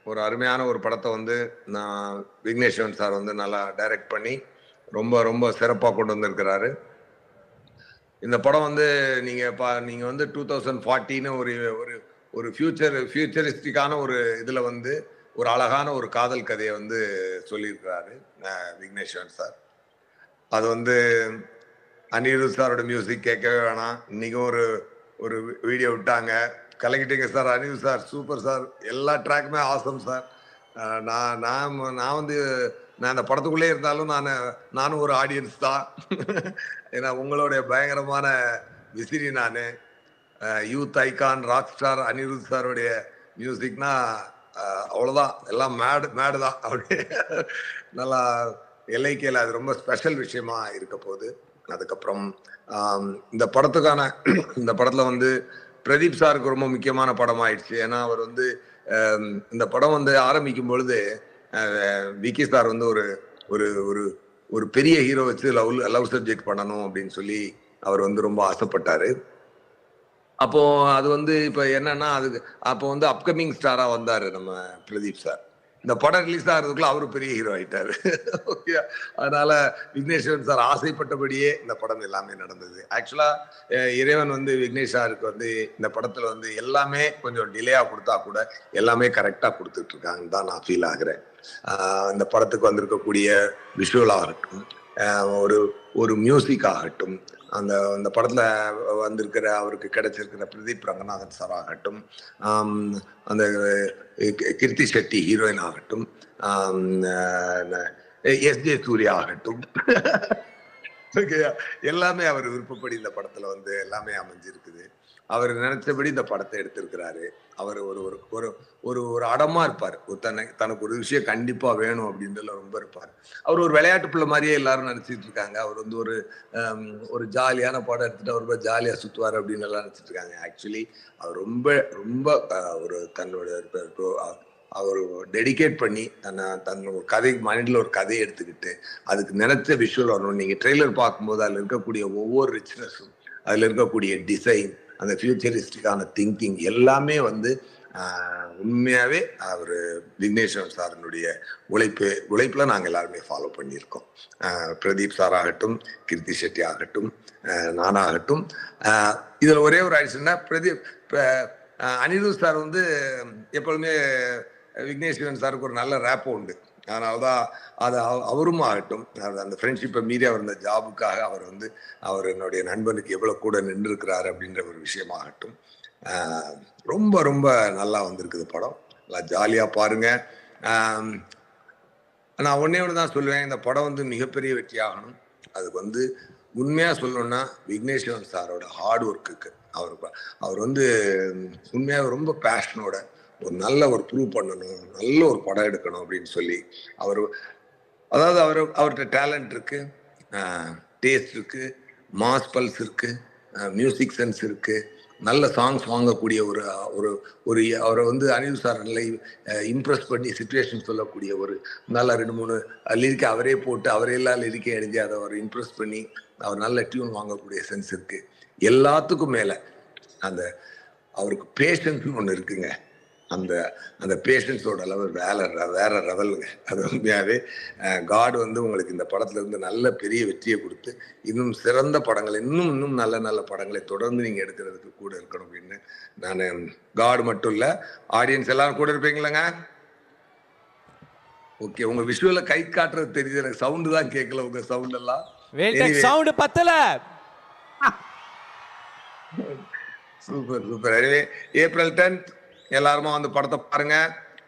ஒரு அருமையான ஒரு படத்தை வந்து நான் விக்னேஸ்வரன் சார் வந்து நல்லா டைரக்ட் பண்ணி ரொம்ப ரொம்ப சிறப்பாக கொண்டு வந்திருக்கிறாரு. இந்த படம் வந்து நீங்க வந்து 2040 ஒரு ஃபியூச்சரிஸ்டிக்கான ஒரு இதுல வந்து ஒரு அழகான ஒரு காதல் கதையை வந்து சொல்லியிருக்கிறாரு விக்னேஸ்வரன் சார். அது வந்து அனிருத் சாரோட மியூசிக் கேட்கவே வேணாம். இன்னைக்கும் ஒரு வீடியோ விட்டாங்க, கலக்கிட்டீங்க sir. Anirudh sir super sir, எல்லா ட்ராக்குமே ஆசம் சார். நான் வந்து நான் அந்த படத்துக்குள்ளே இருந்தாலும் நானும் ஒரு ஆடியன்ஸ் தான். ஏன்னா உங்களுடைய பயங்கரமான விசிறி நான். Youth icon rock star Anirudh சாருடைய மியூசிக்னா அவ்வளோதான், எல்லாம் மேடு தான். அப்படி நல்லா LIKல அது ரொம்ப ஸ்பெஷல் விஷயமா இருக்க போகுது. அதுக்கப்புறம் இந்த படத்துல வந்து பிரதீப் சாருக்கு ரொம்ப முக்கியமான படம் ஆயிடுச்சு. ஏன்னா அவர் வந்து இந்த படம் வந்து ஆரம்பிக்கும் பொழுது விக்கி சார் வந்து ஒரு பெரிய ஹீரோ வச்சு லவ் சப்ஜெக்ட் பண்ணணும் அப்படின்னு சொல்லி அவர் வந்து ரொம்ப ஆசைப்பட்டாரு. அப்போ அது வந்து இப்ப என்னன்னா அப்போ வந்து அப்கமிங் ஸ்டாரா வந்தாரு நம்ம பிரதீப் சார். இந்த படம் ரிலீஸ் ஆகிறதுக்குள்ள அவரு பெரிய ஹீரோ ஆயிட்டாரு. ஓகே, அதனால விக்னேஸ்வரன் சார் ஆசைப்பட்டபடியே இந்த படம் எல்லாமே நடந்தது. ஆக்சுவலா இறைவன் வந்து விக்னேஷ் சாருக்கு வந்து இந்த படத்துல வந்து எல்லாமே கொஞ்சம் டிலேயா கொடுத்தா கூட எல்லாமே கரெக்டா கொடுத்துட்டு இருக்காங்கன்னு தான் நான் ஃபீல் ஆகுறேன். இந்த படத்துக்கு வந்திருக்கக்கூடிய விஷுவல் ஆகட்டும், ஒரு மியூசிக் ஆகட்டும், அந்த படத்துல வந்திருக்கிற அவருக்கு கிடைச்சிருக்கிற பிரதீப் ரங்கநாதன் சார் ஆகட்டும், அந்த கிருத்தி ஷெட்டி ஹீரோயின் ஆகட்டும், எஸ்ஜே சூர்யா ஆகட்டும், எல்லாமே அவர் விருப்பப்படி இந்த படத்துல வந்து எல்லாமே அமைஞ்சிருக்குது. அவர் நினைச்சபடி இந்த படத்தை எடுத்திருக்கிறாரு. அவர் ஒரு ஒரு ஒரு ஒரு அடமா இருப்பார். தனக்கு ஒரு விஷயம் கண்டிப்பா வேணும் அப்படின்றதுல ரொம்ப இருப்பார். அவர் ஒரு விளையாட்டு பிள்ளை மாதிரியே எல்லாரும் நினைச்சிட்டு இருக்காங்க. அவர் வந்து ஒரு ஜாலியான படம் எடுத்துட்டு அவர் ரொம்ப ஜாலியா சுத்துவார் அப்படின்னு எல்லாம் நினைச்சிட்டு இருக்காங்க. ஆக்சுவலி அவர் ரொம்ப ரொம்ப ஒரு தன்னோட அவர் டெடிகேட் பண்ணி தன்னோட கதை மைண்ட்ல ஒரு கதையை எடுத்துக்கிட்டு அதுக்கு நினைச்ச விஷுவல் வரணும். நீங்க ட்ரெய்லர் பார்க்கும்போது அதுல இருக்கக்கூடிய ஒவ்வொரு ரிச்னஸும், அதுல இருக்கக்கூடிய டிசைன், அந்த ஃபியூச்சரிஸ்டிக்கான திங்கிங் எல்லாமே வந்து உண்மையாவே அவர் விக்னேஸ்வரன் சாரனுடைய உழைப்புல நாங்கள் எல்லாருமே ஃபாலோ பண்ணியிருக்கோம். பிரதீப் சார் ஆகட்டும், கீர்த்தி ஷெட்டி ஆகட்டும், நானாகட்டும். இதுல ஒரே ஒரு ஆயிடுச்சுன்னா அனிருத் சார் வந்து எப்பொழுதுமே விக்னேஸ்வரன் சாருக்கு ஒரு நல்ல ரேப்போ உண்டு. அதனாலதான் அது அவரும் ஆகட்டும், அந்த ஃப்ரெண்ட்ஷிப்பை மீறி அவர் இந்த ஜாபுக்காக அவர் என்னுடைய நண்பனுக்கு எவ்வளவு கூட நின்று இருக்கிறாரு அப்படின்ற ஒரு விஷயமாகட்டும், ரொம்ப ரொம்ப நல்லா வந்திருக்குது படம். நல்லா ஜாலியா பாருங்க. நான் ஒன்னே ஒன்று தான் சொல்லுவேன், இந்த படம் வந்து மிகப்பெரிய வெற்றி ஆகணும். அதுக்கு வந்து உண்மையா சொல்லணும்னா விக்னேஸ்வரன் சாரோட ஹார்ட் ஒர்க்குக்கு அவர் வந்து உண்மையாக ரொம்ப பேஷனோட நல்ல ஒரு ப்ரூவ் பண்ணணும், நல்ல ஒரு படம் எடுக்கணும் அப்படின்னு சொல்லி அவர்கிட்ட டேலண்ட் இருக்கு, டேஸ்ட் இருக்கு, மாஸ் பல்ஸ் இருக்கு, மியூசிக் சென்ஸ் இருக்கு, நல்ல சாங்ஸ் வாங்கக்கூடிய ஒரு அவரை வந்து அனிருத் சார் இம்ப்ரெஸ் பண்ணி சிச்சுவேஷன் சொல்லக்கூடிய ஒரு நல்ல 2-3 லிரிக்கை அவரே போட்டு அவரே எல்லாம் லிரிக்கை அணிஞ்சு அதை அவர் இம்ப்ரெஸ் பண்ணி அவர் நல்ல டியூன் வாங்கக்கூடிய சென்ஸ் இருக்கு. எல்லாத்துக்கும் மேல அவருக்கு பேஷன்ஸ்னு ஒண்ணு இருக்குங்க. அந்த பேஷன்ஸோட அளவு வேற லெவலுங்க. அது உண்மையாவே காட் வந்து உங்களுக்கு இந்த படத்துல இருந்து நல்ல பெரிய வெற்றியை கொடுத்து இன்னும் சிறந்த படங்களை இன்னும் நல்ல நல்ல படங்களை தொடர்ந்து நீங்க எடுக்கிறதுக்கு கூட இருக்கணும் அப்படின்னு நான் காட் மட்டும் இல்ல ஆடியன்ஸ் எல்லாரும் கூட இருப்பீங்களாங்க. ஓகே, உங்க விஷுவல கை காட்டுறது தெரியுது, எனக்கு சவுண்டு தான் கேட்கல. உங்க சவுண்ட் எல்லாம் சவுண்ட் பத்தல. Super super. எனவே April 10th எல்லாருமா வந்து படத்தை பாருங்க,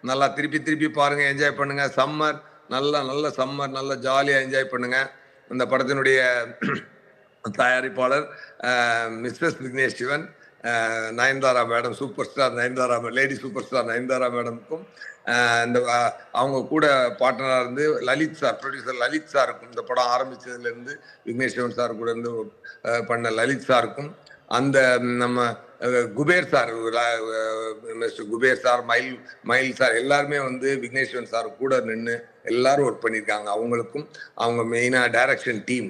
நல்லா திருப்பி பாருங்க, என்ஜாய் பண்ணுங்க. சம்மர் நல்ல சம்மர், நல்ல ஜாலியா என்ஜாய் பண்ணுங்க. இந்த படத்தினுடைய தயாரிப்பாளர் Mrs Vignesh Shivan, Nayanthara madam, super star Nayanthara, lady super star Nayanthara மேடமுக்கும் அவங்க கூட பார்ட்னராக இருந்து லலித் சார், ப்ரொடியூசர் லலித் சாருக்கும், இந்த படம் ஆரம்பிச்சதுல இருந்து விக்னேஷ் சிவன் சார் கூட இருந்து பண்ண லலித் சாருக்கும், அந்த நம்ம Kuber sir, mister Kuber sir, மயில் சார் எல்லாருமே வந்து விக்னேஸ்வரன் சார் கூட நின்று எல்லாரும் ஒர்க் பண்ணியிருக்காங்க. அவங்களுக்கும் அவங்க மெயினா டைரக்ஷன் டீம்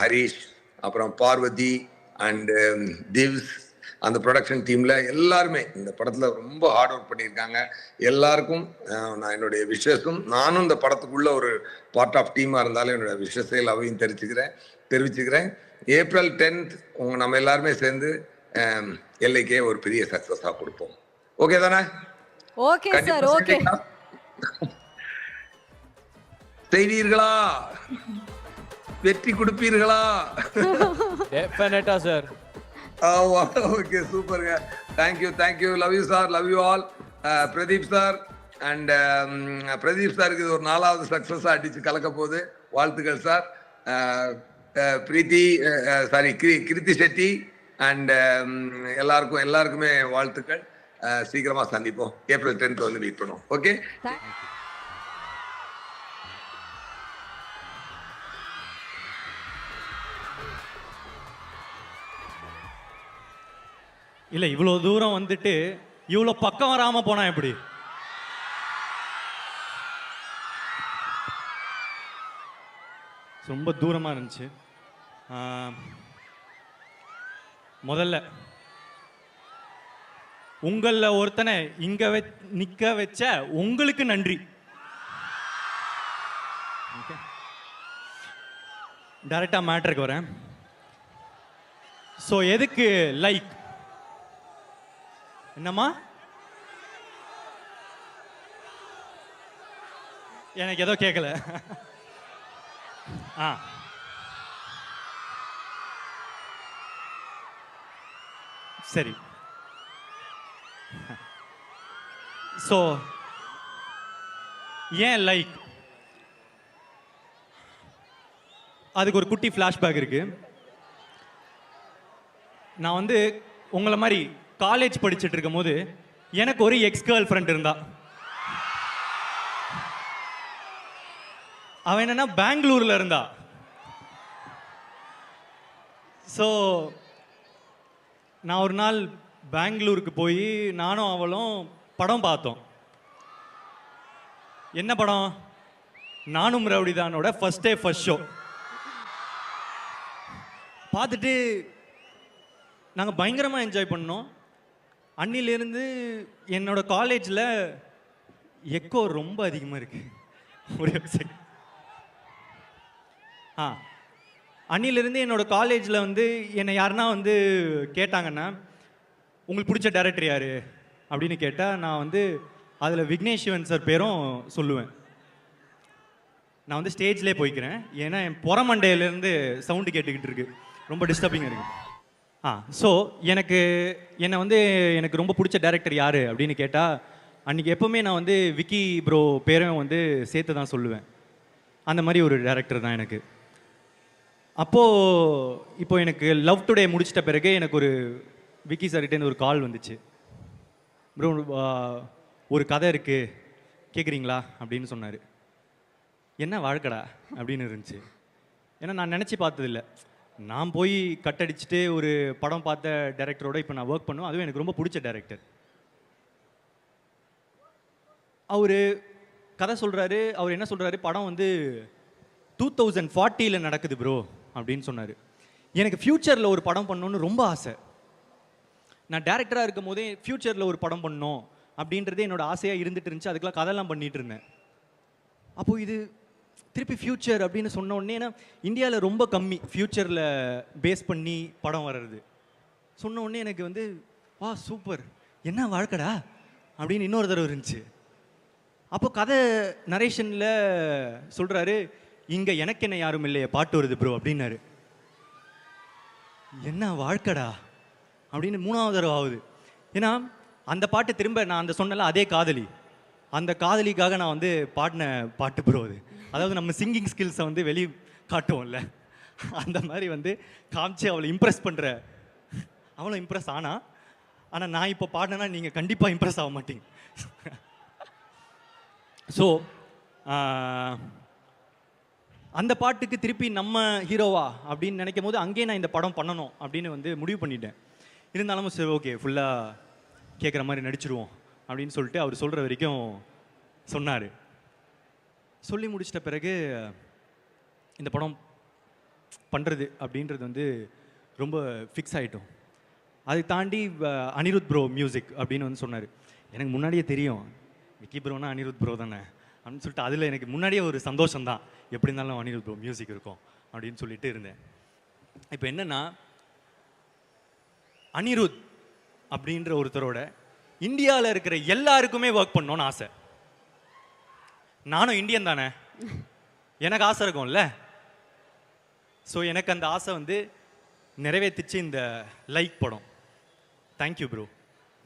ஹரீஷ், அப்புறம் பார்வதி அண்ட் திவ்ஸ், அந்த ப்ரொடக்ஷன் டீம்ல எல்லாருமே இந்த படத்துல ரொம்ப ஹார்ட் ஒர்க் பண்ணியிருக்காங்க. எல்லாருக்கும் நான் என்னுடைய விஷஸும், நானும் இந்த படத்துக்குள்ள ஒரு பார்ட் ஆஃப் டீமா இருந்தாலும் என்னுடைய விஷஸை லவ்வையும் தெரிவிச்சுக்கிறேன். April 10th நம்ம எல்லாருமே சேர்ந்து எல்லைக்கே ஒரு பெரிய சக்சஸா கொடுப்போம். ஓகே தானே? Okay sir. ஓகே, செய்வீர்களா? வெற்றி கொடுப்பீர்களா? டெஃபினட்டா சார். ஓகே, சூப்பர்ங்க. Thank you, love you sir, love you all. Pradeep sir and Pradeep சாருக்கு இது ஒரு 4வது சக்சஸா அடிச்சு கலக்க போகுது. வாழ்த்துக்கள் சார். கிருத்தி ஷெட்டி அண்ட் எல்லாருக்குமே வாழ்த்துக்கள். சீக்கிரமா சந்திப்போம். April 10th வந்து மீட் பண்ணுவோம். ஓகே, இல்ல இவ்வளவு தூரம் வந்துட்டு இவ்வளவு பக்கம் வராம போனா எப்படி? ரொம்ப தூரமா இருந்துச்சு. முதல்ல உங்களில் ஒருத்தனை இங்க நிக்க வச்ச உங்களுக்கு நன்றி. டைரெக்டாக மேட்ருக்கு வரேன். ஸோ எதுக்கு லைக்? என்னம்மா? எனக்கு ஏதோ கேட்கல. ஆ சரி. ஸோ ஏன் லைக்? அதுக்கு ஒரு குட்டி ஃப்ளாஷ்பேக் இருக்கு. நான் வந்து உங்களை மாதிரி காலேஜ் படிச்சுட்டு இருக்கும் போது எனக்கு ஒரு எக்ஸ் கேர்ள் ஃப்ரெண்ட் இருந்தா. அவன் என்னன்னா பெங்களூர்ல இருந்தா. ஸோ நான் ஒரு நாள் பெங்களூருக்கு போய் நானும் அவளும் படம் பார்த்தோம். என்ன படம்? நானும் ரவுடிதானோட ஃபர்ஸ்ட் டே ஃபர்ஸ்ட் ஷோ பார்த்துட்டு நாங்கள் பயங்கரமாக என்ஜாய் பண்ணோம். அன்னிலேருந்து என்னோட காலேஜில் எக்கோ ரொம்ப அதிகமாக இருக்கு. ஒரே செகண்ட். அன்னிலிருந்து என்னோட காலேஜில் வந்து என்னை யாருன்னா வந்து கேட்டாங்கன்னா உங்களுக்கு பிடிச்ச டைரக்டர் யார் அப்படின்னு கேட்டால் நான் வந்து அதில் விக்னேஷ் சிவன் சார் பேரும் சொல்லுவேன். நான் வந்து ஸ்டேஜ்லேயே போய்க்கிறேன், ஏன்னா என் புறமண்டையிலேருந்து சவுண்டு கேட்டுக்கிட்டு இருக்கு, ரொம்ப டிஸ்டர்பிங்காக இருக்கு. ஸோ என்னை வந்து எனக்கு ரொம்ப பிடிச்ச டைரக்டர் யார் அப்படின்னு கேட்டால் அன்றைக்கி எப்போவுமே நான் வந்து விக்கி ப்ரோ பேரும் வந்து சேர்த்து தான் சொல்லுவேன். அந்த மாதிரி ஒரு டைரக்டர் தான் எனக்கு. இப்போ எனக்கு லவ் டுடே முடிச்சிட்ட பிறகு எனக்கு ஒரு விக்கி சார்கிட்டேருந்து ஒரு கால் வந்துச்சு. ப்ரோ ஒரு கதை இருக்குது கேட்குறீங்களா அப்படின்னு சொன்னார். என்ன வாழ்க்கடா அப்படின்னு இருந்துச்சு. ஏன்னா நான் நினச்சி பார்த்ததில்லை. நான் போய் கட் அடிச்சுட்டு ஒரு படம் பார்த்த டைரக்டரோட இப்போ நான் ஒர்க் பண்ணுவேன். அதுவும் எனக்கு ரொம்ப பிடிச்ச டைரக்டர். அவர் கதை சொல்கிறாரு. அவர் என்ன சொல்கிறாரு, படம் வந்து 2040 நடக்குது ப்ரோ அப்படின்னு சொன்னார். எனக்கு ஃப்யூச்சரில் ஒரு படம் பண்ணணுன்னு ரொம்ப ஆசை. நான் டேரக்டராக இருக்கும் போதே ஃப்யூச்சரில் ஒரு படம் பண்ணணும் அப்படின்றதே என்னோட ஆசையாக இருந்துட்டு இருந்துச்சு. அதுக்கெல்லாம் கதையெல்லாம் பண்ணிகிட்டு இருந்தேன். அப்போது இது திருப்பி ஃப்யூச்சர் அப்படின்னு சொன்ன உடனே, ஏன்னா இந்தியாவில் ரொம்ப கம்மி ஃப்யூச்சரில் பேஸ் பண்ணி படம் வர்றது. சொன்ன உடனே எனக்கு வந்து வா சூப்பர், என்ன வாழ்க்கடா அப்படின்னு இன்னொரு தடவை இருந்துச்சு. அப்போ கதை நரேஷனில் சொல்கிறாரு, இங்கே எனக்கு என்ன யாரும் இல்லையே பாட்டு வருது ப்ரோ அப்படின்னாரு. என்ன வாழ்க்கடா அப்படின்னு 3வது தடவை ஆகுது. ஏன்னா அந்த பாட்டு திரும்ப நான் அந்த சொன்னல அதே காதலி, அந்த காதலிக்காக நான் வந்து பாடின பாட்டு ப்ரோ அது. அதாவது நம்ம சிங்கிங் ஸ்கில்ஸை வந்து வெளியே காட்டுவோம்ல, அந்த மாதிரி வந்து காமிச்சு அவளை இம்ப்ரெஸ் பண்ணுற. அவளும் இம்ப்ரெஸ் ஆனால் நான் இப்போ பாடினேன்னா நீங்கள் கண்டிப்பாக இம்ப்ரெஸ் ஆக மாட்டீங்க. ஸோ அந்த பாட்டுக்கு திருப்பி நம்ம ஹீரோவா அப்படின்னு நினைக்கும் போது அங்கேயே நான் இந்த படம் பண்ணணும் அப்படின்னு வந்து முடிவு பண்ணிட்டேன். இருந்தாலும் சரி ஓகே ஃபுல்லாக கேட்குற மாதிரி நடிச்சிடுவோம் அப்படின்னு சொல்லிட்டு அவர் சொல்கிற வரைக்கும் சொன்னார். சொல்லி முடிச்சிட்ட பிறகு இந்த படம் பண்ணுறது அப்படின்றது வந்து ரொம்ப ஃபிக்ஸ் ஆகிட்டோம். அதை தாண்டி அனிருத் ப்ரோ மியூசிக் அப்படின்னு வந்து சொன்னார். எனக்கு முன்னாடியே தெரியும் விக்கி ப்ரோனா அனிருத் ப்ரோ தானே அப்படின்னு சொல்லிட்டு அதில் எனக்கு முன்னாடியே ஒரு சந்தோஷம்தான், எப்படி இருந்தாலும் அனிருத் ப்ரோ மியூசிக் இருக்கும் அப்படின்னு சொல்லிட்டு இருந்தேன். இப்போ என்னென்னா அனிருத் அப்படின்ற ஒருத்தரோட இந்தியாவில் இருக்கிற எல்லாருக்குமே ஒர்க் பண்ணணும்னு ஆசை. நானும் இந்தியன் தானே, எனக்கு ஆசை இருக்கும்ல. ஸோ எனக்கு அந்த ஆசை வந்து நிறைவேற்றிச்சு இந்த லைக் படம். Thank you bro,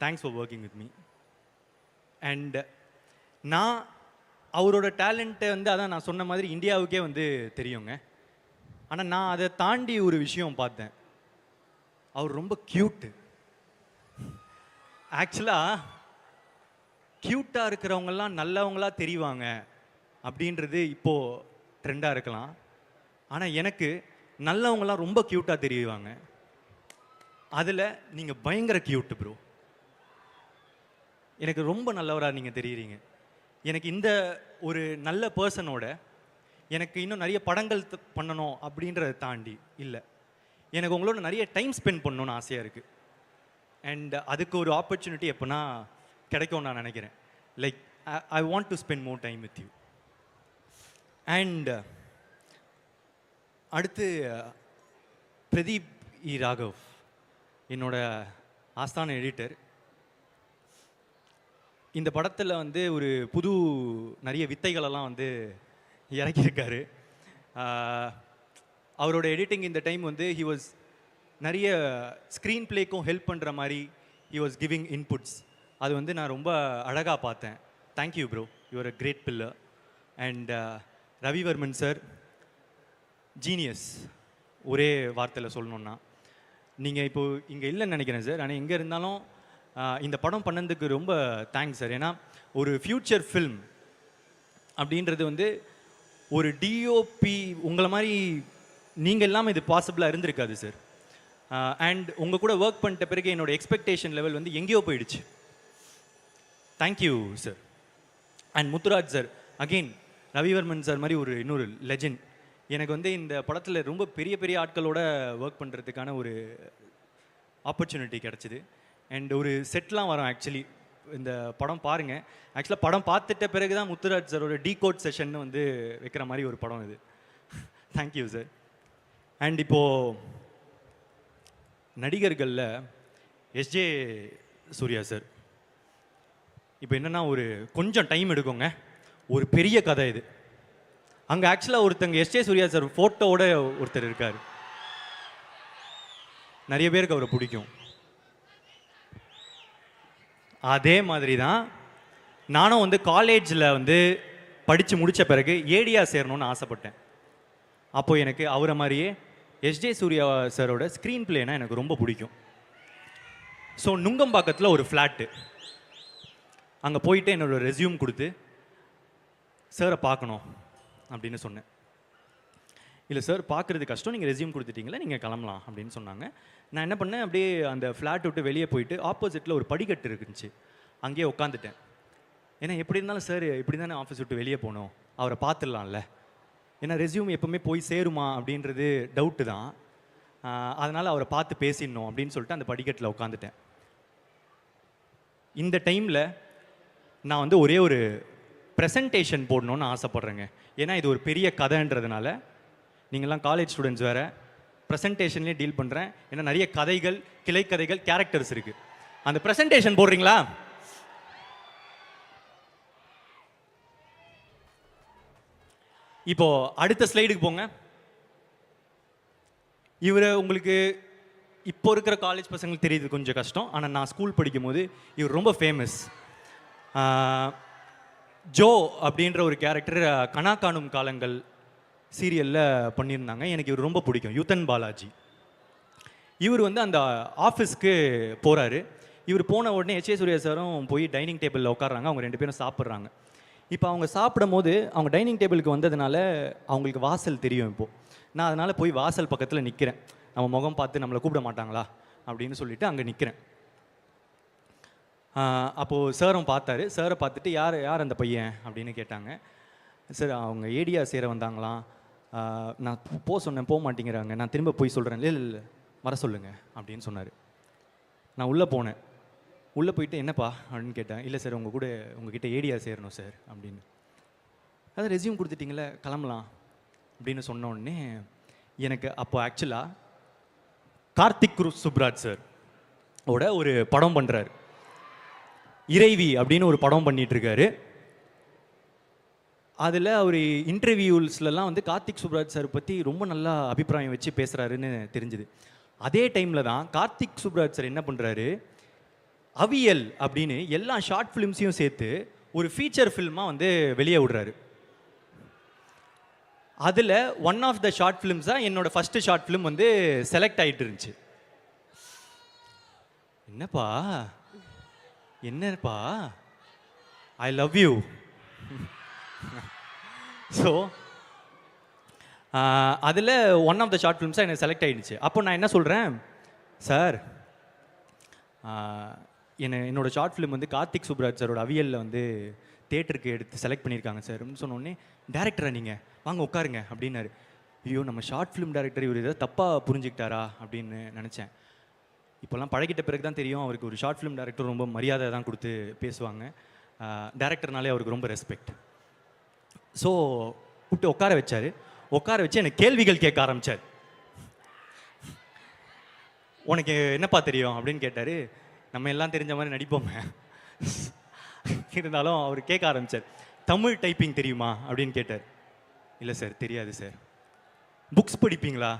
thanks for working with me. And நான் அவரோட டேலண்ட்டை வந்து அதான் நான் சொன்ன மாதிரி இந்தியாவுக்கே வந்து தெரியுங்க. ஆனால் நான் அதை தாண்டி ஒரு விஷயம் பார்த்தேன். அவர் ரொம்ப க்யூட்டு. ஆக்சுவலாக க்யூட்டாக இருக்கிறவங்கெல்லாம் நல்லவங்களாக தெரிவாங்க அப்படின்றது இப்போது ட்ரெண்டாக இருக்கலாம். ஆனால் எனக்கு நல்லவங்களாம் ரொம்ப க்யூட்டாக தெரிவாங்க. அதில் நீங்கள் பயங்கர க்யூட்டு ப்ரோ. எனக்கு ரொம்ப நல்லவராக நீங்கள் தெரியுறீங்க. எனக்கு இந்த ஒரு நல்ல பர்சனோட எனக்கு இன்னும் நிறைய படங்கள் பண்ணணும் அப்படின்றத தாண்டி இல்லை, எனக்கு உங்களோட நிறைய டைம் ஸ்பெண்ட் பண்ணணும்னு ஆசையாக இருக்குது. அண்ட் அதுக்கு ஒரு ஆப்பர்ச்சுனிட்டி எப்போனா கிடைக்கும்னு நான் நினைக்கிறேன். Like I want to spend more time with you. And அடுத்து பிரதீப் இ ராகவ், என்னோட ஆஸ்தான எடிட்டர். இந்த படத்தில் வந்து ஒரு புது நிறைய வித்தைகளெல்லாம் வந்து இறக்கியிருக்காரு. அவரோட எடிட்டிங் இந்த டைம் வந்து ஹி வாஸ் நிறைய ஸ்க்ரீன் பிளேக்கும் ஹெல்ப் பண்ணுற மாதிரி ஹி வாஸ் கிவிங் இன்புட்ஸ். அது வந்து நான் ரொம்ப அழகாக பார்த்தேன். Thank you bro, you are a great pillar. And Ravivarman sir, genius. ஒரே வார்த்தையில் சொல்லணுன்னா, நீங்கள் இப்போது இங்கே இல்லைன்னு நினைக்கிறேன் சார், ஆனால் எங்கே இருந்தாலும் இந்த படம் பண்ணதுக்கு ரொம்ப தேங்க்ஸ் சார். ஏன்னா ஒரு ஃப்யூச்சர் ஃபில்ம் அப்படின்றது வந்து ஒரு டிஓபி உங்களை மாதிரி நீங்கள் இல்லாமல் இது பாசிபிளாக இருந்திருக்காது சார். அண்ட் உங்கள் கூட ஒர்க் பண்ணிட்ட பிறகு என்னோடய எக்ஸ்பெக்டேஷன் லெவல் வந்து எங்கேயோ போயிடுச்சு. Thank you sir. And Muthuraj sir, again Ravivarman sir மாதிரி ஒரு இன்னொரு லெஜெண்ட். எனக்கு வந்து இந்த படத்தில் ரொம்ப பெரிய பெரிய ஆட்களோட ஒர்க் பண்ணுறதுக்கான ஒரு ஆப்பர்ச்சுனிட்டி கிடச்சிது. அண்ட் ஒரு செட்லாம் வரும். ஆக்சுவலி இந்த படம் பாருங்கள். ஆக்சுவலாக படம் பார்த்துட்ட பிறகு தான் முத்துராஜ் சாரோட டீகோட் செஷன் வந்து வைக்கிற மாதிரி ஒரு படம் இது. Thank you sir. அண்ட் இப்போது நடிகர்களில் எஸ்ஜே சூர்யா சார். இப்போ என்னென்னா ஒரு கொஞ்சம் டைம் எடுக்குங்க, ஒரு பெரிய கதை இது. அங்கே ஆக்சுவலாக ஒருத்தங்க எஸ்ஜே சூர்யா சார் ஃபோட்டோவோட ஒருத்தர் இருக்கார். நிறைய பேருக்கு அவரை பிடிக்கும். அதே மாதிரி தான் நானும் வந்து காலேஜில் வந்து படித்து முடித்த பிறகு ஏடியா சேரணும்னு ஆசைப்பட்டேன். அப்போது எனக்கு அவரை மாதிரியே எஸ்ஜே சூர்யா சாரோட ஸ்க்ரீன் பிளேனா எனக்கு ரொம்ப பிடிக்கும். ஸோ நுங்கம்பாக்கத்தில் ஒரு ஃப்ளாட்டு, அங்கே போயிட்டு என்னோட ரெஸ்யூம் கொடுத்து சாரை பார்க்கணும் அப்படின்னு சொன்னேன். இல்லை சார், பார்க்குறது கஷ்டம், நீங்கள் ரெஸ்யூம் கொடுத்துட்டீங்களா, நீங்கள் கிளம்பலாம் அப்படின்னு சொன்னாங்க. நான் என்ன பண்ணேன், அப்படியே அந்த ஃப்ளாட் விட்டு வெளியே போயிட்டு ஆப்போசிட்டில் ஒரு படிக்கட்டு இருந்துச்சு, அங்கேயே உட்காந்துட்டேன். ஏன்னா எப்படி இருந்தாலும் சார் இப்படி தானே ஆஃபீஸ் விட்டு வெளியே போகணும், அவரை பார்த்துடலாம்ல. ஏன்னா ரெஸ்யூம் எப்போவுமே போய் சேருமா அப்படின்றது டவுட்டு தான். அதனால் அவரை பார்த்து பேசிடணும் அப்படின்னு சொல்லிட்டு அந்த படிக்கட்டில் உட்காந்துட்டேன். இந்த டைமில் நான் வந்து ஒரே ஒரு ப்ரெசன்டேஷன் போடணுன்னு ஆசைப்பட்றேங்க. ஏன்னா இது ஒரு பெரிய கதைன்றதுனால, நீங்கள்லாம் காலேஜ் ஸ்டூடெண்ட்ஸ் வேறு, ப்ரெசன்டேஷன்லேயே டீல் பண்ணுறேன். ஏன்னா நிறைய கதைகள், கிளை கதைகள், கேரக்டர்ஸ் இருக்குது. அந்த ப்ரெசன்டேஷன் போடுறீங்களா? இப்போ அடுத்த ஸ்லைடுக்கு போங்க. இவரை உங்களுக்கு இப்போ இருக்கிற காலேஜ் பசங்களுக்கு தெரியுது கொஞ்சம் கஷ்டம், ஆனால் நான் ஸ்கூல் படிக்கும் போது இவர் ரொம்ப ஃபேமஸ். ஜோ அப்படின்ற ஒரு கேரக்டர் கனா காணும் காலங்கள் சீரியலில் பண்ணியிருந்தாங்க. எனக்கு இவர் ரொம்ப பிடிக்கும், யூத்தன் பாலாஜி. இவர் வந்து அந்த ஆஃபீஸ்க்கு போகிறாரு. இவர் போன உடனே எச் ஏ சூர்யா சாரும் போய் டைனிங் டேபிளில் உட்காடுறாங்க. அவங்க ரெண்டு பேரும் சாப்பிட்றாங்க. இப்போ அவங்க சாப்பிடும் போது அவங்க டைனிங் டேபிளுக்கு வந்ததுனால அவங்களுக்கு வாசல் தெரியும். இப்போது நான் அதனால் போய் வாசல் பக்கத்தில் நிற்கிறேன். நம்ம முகம் பார்த்து நம்மளை கூப்பிட மாட்டாங்களா அப்படின்னு சொல்லிட்டு அங்கே நிற்கிறேன். அப்போது சாரும் பார்த்தாரு. சாரை பார்த்துட்டு யார் அந்த பையன் அப்படின்னு கேட்டாங்க. சார், அவங்க ஏடியா சேர வந்தாங்களாம், நான் போக சொன்னேன், போக மாட்டேங்கிறாங்க, நான் திரும்ப போய் சொல்கிறேன். இல்லை வர சொல்லுங்க அப்படின்னு சொன்னார். நான் உள்ளே போனேன். உள்ளே போயிட்டு என்னப்பா அப்படின்னு கேட்டேன். இல்லை சார், உங்ககிட்ட ஏடியா சேரணும் சார் அப்படின்னு. அதை ரெஸ்யூம் கொடுத்துட்டிங்களே, கிளம்பலாம் அப்படின்னு சொன்ன உடனே எனக்கு அப்போ ஆக்சுவலாக கார்த்திக் சுப்ராஜ் சார் ஓட ஒரு படம் பண்ணுறாரு, இறைவி அப்படின்னு ஒரு படம் பண்ணிகிட்ருக்காரு. அதில் அவர் இன்டர்வியூஸ்லாம் வந்து கார்த்திக் சுப்ராஜ் சார் பற்றி ரொம்ப நல்லா அபிப்பிராயம் வச்சு பேசுகிறாருன்னு தெரிஞ்சுது. அதே டைமில் தான் கார்த்திக் சுப்ராஜ் சார் என்ன பண்ணுறாரு, அவியல் அப்படின்னு எல்லா ஷார்ட் ஃபிலிம்ஸையும் சேர்த்து ஒரு ஃபீச்சர் ஃபில்மாக வந்து வெளியே விடுறாரு. அதில் one of the short films தான் என்னோட ஃபஸ்ட்டு ஷார்ட் ஃபிலிம் வந்து செலக்ட் ஆகிட்டு இருந்துச்சு. என்னப்பா ஐ லவ் யூ. ஸோ அதில் ஒன் ஆஃப் த ஷார்ட் ஃபிலிம்ஸாக எனக்கு செலக்ட் ஆகிடுச்சு. அப்போ நான் என்ன சொல்கிறேன், சார் என்னோட ஷார்ட் ஃபிலிம் வந்து கார்த்திக் சுப்ராஜ் சாரோட அவியலில் வந்து தேட்டருக்கு எடுத்து செலக்ட் பண்ணியிருக்காங்க சார் அப்படின்னு சொன்னோடனே, டேரக்டரா நீங்கள் வாங்க உட்காருங்க அப்படின்னாரு. ஐயோ, நம்ம ஷார்ட் ஃபிலிம் டேரக்டர் இவர் ஏதாவது தப்பாக புரிஞ்சுக்கிட்டாரா அப்படின்னு நினச்சேன். இப்போல்லாம் பழகிட்ட பிறகு தான் தெரியும், அவருக்கு ஒரு ஷார்ட் ஃபிலிம் டேரக்டர் ரொம்ப மரியாதை தான் கொடுத்து பேசுவாங்க. டேரக்டர்னாலே அவருக்கு ரொம்ப ரெஸ்பெக்ட். ஸோ கூப்பிட்டு உட்கார வச்சார். உட்கார வச்சு எனக்கு கேள்விகள் கேட்க ஆரம்பிச்சார். உனக்கு என்னப்பா தெரியும் அப்படின்னு கேட்டார். நம்ம எல்லாம் தெரிஞ்ச மாதிரி நடிப்போமே, இருந்தாலும் அவர் கேட்க ஆரம்பித்தார். தமிழ் டைப்பிங் தெரியுமா அப்படின்னு கேட்டார். இல்லை சார் தெரியாது சார். புக்ஸ் படிப்பீங்களா?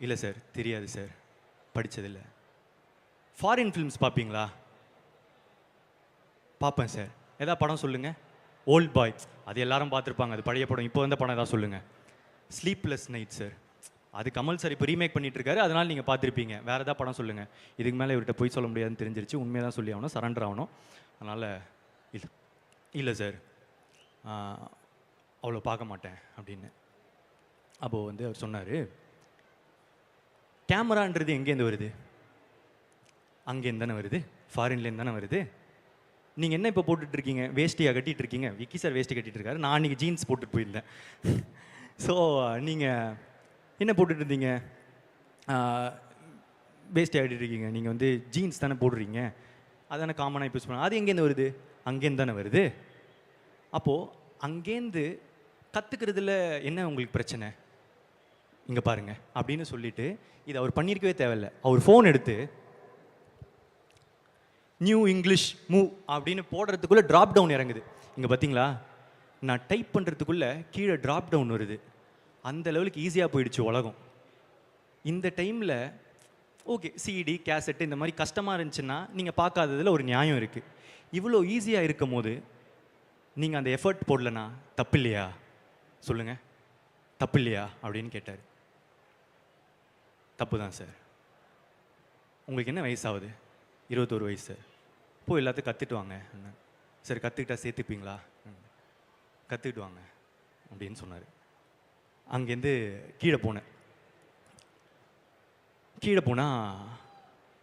இல்லை சார் தெரியாது சார், படித்ததில்லை. ஃபாரின் ஃபிலிம்ஸ் பார்ப்பீங்களா? பார்ப்பேன் சார். எதாவது படம் சொல்லுங்கள். ஓல்ட் பாய், அது எல்லாரும் பார்த்துருப்பாங்க, அது பழைய படம். இப்போ வந்த படம் ஏதாவது சொல்லுங்கள். ஸ்லீப்லெஸ் நைட் சார், அது கமல் சார் இப்போ ரீமேக் பண்ணிட்டு இருக்காரு, அதனால் நீங்கள் பார்த்துருப்பீங்க. வேறு ஏதாவது படம் சொல்லுங்கள். இதுக்கு மேலே இவர்கிட்ட போய் சொல்ல முடியாதுன்னு தெரிஞ்சிருச்சு. உண்மையாக தான் சொல்லி ஆகணும், சரண்டர் ஆகணும். அதனால் இல்லை இல்லை சார் அவ்வளோ பார்க்க மாட்டேன் அப்படின்னு. அப்போது வந்து அவர் சொன்னார், கேமரான்றது எங்கேருந்து வருது? அங்கேருந்து தானே வருது, ஃபாரின்லேருந்து தானே வருது. நீங்கள் என்ன இப்போ போட்டுட்ருக்கீங்க? வேஷ்டியாக கட்டிகிட்டு இருக்கீங்க. விக்கி சார் வேஷ்டி கட்டிகிட்டு இருக்காரு, நான் அன்றைக்கி ஜீன்ஸ் போட்டுட்டு போயிருந்தேன். ஸோ நீங்கள் என்ன போட்டுட்டு இருந்தீங்க? வேஷ்டி ஆகிட்டு இருக்கீங்க. நீங்கள் வந்து ஜீன்ஸ் தானே போடுறீங்க, அதானே காமனாக யூஸ் பண்ண. அது எங்கேருந்து வருது? அங்கேருந்து தானே வருது. அப்போது அங்கேருந்து கற்றுக்கிறதுல என்ன உங்களுக்கு பிரச்சனை? இங்கே பாருங்க அப்படின்னு சொல்லிட்டு, இது அவர் பண்ணியிருக்கவே தேவையில்லை. அவர் ஃபோன் எடுத்து நியூ இங்கிலீஷ் மூவ் அப்படின்னு போடுறதுக்குள்ளே ட்ராப் டவுன் இறங்குது. இங்கே பார்த்தீங்களா, நான் டைப் பண்ணுறதுக்குள்ளே கீழே ட்ராப் டவுன் வருது. அந்த லெவலுக்கு ஈஸியாக போயிடுச்சு உலகம். இந்த டைமில் ஓகே சிடி கேசட்டு இந்த மாதிரி கஷ்டமாக இருந்துச்சுன்னா நீங்கள் பார்க்காததில் ஒரு நியாயம் இருக்குது. இவ்வளோ ஈஸியாக இருக்கும் போது நீங்கள் அந்த எஃபர்ட் போடலனா தப்பு இல்லையா? சொல்லுங்கள், தப்பு இல்லையா அப்படின்னு கேட்டார். தப்பு தான் சார். உங்களுக்கு என்ன வயசாகுது? 21 வயசு சார். போய் எல்லாத்தையும் கற்றுட்டு வாங்க. சரி கற்றுக்கிட்டா சேர்த்துப்பீங்களா? கற்றுக்கிட்டு வாங்க அப்படின்னு சொன்னார். அங்கேருந்து கீழே போனேன். கீழே போனால்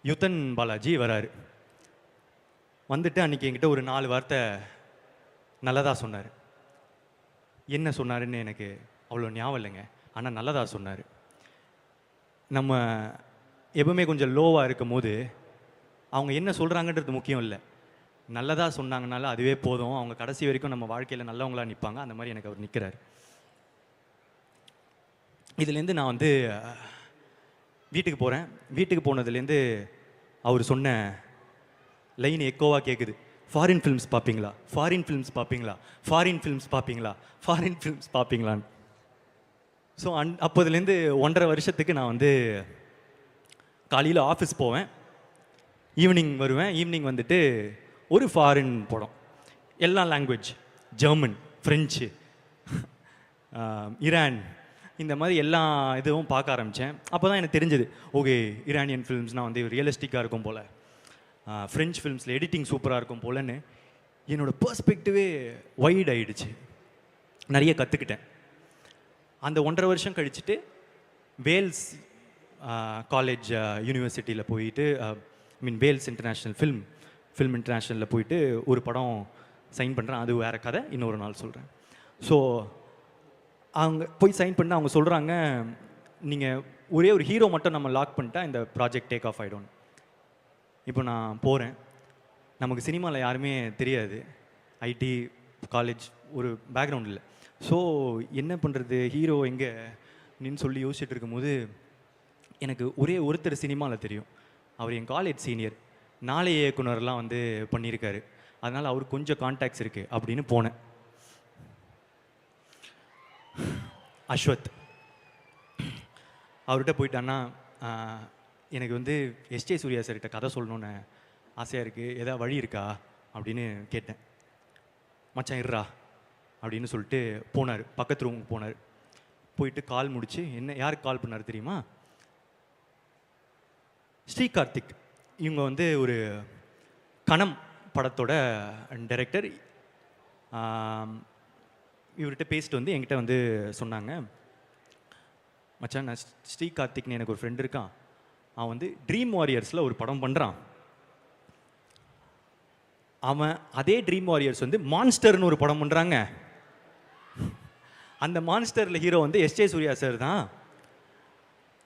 யுத்தன் பாலாஜி வராரு. வந்துட்டு அன்றைக்கி என்கிட்ட ஒரு 4 வார்த்தை நல்லதாக சொன்னார். என்ன சொன்னாருன்னு எனக்கு அவ்வளோ ஞாபகம் இல்லைங்க, ஆனால் நல்லதாக சொன்னார். நம்ம எப்பவுமே கொஞ்சம் லோவாக இருக்கும் போது அவங்க என்ன சொல்கிறாங்கன்றது முக்கியம் இல்லை, நல்லதாக சொன்னாங்கனால அதுவே போதும். அவங்க கடைசி வரைக்கும் நம்ம வாழ்க்கையில் நல்லவங்களாக நிற்பாங்க. அந்த மாதிரி எனக்கு அவர் நிற்கிறார். இதுலேருந்து நான் வந்து வீட்டுக்கு போகிறேன். வீட்டுக்கு போனதுலேருந்து அவர் சொன்ன லைன் எக்கோவாக கேட்குது. ஃபாரின் ஃபிலிம்ஸ் பார்ப்பீங்களா? ஃபாரின் ஃபிலிம்ஸ் பார்ப்பீங்களா? ஃபாரின் ஃபிலிம்ஸ் பார்ப்பீங்களா? ஃபாரின் ஃபிலிம்ஸ் பார்ப்பீங்களான்னு. ஸோ அப்போதுலேருந்து 1.5 வருஷத்துக்கு நான் வந்து காலையில் ஆஃபீஸ் போவேன், ஈவினிங் வருவேன். ஈவினிங் வந்துட்டு ஒரு ஃபாரின் படம், எல்லா லாங்குவேஜ், ஜெர்மன், ஃப்ரெஞ்சு, ஈரான், இந்த மாதிரி எல்லா இதுவும் பார்க்க ஆரம்பித்தேன். அப்போ தான் எனக்கு தெரிஞ்சது, ஓகே ஈரானியன் ஃபிலிம்ஸ்னால் வந்து ரியலிஸ்டிக்காக இருக்கும் போல், ஃப்ரெஞ்ச் ஃபிலிம்ஸில் எடிட்டிங் சூப்பராக இருக்கும் போலன்னு என்னோடய பெர்ஸ்பெக்டிவே வைட் ஆகிடுச்சு. நிறைய கற்றுக்கிட்டேன். அந்த 1.5 வருஷம் கழிச்சுட்டு வேல்ஸ் காலேஜ் யூனிவர்சிட்டியில் போயிட்டு, வேல்ஸ் இன்டர்நேஷ்னல் ஃபில்ம் இன்டர்நேஷ்னலில் போயிட்டு ஒரு படம் சைன் பண்ணுறேன். அது வேறு கதை, இன்னொரு நாள் சொல்கிறேன். ஸோ அவங்க போய் சைன் பண்ண அவங்க சொல்கிறாங்க, நீங்கள் ஒரே ஒரு ஹீரோ மட்டும் நம்ம லாக் பண்ணிட்டா இந்த ப்ராஜெக்ட் டேக் ஆஃப் ஆகிடும். இப்போ நான் போகிறேன், நமக்கு சினிமாவில் யாருமே தெரியாது, ஐடி காலேஜ் ஒரு பேக்ரவுண்ட் இல்லை. ஸோ என்ன பண்ணுறது, ஹீரோ எங்கே நின்னு சொல்லி யோசிச்சுட்டு இருக்கும்போது எனக்கு ஒரே ஒருத்தர் சினிமாவில் தெரியும். அவர் என் காலேஜ் சீனியர், நாளைய இயக்குனர்லாம் வந்து பண்ணியிருக்காரு, அதனால் அவருக்கு கொஞ்சம் கான்டாக்ட்ஸ் இருக்குது அப்படின்னு போனேன். அஸ்வத் அவர்கிட்ட போயிட்டான்னா, எனக்கு வந்து எஸ்ஜே சூர்யா சார்கிட்ட கதை சொல்லணுன்னு ஆசையாக இருக்குது, எதாவது வழி இருக்கா அப்படின்னு கேட்டேன். மச்சான் இருறா அப்படின்னு சொல்லிட்டு போனார். பக்கத்து ரூமுக்கு போனார். போயிட்டு கால் முடிச்சு, என்ன யாருக்கு கால் பண்ணார் தெரியுமா? ஸ்ரீ கார்த்திக். இவங்க வந்து ஒரு கணம் படத்தோட டைரக்டர். இவர்கிட்ட பேசிட்டு வந்து என்கிட்ட வந்து சொன்னாங்க, மச்சான் நான் ஸ்ரீ கார்த்திக்னு எனக்கு ஒரு ஃப்ரெண்ட் இருக்கான், அவன் வந்து ட்ரீம் வாரியர்ஸில் ஒரு படம் பண்ணுறான். அவன் அதே ட்ரீம் வாரியர்ஸ் வந்து மான்ஸ்டர்னு ஒரு படம் பண்ணுறாங்க. அந்த மான்ஸ்டரில் ஹீரோ வந்து எஸ்ஜே சூர்யா சார் தான்.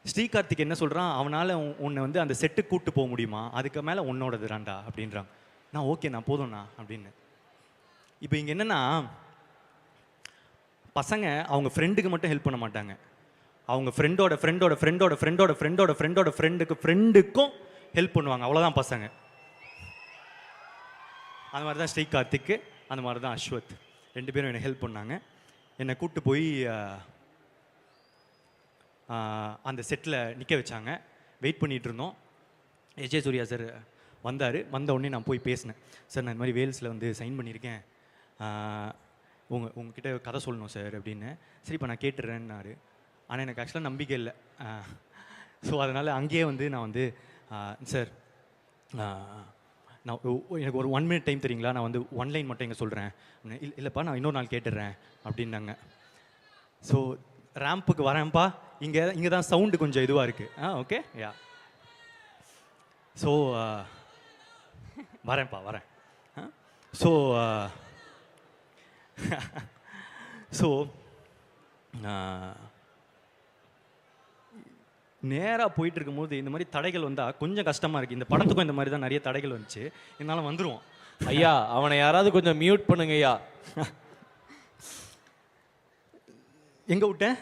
ஸ்ரீ கார்த்திக் என்ன சொல்கிறான், அவனால் உன்னை வந்து அந்த செட்டுக்கு கூப்பிட்டு போக முடியுமா, அதுக்கு மேலே உன்னோடது ராண்டா அப்படின்றான். நான் ஓகே நான் போதும்ண்ணா அப்படின்னு. இப்போ இங்கே என்னென்னா, பசங்க அவங்க ஃப்ரெண்டுக்கு மட்டும் ஹெல்ப் பண்ண மாட்டாங்க, அவங்க ஃப்ரெண்டோட ஃப்ரெண்டோட ஃப்ரெண்டோட ஃப்ரெண்டோட ஃப்ரெண்டோட ஃப்ரெண்டோட ஃப்ரெண்டுக்கும் ஹெல்ப் பண்ணுவாங்க. அவ்வளோதான் பசங்க. அந்த மாதிரி தான் ஸ்ரீ கார்த்திக்கு, அந்த மாதிரி தான் அஸ்வத், 2 பேரும் என்னை ஹெல்ப் பண்ணாங்க. என்னை கூப்பிட்டு போய் அந்த செட்டில் நிற்க வச்சாங்க. வெயிட் பண்ணிகிட்டு இருந்தோம். எஸ்.ஜே. சூர்யா சார் வந்தார். வந்த உடனே நான் போய் பேசினேன். சார் நான் இந்த மாதிரி வேல்ஸில் வந்து சைன் பண்ணியிருக்கேன், உங்ககிட்ட கதை சொல்லணும் சார் அப்படின்னு. சரி இப்போ நான் கேட்டுறேன்னாரு. ஆனால் எனக்கு ஆக்சுவலாக நம்பிக்கை இல்லை. ஸோ அதனால் அங்கேயே வந்து நான் வந்து சார் நான் எனக்கு ஒரு 1 minute டைம் தெரியுங்களா, நான் வந்து 1 லைன் மட்டும் இங்கே சொல்கிறேன். இல்லைப்பா நான் இன்னொரு நாள் கேட்டுடுறேன் அப்படின்னாங்க. ஸோ ரேம்புக்கு வரேன்ப்பா, இங்கே தான் சவுண்டு கொஞ்சம் இதுவாக இருக்குது. Okay yeah. ஸோ வரேன். ஸோ நேராக போயிட்டு இருக்கும்போது இந்த மாதிரி தடைகள் வந்தால் கொஞ்சம் கஷ்டமாக இருக்குது. இந்த படத்துக்கும் இந்த மாதிரி தான் நிறைய தடைகள் வந்துச்சு. என்னால் வந்துடுவோம். ஐயா அவனை யாராவது கொஞ்சம் மியூட் பண்ணுங்க ஐயா. எங்கே விட்டேன்?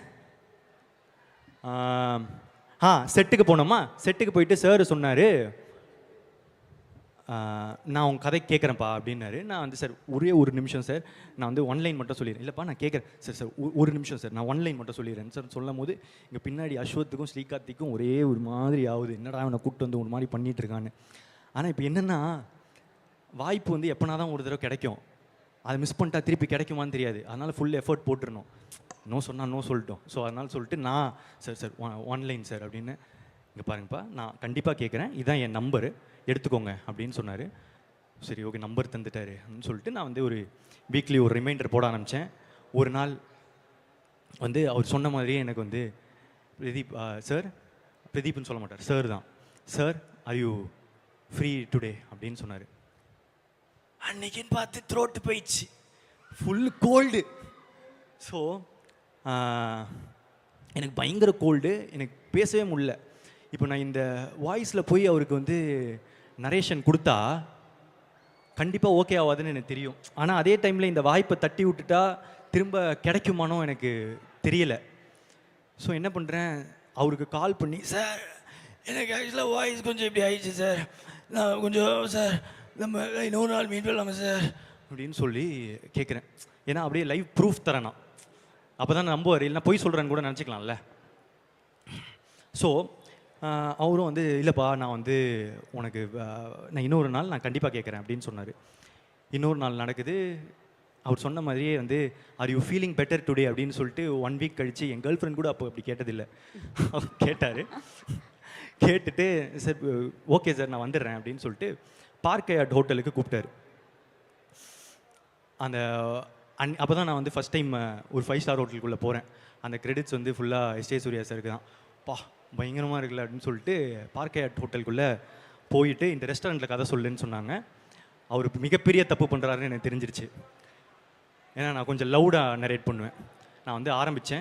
செட்டுக்கு போனோமா. செட்டுக்கு போயிட்டு சார் சொன்னார், நான் உங்கள் கதை கேட்குறேன்ப்பா அப்படின்னாரு. நான் வந்து சார் ஒரே ஒரு நிமிஷம் சார், நான் வந்து 1 லைன் மட்டும் சொல்லிடுறேன். இல்லைப்பா நான் கேட்குறேன் சார் ஒரு நிமிஷம் சார், நான் 1 லைன் மட்டும் சொல்லிடுறேன் சார் சொல்லும் போது இங்கே பின்னாடி அஸ்வத்துக்கும் ஸ்ரீகார்த்திக்கும் ஒரே ஒரு மாதிரி ஆகுது. என்னடா அவனை கூப்பிட்டு வந்து ஒரு மாதிரி பண்ணிகிட்டு இருக்கான்னு. ஆனால் இப்போ என்னென்னா வாய்ப்பு வந்து எப்போனா தான் ஒரு தடவை கிடைக்கும். அதை மிஸ் பண்ணிட்டா திருப்பி கிடைக்குமான்னு தெரியாது. அதனால் ஃபுல் எஃபர்ட் போட்டுருணும். நோ சொன்னால் நோ சொல்லிட்டோம். ஸோ அதனால் சொல்லிட்டு நான் சார் 1 லைன் சார் அப்படின்னு, இங்கே பாருங்கப்பா நான் கண்டிப்பாக கேட்குறேன், இதுதான் என் நம்பரு எடுத்துக்கோங்க அப்படின்னு சொன்னார். சரி ஓகே நம்பர் தந்துட்டாரு அப்படின்னு சொல்லிட்டு நான் வந்து ஒரு வீக்லி ஒரு ரிமைண்டர் போட ஆரம்பித்தேன். ஒரு நாள் வந்து அவர் சொன்ன மாதிரியே எனக்கு வந்து பிரதீப் சார், பிரதீப்னு சொல்ல மாட்டார், சார் தான், sir are you free today அப்படின்னு சொன்னார். அன்னைக்குன்னு பார்த்து த்ரோட்டு போயிடுச்சு, ஃபுல் கோல்டு. ஸோ எனக்கு பயங்கர கோல்டு, எனக்கு பேசவே முடியல. இப்போ நான் இந்த வாய்ஸில் போய் அவருக்கு வந்து நரேஷன் கொடுத்தா கண்டிப்பாக ஓகே ஆகாதுன்னு எனக்கு தெரியும். ஆனால் அதே டைமில் இந்த வாய்ப்பை தட்டி விட்டுட்டா திரும்ப கிடைக்குமானோ எனக்கு தெரியலை. ஸோ என்ன பண்ணுறேன், அவருக்கு கால் பண்ணி, சார் எனக்கு ஆக்சுவலாக வாய்ஸ் கொஞ்சம் இப்படி ஆயிடுச்சு சார், நான் கொஞ்சம் சார் நம்ம இன்னொரு நாள் மீட் பண்ணலாமா சார் அப்படின்னு சொல்லி கேட்குறேன். ஏன்னா அப்படியே லைவ் ப்ரூஃப் தரேன் நான், அப்போ தான் நம்புவார். இல்லைனா பொய் சொல்கிறேன்னு கூட நினச்சிக்கலாம்ல. ஸோ அவரும் வந்து இல்லைப்பா நான் வந்து உனக்கு நான் இன்னொரு நாள் நான் கண்டிப்பாக கேட்குறேன் அப்படின்னு சொன்னார். இன்னொரு நாள் நடக்குது. அவர் சொன்ன மாதிரியே வந்து are you feeling better today அப்படின்னு சொல்லிட்டு 1 வீக் கழித்து, என் கேர்ள் ஃப்ரெண்ட் கூட அப்போ அப்படி கேட்டதில்லை, அவர் கேட்டார். கேட்டுட்டு சார் ஓகே சார் நான் வந்துடுறேன் அப்படின்னு சொல்லிட்டு பார்க் ஹோட்டலுக்கு கூப்பிட்டாரு. அந்த அப்போ தான் நான் வந்து ஃபஸ்ட் டைம் ஒரு 5 ஸ்டார் ஹோட்டலுக்குள்ளே போகிறேன். அந்த கிரெடிட்ஸ் வந்து ஃபுல்லாக எஸ்.ஜே. சூர்யா சாருக்கு தான். பயங்கரமாக இருக்குல்ல அப்படின்னு சொல்லிட்டு பார்க் ஹோட்டலுக்குள்ளே போயிட்டு இந்த ரெஸ்டாரண்ட்டில் கதை சொல்லுன்னு சொன்னாங்க. அவர் மிகப்பெரிய தப்பு பண்ணுறாருன்னு எனக்கு தெரிஞ்சிருச்சு. ஏன்னா நான் கொஞ்சம் லவுடாக நரேட் பண்ணுவேன். நான் வந்து ஆரம்பிச்சு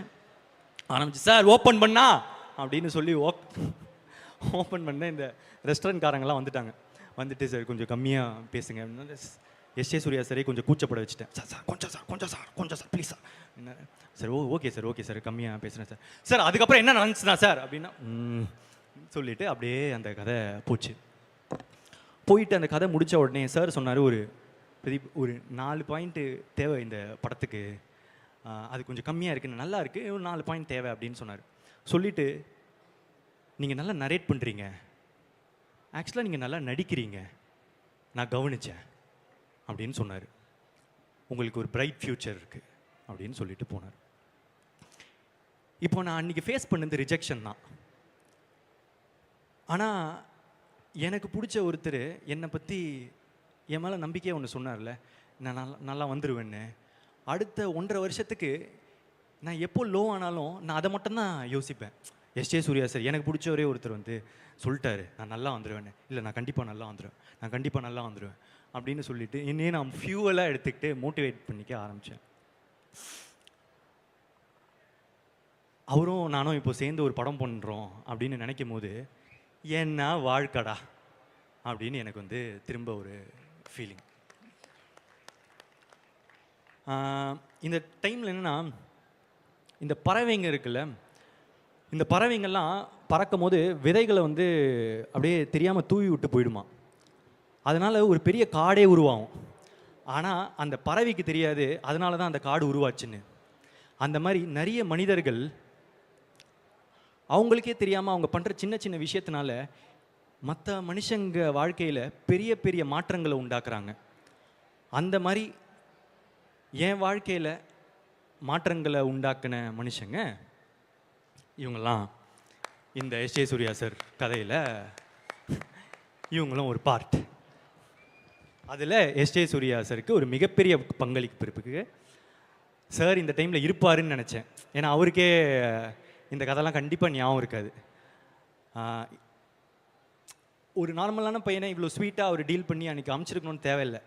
சார் ஓப்பன் பண்ணா அப்படின்னு சொல்லி ஓப்பன் பண்ண இந்த ரெஸ்டாரண்ட்காரங்கெல்லாம் வந்துட்டு சார் கொஞ்சம் கம்மியாக பேசுங்க அப்படின்னா எஸ்.ஜே. சூர்யா சாரே கொஞ்சம் கூச்சப்பட வச்சுட்டேன். சார் கொஞ்சம் sir please sir. Sir okay sir கம்மியாக பேசுகிறேன் சார். அதுக்கப்புறம் என்ன நடந்துச்சுனா சார் அப்படின்னா சொல்லிவிட்டு அப்படியே அந்த கதை போயிட்டு அந்த கதை முடித்த உடனே சார் சொன்னார், ஒரு 4 பாயிண்ட்டு தேவை இந்த படத்துக்கு, அது கொஞ்சம் கம்மியாக இருக்குன்னு, நல்லா இருக்குது, ஒரு 4 பாயிண்ட் தேவை அப்படின்னு சொன்னார். சொல்லிவிட்டு நீங்கள் நல்லா நரேட் பண்ணுறீங்க, ஆக்சுவலாக நீங்கள் நல்லா நடிக்கிறீங்க, நான் கவனித்தேன் அப்படின்னு சொன்னார். உங்களுக்கு ஒரு பிரைட் ஃப்யூச்சர் இருக்குது அப்படின்னு சொல்லிட்டு போனார். இப்போ நான் அன்றைக்கி ஃபேஸ் பண்ணது ரிஜெக்ஷன் தான். ஆனால் எனக்கு பிடிச்ச ஒருத்தர் என்னை பற்றி என் மேலே நம்பிக்கையாக ஒன்று சொன்னார்ல, நான் நல்லா வந்துடுவேன்னு. அடுத்த 1.5 வருஷத்துக்கு நான் எப்போ லோ ஆனாலும் நான் அதை மட்டும்தான் யோசிப்பேன். எஸ்.ஜே. சூர்யா சார் எனக்கு பிடிச்ச ஒருத்தர் வந்து சொல்லிட்டாரு நான் நல்லா வந்துடுவேன்னு. இல்லை நான் கண்டிப்பாக நல்லா வந்துடுவேன் அப்படின்னு சொல்லிட்டு என்னையே நான் ஃபியூவலாக எடுத்துக்கிட்டு மோட்டிவேட் பண்ணிக்க ஆரம்பித்தேன். அவரும் நானும் இப்போ சேர்ந்து ஒரு படம் பண்ணுறோம் அப்படின்னு நினைக்கும் போது என்ன வாழ்க்கடா அப்படின்னு எனக்கு வந்து திரும்ப ஒரு ஃபீலிங். இந்த டைமில் என்னென்னா இந்த பறவைங்க இருக்குல்ல, இந்த பறவைங்கள்லாம் பறக்கும் போது விதைகளை வந்து அப்படியே தெரியாமல் தூவி விட்டு போயிடுமா. அதனால் ஒரு பெரிய காடே உருவாகும். ஆனால் அந்த பறவைக்கு தெரியாது அதனால தான் அந்த காடு உருவாச்சுன்னு. அந்த மாதிரி நிறைய மனிதர்கள் அவங்களுக்கே தெரியாமல் அவங்க பண்ணுற சின்ன சின்ன விஷயத்தினால மற்ற மனுஷங்க வாழ்க்கையில் பெரிய பெரிய மாற்றங்களை உண்டாக்குறாங்க. அந்த மாதிரி என் வாழ்க்கையில் மாற்றங்களை உண்டாக்குன மனுஷங்க இவங்கெல்லாம் இந்த எஸ்.ஜே. சூர்யா சார் கதையில் இவங்களும் ஒரு பார்ட். அதில் எஸ்.ஜே. சூர்யா சாருக்கு ஒரு மிகப்பெரிய பங்களிப்பு இருக்கு. சார் இந்த டைமில் இருப்பாருன்னு நினச்சேன். ஏன்னா அவருக்கே இந்த கதைலாம் கண்டிப்பாக ஞாபகம் இருக்காது. ஒரு நார்மலான பையனை இவ்வளோ ஸ்வீட்டாக அவர் டீல் பண்ணி அன்றைக்கி அமைச்சிருக்கணும்னு தேவையில்லை.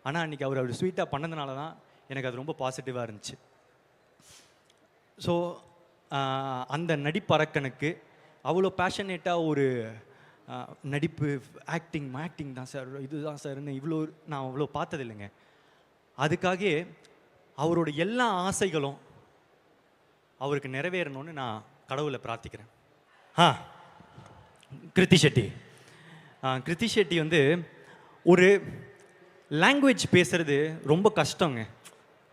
ஆனால் அன்றைக்கி அவர் ஸ்வீட்டாக பண்ணதுனால தான் எனக்கு அது ரொம்ப பாசிட்டிவாக இருந்துச்சு. ஸோ அந்த நடிப்பறக்கனுக்கு அவ்வளோ பேஷனேட்டாக ஒரு நடிப்பு ஆக்டிங் தான் சார், இதுதான் சார்னு நான் அவ்வளோ பார்த்ததில்லைங்க. அதுக்காக அவரோட எல்லா ஆசைகளும் அவருக்கு நிறைவேறணும்னு நான் கடவுளை பிரார்த்திக்கிறேன். கிருத்தி ஷெட்டி வந்து ஒரு லாங்குவேஜ் பேசுகிறது ரொம்ப கஷ்டங்க.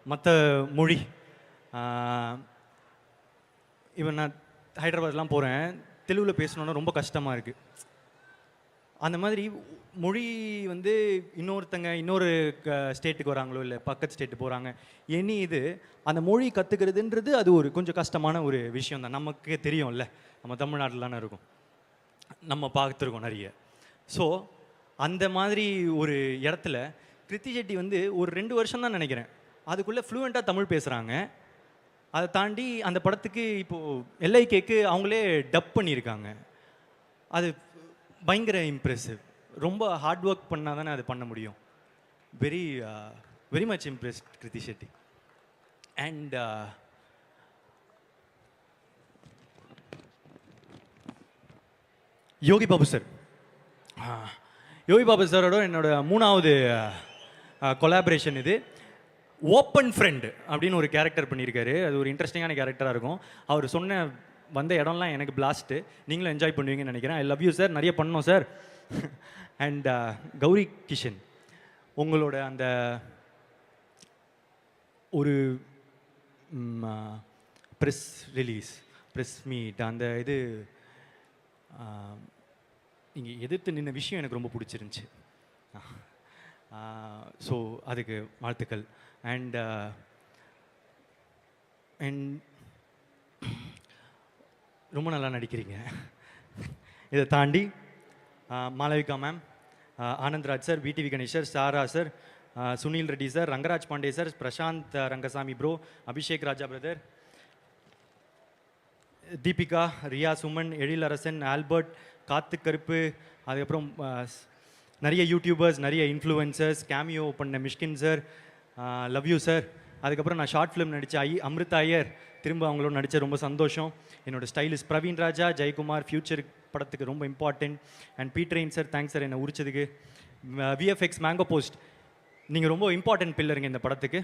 மற்ற மொழி இவன் நான் ஹைதராபாத்லாம் போகிறேன், தெலுங்கில் பேசணுன்னா ரொம்ப கஷ்டமாக இருக்குது. அந்த மாதிரி மொழி வந்து இன்னொரு ஸ்டேட்டுக்கு வராங்களோ இல்லை பக்கத்து ஸ்டேட்டு போகிறாங்க இது அந்த மொழி கற்றுக்கிறதுன்றது அது ஒரு கொஞ்சம் கஷ்டமான ஒரு விஷயம் தான். நமக்கே தெரியும்ல, நம்ம தமிழ்நாட்டில் தானே இருக்கும், நம்ம பார்த்துருக்கோம் நிறைய. ஸோ அந்த மாதிரி ஒரு இடத்துல கிருத்தி ஷெட்டி வந்து ஒரு 2 வருஷம் தான் நினைக்கிறேன், அதுக்குள்ளே ஃப்ளூவெண்ட்டாக தமிழ் பேசுகிறாங்க. அதை தாண்டி அந்த படத்துக்கு இப்போது LIKக்கு அவங்களே டப் பண்ணியிருக்காங்க. அது பயங்கர இம்ப்ரெசிவ். ரொம்ப ஹார்ட் ஒர்க் பண்ணால் தானே அது பண்ண முடியும். Very much impressed Krithi Shetty. And Yogi Babu சாரோட என்னோட 3வது கொலாபரேஷன் இது. ஓப்பன் ஃப்ரெண்ட் அப்படின்னு ஒரு கேரக்டர் பண்ணியிருக்காரு. அது ஒரு இன்ட்ரெஸ்டிங்கான கேரக்டராக இருக்கும். அவர் சொன்ன வந்த இடம்லாம் எனக்கு பிளாஸ்ட்டு, நீங்களும் என்ஜாய் பண்ணுவீங்கன்னு நினைக்கிறேன். ஐ லவ் யூ சார், நிறைய பண்ணோம் சார். அண்ட் கௌரி கிஷன், உங்களோட அந்த ஒரு ப்ரெஸ் ரிலீஸ், ப்ரெஸ் மீட், அந்த இது நீங்கள் எதிர்த்து நின்ன விஷயம் எனக்கு ரொம்ப பிடிச்சிருந்துச்சி. ஸோ அதுக்கு வாழ்த்துக்கள். அண்ட் ரொம்ப நல்லா நடிக்கிறீங்க. இதை தாண்டி Malavika ma'am, Anandraj sir, VTV Ganesh sir, Sara sir, Sunil Reddy sir, Rangaraj Pandey sir, Prashanth Rangasamy bro, Abhishek Raja brother, Deepika, Riya Suman, Ezhilarasan, Albert, Kaathu Karuppu, அதுக்கப்புறம் நிறைய யூடியூபர்ஸ், நிறைய இன்ஃப்ளூயன்சர்ஸ், கேமியோ பண்ண Mysskin sir, love you sir. அதுக்கப்புறம் நான் ஷார்ட் ஃபிலிம் நடித்த அமிர்தா ஐயர், திரும்ப அவங்களோட நடித்த ரொம்ப சந்தோஷம். என்னோடய ஸ்டைலிஸ்ட் பிரவீன் ராஜா, ஜெயக்குமார், ஃபியூச்சர் படத்துக்கு ரொம்ப important. And Peter Hein sir, thanks sir என்னை உரிச்சதுக்கு. VFX மேங்கோ போஸ்ட், நீங்கள் ரொம்ப இம்பார்ட்டன்ட் பில்லருங்க இந்த படத்துக்கு.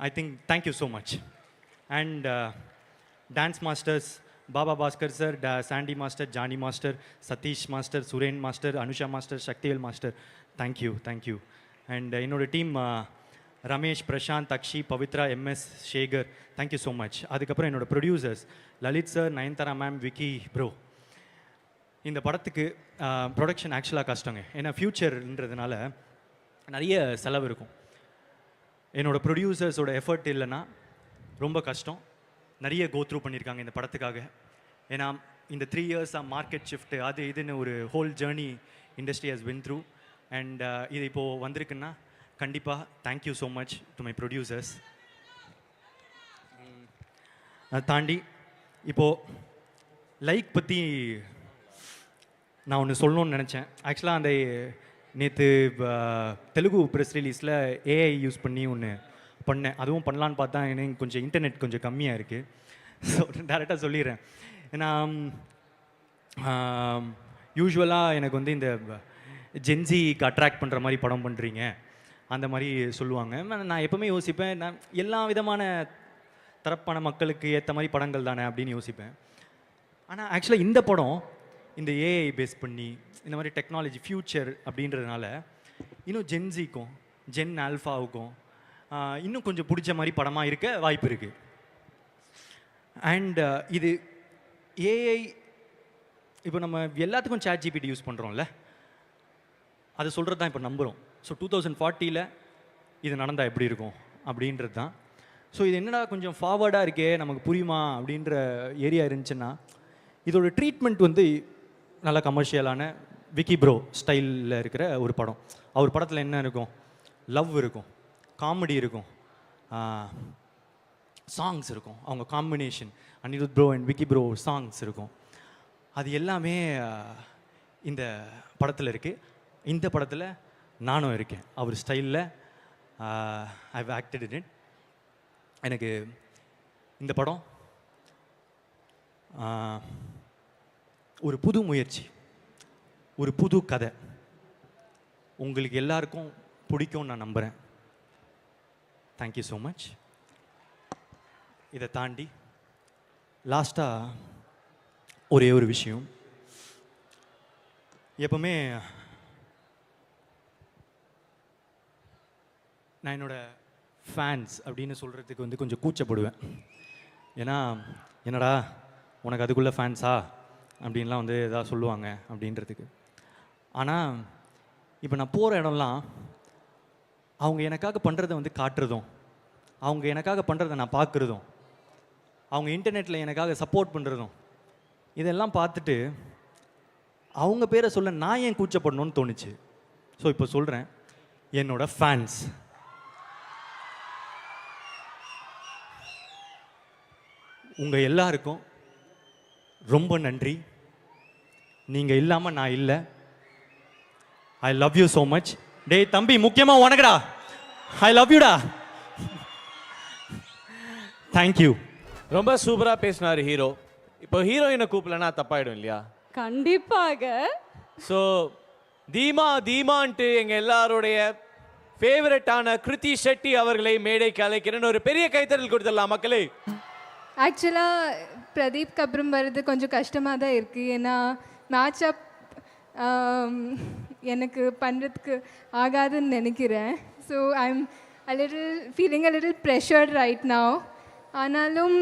I think thank you so much. And dance masters, Baba Bhaskar sir, Sandy master, Johnny master, Sathish master, Suren master, Anusha master, Sakthivel master, thank you. And என்னோடய team Ramesh, Prashanth, Akshi, Pavithra, MS, Sekhar, thank you so much. அதுக்கப்புறம் என்னோடய producers Lalit sir, Nayanthara ma'am, Vicky bro. இந்த படத்துக்கு ப்ரொடக்ஷன் ஆக்சுவலாக கஷ்டங்க, ஏன்னா ஃப்யூச்சர்ன்றதுனால நிறைய செலவு இருக்கும். என்னோடய ப்ரொடியூசர்ஸோட எஃபர்ட் இல்லைன்னா ரொம்ப கஷ்டம். நிறைய கோத்ரூ பண்ணியிருக்காங்க இந்த படத்துக்காக. ஏன்னா இந்த 3 இயர்ஸாக மார்க்கெட் ஷிஃப்ட்டு அது இதுன்னு ஒரு whole journey industry has win through. And இது இப்போது வந்திருக்குன்னா கண்டிப்பாக thank you so much to my producers. அதை தாண்டி இப்போது லைக் பற்றி நான் ஒன்று சொல்லணும்னு நினச்சேன். ஆக்சுவலாக அந்த நேற்று தெலுங்கு ப்ரெஸ் ரிலீஸில் AI யூஸ் பண்ணி ஒன்று பண்ணேன். அதுவும் பண்ணலான்னு பார்த்தா எனக்கு கொஞ்சம் இன்டர்நெட் கொஞ்சம் கம்மியாக இருக்குது. ஸோ டேரெக்டாக சொல்லிடுறேன். ஏன்னா யூஸ்வலாக எனக்கு வந்து இந்த ஜென்சிக்கு அட்ராக்ட் பண்ணுற மாதிரி படம் பண்ணுறீங்க அந்த மாதிரி சொல்லுவாங்க. நான் எப்போவுமே யோசிப்பேன், நான் எல்லா விதமான தரப்பான மக்களுக்கு ஏற்ற மாதிரி படங்கள் தானே அப்படின்னு யோசிப்பேன். ஆனால் ஆக்சுவலாக இந்த படம் இந்த ஏஐ பேஸ் பண்ணி இந்த மாதிரி டெக்னாலஜி ஃப்யூச்சர் அப்படின்றதுனால இன்னும் ஜென்சிக்கும் ஜென் ஆல்ஃபாவுக்கும் இன்னும் கொஞ்சம் பிடிச்ச மாதிரி படமாக இருக்க வாய்ப்பு இருக்குது. அண்ட் இது ஏஐ இப்போ நம்ம எல்லாத்துக்கும் ChatGPT யூஸ் பண்ணுறோம்ல, அதை சொல்கிறது தான் இப்போ நம்புகிறோம். ஸோ 2040 இது நடந்தால் எப்படி இருக்கும் அப்படின்றது தான். ஸோ இது என்னடா கொஞ்சம் ஃபார்வர்டாக இருக்கே, நமக்கு புரியுமா அப்படின்ற ஏரியா இருந்துச்சுன்னா, இதோட ட்ரீட்மெண்ட் வந்து நல்ல கமர்ஷியலான விக்கி ப்ரோ ஸ்டைலில் இருக்கிற ஒரு படம். அவர் படத்தில் என்ன இருக்கும்? லவ் இருக்கும், காமெடி இருக்கும், சாங்ஸ் இருக்கும். அவங்க combination Anirudh bro and Vicky bro songs இருக்கும். அது எல்லாமே இந்த படத்தில் இருக்குது. இந்த படத்தில் நானும் இருக்கேன் அவர் ஸ்டைலில். I have acted in it. எனக்கு இந்த படம் ஒரு புது முயற்சி, ஒரு புது கதை. உங்களுக்கு எல்லாருக்கும் பிடிக்கும்னு நான் நம்புகிறேன். Thank you so much. இதை தாண்டி லாஸ்ட்டாக ஒரே ஒரு விஷயம். எப்பவுமே நான் என்னோடய ஃபேன்ஸ் அப்படின்னு சொல்கிறதுக்கு வந்து கொஞ்சம் கூச்சப்படுவேன். ஏன்னா என்னடா உனக்கு அதுக்குள்ளே ஃபேன்ஸா அப்படின்லாம் வந்து எதாவது சொல்லுவாங்க அப்படின்றதுக்கு. ஆனால் இப்போ நான் போகிற இடம்லாம் அவங்க எனக்காக பண்ணுறதை வந்து காட்டுறதும், அவங்க எனக்காக பண்ணுறதை நான் பார்க்குறதும், அவங்க இன்டர்நெட்டில் எனக்காக சப்போர்ட் பண்ணுறதும், இதெல்லாம் பார்த்துட்டு அவங்க பேரை சொல்ல நான் ஏன் கூச்சப்படணும்னு தோணுச்சு. ஸோ இப்போ சொல்கிறேன், என்னோட ஃபேன்ஸ், உங்கள் எல்லாருக்கும் ரொம்ப நன்றி. நீங்கள் இல்லாமல் நான் இல்லை. ஐ லவ் யூ ஸோ மச். டேய் தம்பி, முக்கியமாக உனக்குடா, ஐ லவ் யூடா. தேங்க்யூ. ரொம்ப சூப்பராக பேசினார் ஹீரோ. இப்போ ஹீரோயினை கூப்பிடலன்னா தப்பாயிடும் இல்லையா? கண்டிப்பாக. ஸோ தீமா தீமான்ட்டு எங்கள் எல்லாருடைய ஃபேவரட்டான கிருத்தி ஷெட்டி அவர்களை மேடைக்கு அழைக்கிறேன்னு ஒரு பெரிய கைத்தறல் கொடுத்துடலாம் மக்களே. ஆக்சுவலாக பிரதீப்க்கு அப்புறம் வர்றது கொஞ்சம் கஷ்டமாக தான் இருக்குது. ஏன்னா மேட்ச் அப் எனக்கு பண்ணுறதுக்கு ஆகாதுன்னு நினைக்கிறேன். So I'm feeling a little pressured right now. ஆனாலும்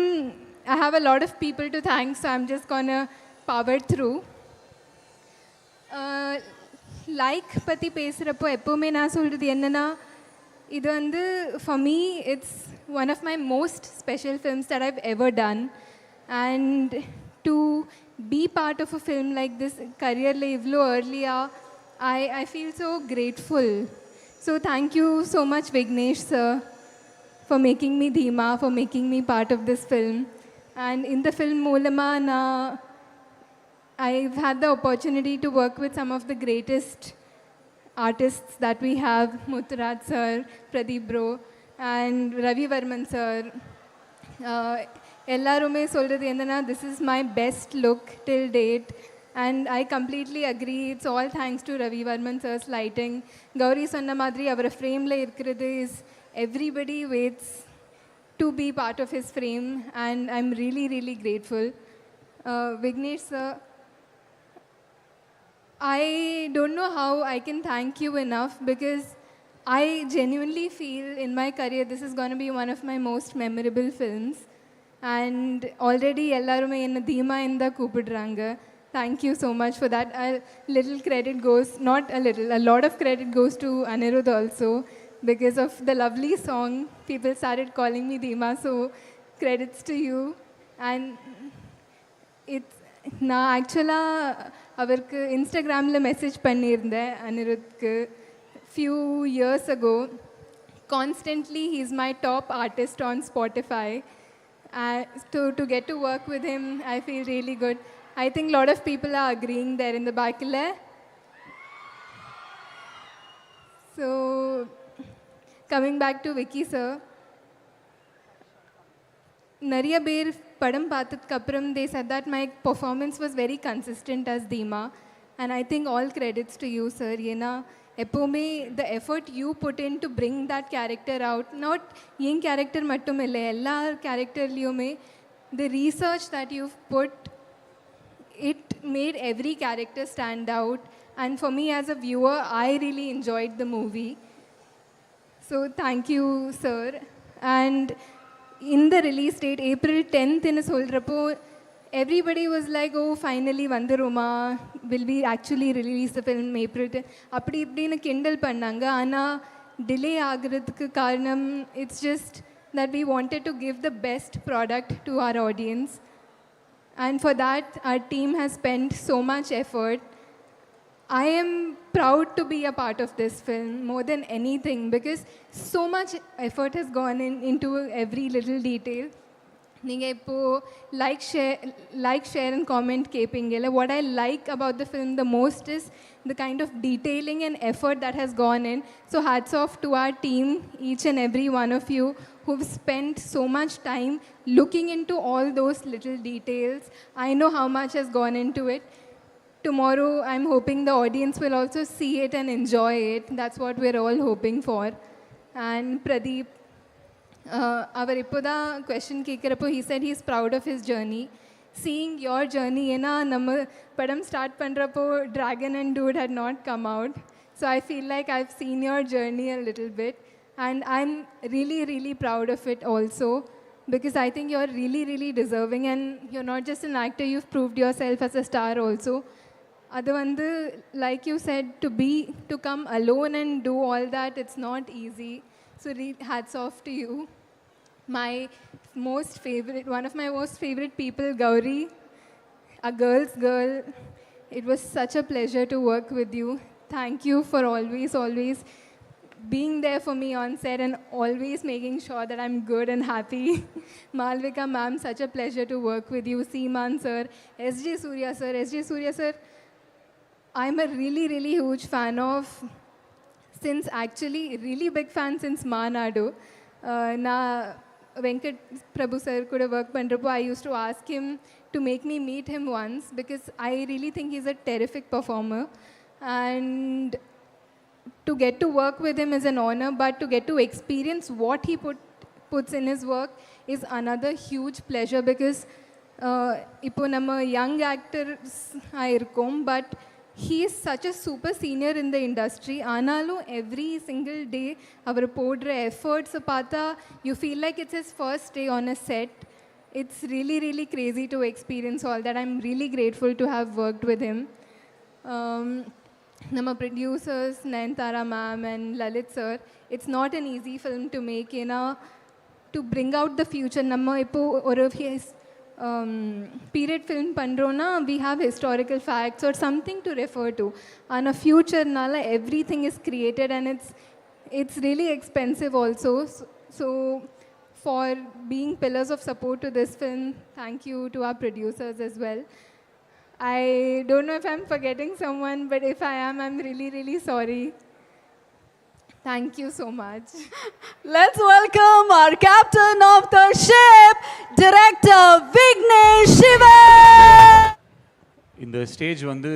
I have a lot of people to thank, so I'm just gonna power through. Like பற்றி பேசுகிறப்போ எப்போவுமே நான் சொல்கிறது என்னென்னா, இது வந்து for me it's one of my most special films that I've ever done, and to be part of a film like this career-la ivlo earlier, I feel so grateful. So thank you so much Vignesh sir for making me Dheema, for making me part of this film. And in the film Moolama I've had the opportunity to work with some of the greatest artists that we have, Muthurat sir, Pradeep bro, and Ravi Varman sir. Ellarume solradhu enna, this is my best look till date, and I completely agree. It's all thanks to Ravi Varman sir's lighting. Gauri sonna madri avara frame la irukkiradhu is everybody waits to be part of his frame, and I'm really really grateful. Vignesh sir, I don't know how I can thank you enough, because I genuinely feel in my career this is going to be one of my most memorable films, and already ellarume enna Dheema inda koopidranga. Thank you so much for that. A little credit goes, not a little, a lot of credit goes to Anirudh also. Because of the lovely song, people started calling me Dheema, so credits to you. And it's நான் ஆக்சுவலாக அவருக்கு இன்ஸ்டாகிராமில் message பண்ணியிருந்தேன் அனிருத்க்கு few years ago. Constantly he's my top artist on Spotify. To get to work with him, I feel really good. I think a lot of people are agreeing there in the back. So coming back to Vicky sir, நிறைய பேர் படம் பார்த்ததுக்கு அப்புறம் they said that my performance was very consistent as Dheema, and I think all credits to you sir. ஏன்னா எப்போவுமே the effort you put in to bring that character out, not N character மட்டும் இல்லை, எல்லா கேரக்டர்லேயுமே the research that you've put, it made every character stand out. And for me as a viewer, I really enjoyed the movie. So thank you, sir. And in the release date, April 10th, in சொல்கிறப்போ everybody was like, oh, finally வந்துருமா, will we actually release the film April 10th? அப்படி இப்படின்னு கிண்டல் பண்ணாங்க. ஆனால் delay ஆகிறதுக்கு காரணம், it's just that we wanted to give the best product to our audience. And for that, our team has spent so much effort. I am proud to be a part of this film more than anything because so much effort has gone into every little detail. நீங்கள் இப்போது like share and comment கேட்பீங்கல்ல, what I like about the film the most is the kind of detailing and effort that has gone in. So hats off to our team, each and every one of you who've spent so much time looking into all those little details. I know how much has gone into it. Tomorrow, I'm hoping the audience will also see it and enjoy it. That's what we're all hoping for. And Pradeep, அவர் இப்போ தான் question கேட்குறப்போ he said he's proud of his journey. Seeing your journey, ஏன்னா நம்ம படம் start பண்ணுறப்போ Dragon and Dude had not come out. So I feel like I've seen your journey a little bit. And I'm really, really proud of it also. Because I think you're really, really deserving. And you're not just an actor, you've proved yourself as a star also. அது வந்து, like you said, to come alone and do all that, it's not easy. So hats off to you. My most favorite, one of my most favorite people, Gauri, a girl's girl. It was such a pleasure to work with you. Thank you for always being there for me on set and always making sure that I'm good and happy. Malvika ma'am, such a pleasure to work with you. Seeman sir, SJ Surya sir, I'm a really, really huge fan of, since actually really big fan since Maanadu. Na Venkat Prabhu sir could have worked pandrapo. I used to ask him to make me meet him once because I really think he's a terrific performer. And to get to work with him is an honor, but to get to experience what he puts in his work is another huge pleasure because இப்போ நம்ம young actors ஆயிருக்கோம், but he is such a super senior in the industry. ஆனாலும் every single day அவர் போடுற efforts பார்த்தா you feel like it's his first day on a set. It's really, really crazy to experience all that. I'm really grateful to have worked with him. நம்ம producers, Nayanthara ma'am and Lalit sir, it's not an easy film to make, ஏன்னா to bring out the future. நம்ம இப்போ ஒரு period film பண்ணுறோன்னா we have historical facts or something to refer to. ஆனால் ஃப்யூச்சர்னால everything is created and it's really expensive also. So for being pillars of support to this film, thank you to our producers as well. I don't know if I'm forgetting someone, but if I am, I'm really, really sorry. Thank you so much. Let's welcome our captain of the ship, director Vignesh Shivan. இந்த stage வந்து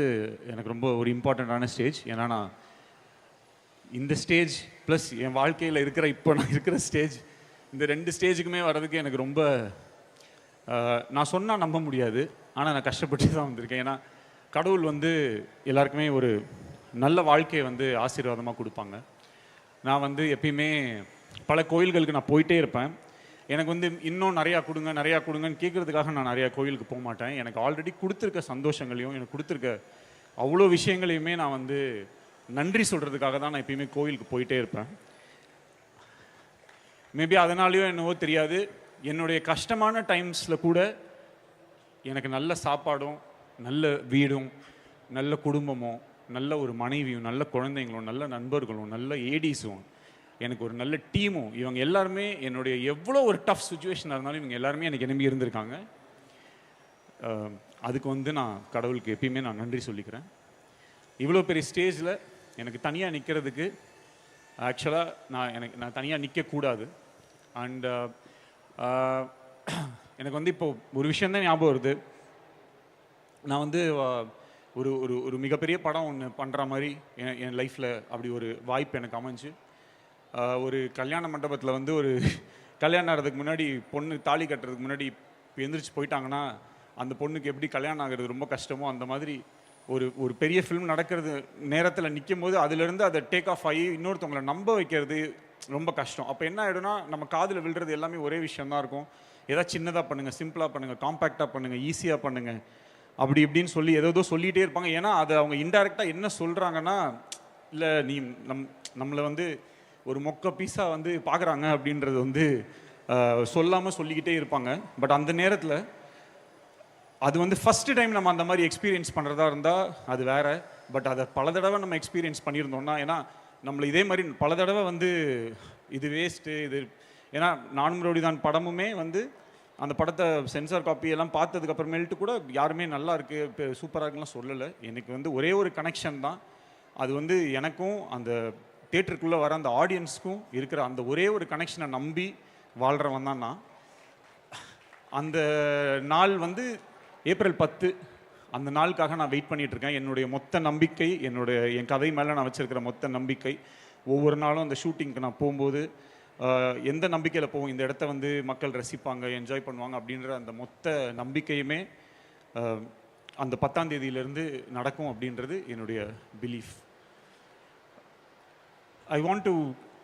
எனக்கு ரொம்ப ஒரு இம்பார்ட்டண்ட்டான stage. ஏன்னா நான் இந்த stage plus n வாழ்க்கையில் இப்போ நான் இருக்கிற ஸ்டேஜ், இந்த 2 ஸ்டேஜுக்குமே வர்றதுக்கு எனக்கு ரொம்ப, நான் சொன்னால் நம்ப முடியாது, ஆனால் நான் கஷ்டப்பட்டு தான் வந்திருக்கேன். ஏன்னா கடவுள் வந்து எல்லாருக்குமே ஒரு நல்ல வாழ்க்கையை வந்து ஆசீர்வாதமாக கொடுப்பாங்க. நான் வந்து எப்பயுமே பல கோயில்களுக்கு நான் போயிட்டே இருப்பேன். எனக்கு வந்து இன்னும் நிறையா கொடுங்கன்னு கேட்குறதுக்காக நான் நிறையா கோயிலுக்கு போக மாட்டேன். எனக்கு ஆல்ரெடி கொடுத்துருக்க சந்தோஷங்களையும் எனக்கு கொடுத்துருக்க அவ்வளோ விஷயங்களையுமே நான் வந்து நன்றி சொல்கிறதுக்காக தான் நான் எப்பயுமே கோயிலுக்கு போயிட்டே இருப்பேன். மேபி அதனாலேயோ என்னவோ தெரியாது, என்னுடைய கஷ்டமான டைம்ஸில் கூட எனக்கு நல்ல சாப்பாடும் நல்ல வீடும் நல்ல குடும்பமும் நல்ல ஒரு மனைவியும் நல்ல குழந்தைங்களும் நல்ல நண்பர்களும் நல்ல ஏடிஸும் எனக்கு ஒரு நல்ல டீமும், இவங்க எல்லாருமே என்னுடைய எவ்வளோ ஒரு டஃப் சுச்சுவேஷனாக இருந்தாலும் இவங்க எல்லாருமே எனக்கு நம்பி இருந்திருக்காங்க. அதுக்கு வந்து நான் கடவுளுக்கு எப்பயுமே நான் நன்றி சொல்லிக்கிறேன். இவ்வளோ பெரிய ஸ்டேஜில் எனக்கு தனியாக நிற்கிறதுக்கு ஆக்சுவலாக நான் தனியாக நிற்கக்கூடாது. அண்ட் எனக்கு வந்து இப்போ ஒரு விஷயந்தான் ஞாபகம் வருது. நான் வந்து ஒரு ஒரு ஒரு மிகப்பெரிய படம் ஒன்று பண்ணுற மாதிரி என் லைஃப்பில் அப்படி ஒரு வாய்ப்பு எனக்கு அமைஞ்சு. ஒரு கல்யாண மண்டபத்தில் வந்து ஒரு கல்யாணம் ஆகிறதுக்கு முன்னாடி பொண்ணு தாலி கட்டுறதுக்கு முன்னாடி எந்திரிச்சு போயிட்டாங்கன்னா அந்த பொண்ணுக்கு எப்படி கல்யாணம் ஆகிறது ரொம்ப கஷ்டமோ, அந்த மாதிரி ஒரு பெரிய ஃபிலிம் நடக்கிறது நேரத்தில் நிற்கும் போது அதுலேருந்து அதை டேக் ஆஃப் ஆகி இன்னொருத்தவங்களை நம்ப வைக்கிறது ரொம்ப கஷ்டம். அப்போ என்ன ஆகிடும்னா நம்ம காதில் விழுறது எல்லாமே ஒரே விஷயந்தான் இருக்கும். ஏதாவது சின்னதாக பண்ணுங்கள், சிம்பிளாக பண்ணுங்கள், காம்பேக்டாக பண்ணுங்கள், ஈஸியாக பண்ணுங்கள், அப்படி இப்படின்னு சொல்லி ஏதோ சொல்லிகிட்டே இருப்பாங்க. ஏன்னா அது அவங்க இன்டெரக்டாக என்ன சொல்கிறாங்கன்னா, இல்லை நீ நம்மளை வந்து ஒரு மொக்க பீஸாக வந்து பார்க்குறாங்க அப்படின்றது வந்து சொல்லாமல் சொல்லிக்கிட்டே இருப்பாங்க. பட் அந்த நேரத்தில் அது வந்து ஃபஸ்ட்டு டைம் நம்ம அந்த மாதிரி எக்ஸ்பீரியன்ஸ் பண்ணுறதா இருந்தால் அது வேறு. பட் அதை பல தடவை நம்ம எக்ஸ்பீரியன்ஸ் பண்ணியிருந்தோம்னா, ஏன்னா நம்மளை இதே மாதிரி பல தடவை வந்து இது வேஸ்ட்டு இது, ஏன்னா நானும் ரவுடி தான் படமுமே வந்து அந்த படத்தை சென்சார் காப்பி எல்லாம் பார்த்ததுக்கப்புறமேல்ட்டு கூட யாருமே நல்லா இருக்குது இப்போ சூப்பராக இருக்குலாம் சொல்லலை. எனக்கு வந்து ஒரே ஒரு கனெக்ஷன் தான், அது வந்து எனக்கும் அந்த தியேட்டருக்குள்ளே வர அந்த ஆடியன்ஸுக்கும் இருக்கிற அந்த ஒரே ஒரு கனெக்ஷனை நம்பி வாழ்கிறவன் தான் நான். அந்த நாள் வந்து ஏப்ரல் 10, அந்த நாளுக்காக நான் வெயிட் பண்ணிகிட்ருக்கேன். என்னுடைய மொத்த நம்பிக்கை, என் கதை மேலே நான் வச்சுருக்கிற மொத்த நம்பிக்கை, ஒவ்வொரு நாளும் அந்த ஷூட்டிங்க்கு நான் போகும்போது எந்த நம்பிக்கையில் போவோம், இந்த இடத்த வந்து மக்கள் ரசிப்பாங்க, என்ஜாய் பண்ணுவாங்க அப்படின்ற அந்த மொத்த நம்பிக்கையுமே அந்த 10ஆம் தேதியிலேருந்து நடக்கும் அப்படின்றது என்னுடைய belief. I want to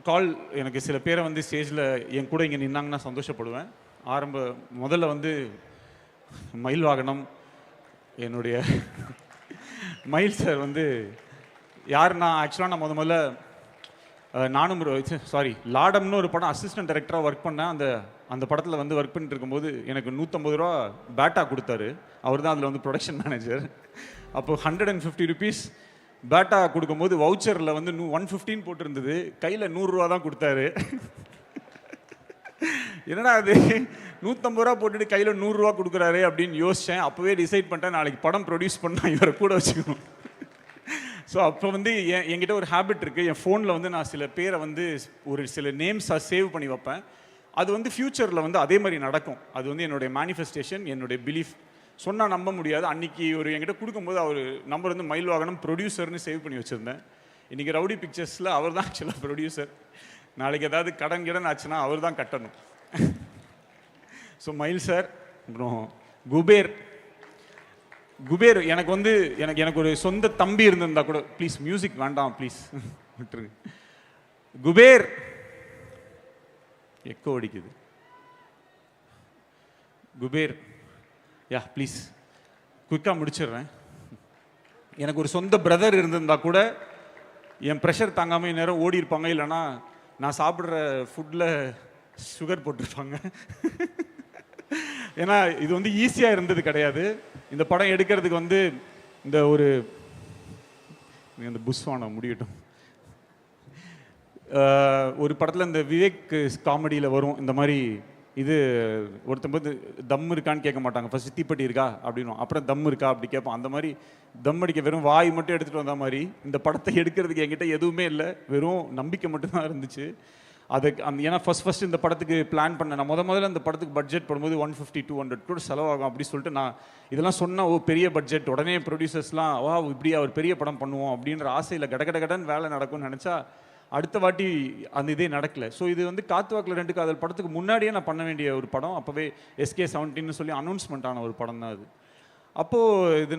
call, எனக்கு சில பேரை வந்து ஸ்டேஜில் என் கூட இங்கே நின்னாங்கன்னா சந்தோஷப்படுவேன். முதல்ல வந்து மயில் வாகனம், என்னுடைய மயில் சார் வந்து யாருன்னா, ஆக்சுவலாக நான் முதல்ல நானும் லாடம்னு ஒரு படம் அசிஸ்டன்ட் டைரக்டராக ஒர்க் பண்ணேன். அந்த படத்தில் வந்து ஒர்க் பண்ணிட்டு இருக்கும்போது எனக்கு 150 ரூபா பேட்டா கொடுத்தாரு. அவர் தான் அதில் வந்து ப்ரொடக்ஷன் மேனேஜர். அப்போது 150 ருபீஸ் பேட்டா கொடுக்கும்போது வவுச்சரில் வந்து 115 போட்டிருந்தது, கையில் 100 ரூபா தான் கொடுத்தாரு. என்னடா அது 150 ரூபா போட்டுட்டு கையில் 100 ரூபா கொடுக்குறாரு அப்படின்னு யோசித்தேன். அப்போவே டிசைட் பண்ணிட்டேன், நாளைக்கு படம் ப்ரொடியூஸ் பண்ணால் இவரை கூட வச்சுக்கணும். ஸோ அப்போ வந்து என்கிட்ட ஒரு ஹேபிட் இருக்குது, என் ஃபோனில் வந்து நான் சில பேரை வந்து ஒரு சில நேம்ஸாக சேவ் பண்ணி வைப்பேன். அது வந்து ஃப்யூச்சரில் வந்து அதே மாதிரி நடக்கும். அது வந்து என்னுடைய மேனிஃபெஸ்டேஷன், என்னுடைய பிலீஃப். சொன்னால் நம்ப முடியாது. அன்றைக்கி என்கிட்ட கொடுக்கும்போது அவர் நம்பர் வந்து மயில் வாகனம் ப்ரொடியூசர்னு சேவ் பண்ணி வச்சுருந்தேன். இன்றைக்கி ரவுடி பிக்சர்ஸில் அவர் தான் ஆக்சுவலாக ப்ரொடியூசர். நாளைக்கு ஏதாவது கடன் ஆச்சுன்னா அவர் தான் கட்டணும். ஸோ மயில் சார், அப்புறம் குபேர் எனக்கு வந்து எனக்கு ஒரு சொந்த தம்பி இருந்திருந்தா கூட, ப்ளீஸ் மியூசிக் வேண்டாம் ப்ளீஸ் விட்டுருங்க. குபேர் எக்கோ அடிக்குது. குபேர் ப்ளீஸ் குயிக்காக முடிச்சிடுறேன். எனக்கு ஒரு சொந்த பிரதர் இருந்திருந்தா கூட என் ப்ரெஷர் தாங்காமல் நேரம் ஓடி இருப்பாங்க, இல்லைனா நான் சாப்பிட்ற ஃபுட்டில் சுகர் போட்டிருப்பாங்க. ஏன்னா இது வந்து ஈஸியாக இருந்தது கிடையாது. இந்த படம் எடுக்கிறதுக்கு வந்து இந்த புஸ்வானம் முடியட்டும். ஒரு படத்தில் இந்த விவேக் காமெடியில் வரும், இந்த மாதிரி இது ஒருத்தம்போது தம் இருக்கான்னு கேட்க மாட்டாங்க, ஃபர்ஸ்ட் தீப்பெட்டி இருக்கா அப்படின்னும், அப்புறம் தம் இருக்கா அப்படி கேட்போம். அந்த மாதிரி தம் அடிக்க வெறும் வாய் மட்டும் எடுத்துகிட்டு வந்த மாதிரி இந்த படத்தை எடுக்கிறதுக்கு என்கிட்ட எதுவுமே இல்லை, வெறும் நம்பிக்கை மட்டும்தான் இருந்துச்சு. ஏன்னா ஃபர்ஸ்ட் இந்த படத்துக்கு பிளான் பண்ணேன். நான் முதல்ல இந்த படத்துக்கு பட்ஜெட் போடும்போது 150-200 கூட செலவாகும் அப்படி சொல்லிட்டு நான் இதெல்லாம் சொன்னால் பெரிய பட்ஜெட், உடனே ப்ரொடியூசர்ஸ்லாம் இப்படியா ஒரு பெரிய படம் பண்ணுவோம் அப்படின்ற ஆசையில் கடகடன்னு வேலை நடக்கும்னு நினச்சா அடுத்த வாட்டி அந்த இதே நடக்கலை. ஸோ இது வந்து காத்துவாக்கில் 2 காதல் படத்துக்கு முன்னாடியே நான் பண்ண வேண்டிய ஒரு படம். அப்போவே SK17 சொல்லி அனௌன்ஸ்மெண்ட் ஆன ஒரு படம் தான் அது. அப்போது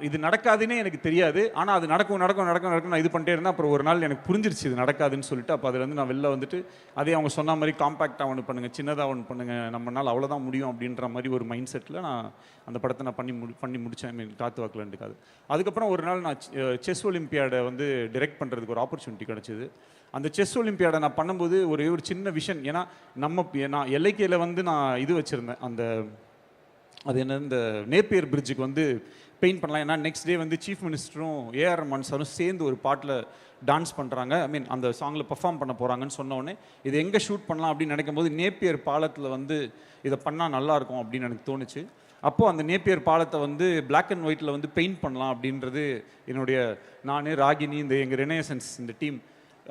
இது நடக்காதுன்னே எனக்கு தெரியாது. ஆனால் அது நடக்கும் நான் இது பண்ணிட்டே இருந்தேன். அப்புறம் ஒரு நாள் எனக்கு புரிஞ்சிருச்சு இது நடக்காதுன்னு சொல்லிட்டு. அப்போ அதுலேருந்து நான் வெளில வந்துட்டு அதே அவங்க சொன்ன மாதிரி காம்பேக்டாக ஒன்று பண்ணுங்கள், சின்னதாக ஒன்று பண்ணுங்கள், நம்மளால் அவ்வளோதான் முடியும் அப்படின்ற மாதிரி ஒரு மைண்ட் செட்டில் நான் அந்த படத்தை நான் பண்ணி முடித்தேன். காத்துவாக்கில் 2 காதல். அதுக்கப்புறம் ஒரு நாள் நான் செஸ் ஒலிம்பியாடை வந்து டைரக்ட் பண்ணுறதுக்கு ஒரு ஆப்பர்ச்சுனிட்டி கிடச்சிது. அந்த செஸ் ஒலிம்பியாடை நான் பண்ணும்போது ஒரு சின்ன விஷன், ஏன்னா நான் LIKல வந்து நான் இது வச்சுருந்தேன், அது என்ன இந்த நேப்பியர் பிரிட்ஜுக்கு வந்து பெயிண்ட் பண்ணலாம். ஏன்னா நெக்ஸ்ட் டே வந்து சீஃப் மினிஸ்டரும் AR ரஹ்மான் சாரும் சேர்ந்து ஒரு பாட்டில் டான்ஸ் பண்ணுறாங்க, அந்த சாங்கில் பர்ஃபார்ம் பண்ண போகிறாங்கன்னு சொன்னோடனே இது எங்கே ஷூட் பண்ணலாம் அப்படின்னு நினைக்கும் போது நேப்பியர் பாலத்தில் வந்து இதை பண்ணால் நல்லாயிருக்கும் அப்படின்னு எனக்கு தோணுச்சு. அப்போது அந்த நேப்பியர் பாலத்தை வந்து பிளாக் அண்ட் ஒயிட்டில் வந்து பெயிண்ட் பண்ணலாம் அப்படின்றது நான் ராகினி எங்கள் ரெனேசன்ஸ் இந்த டீம்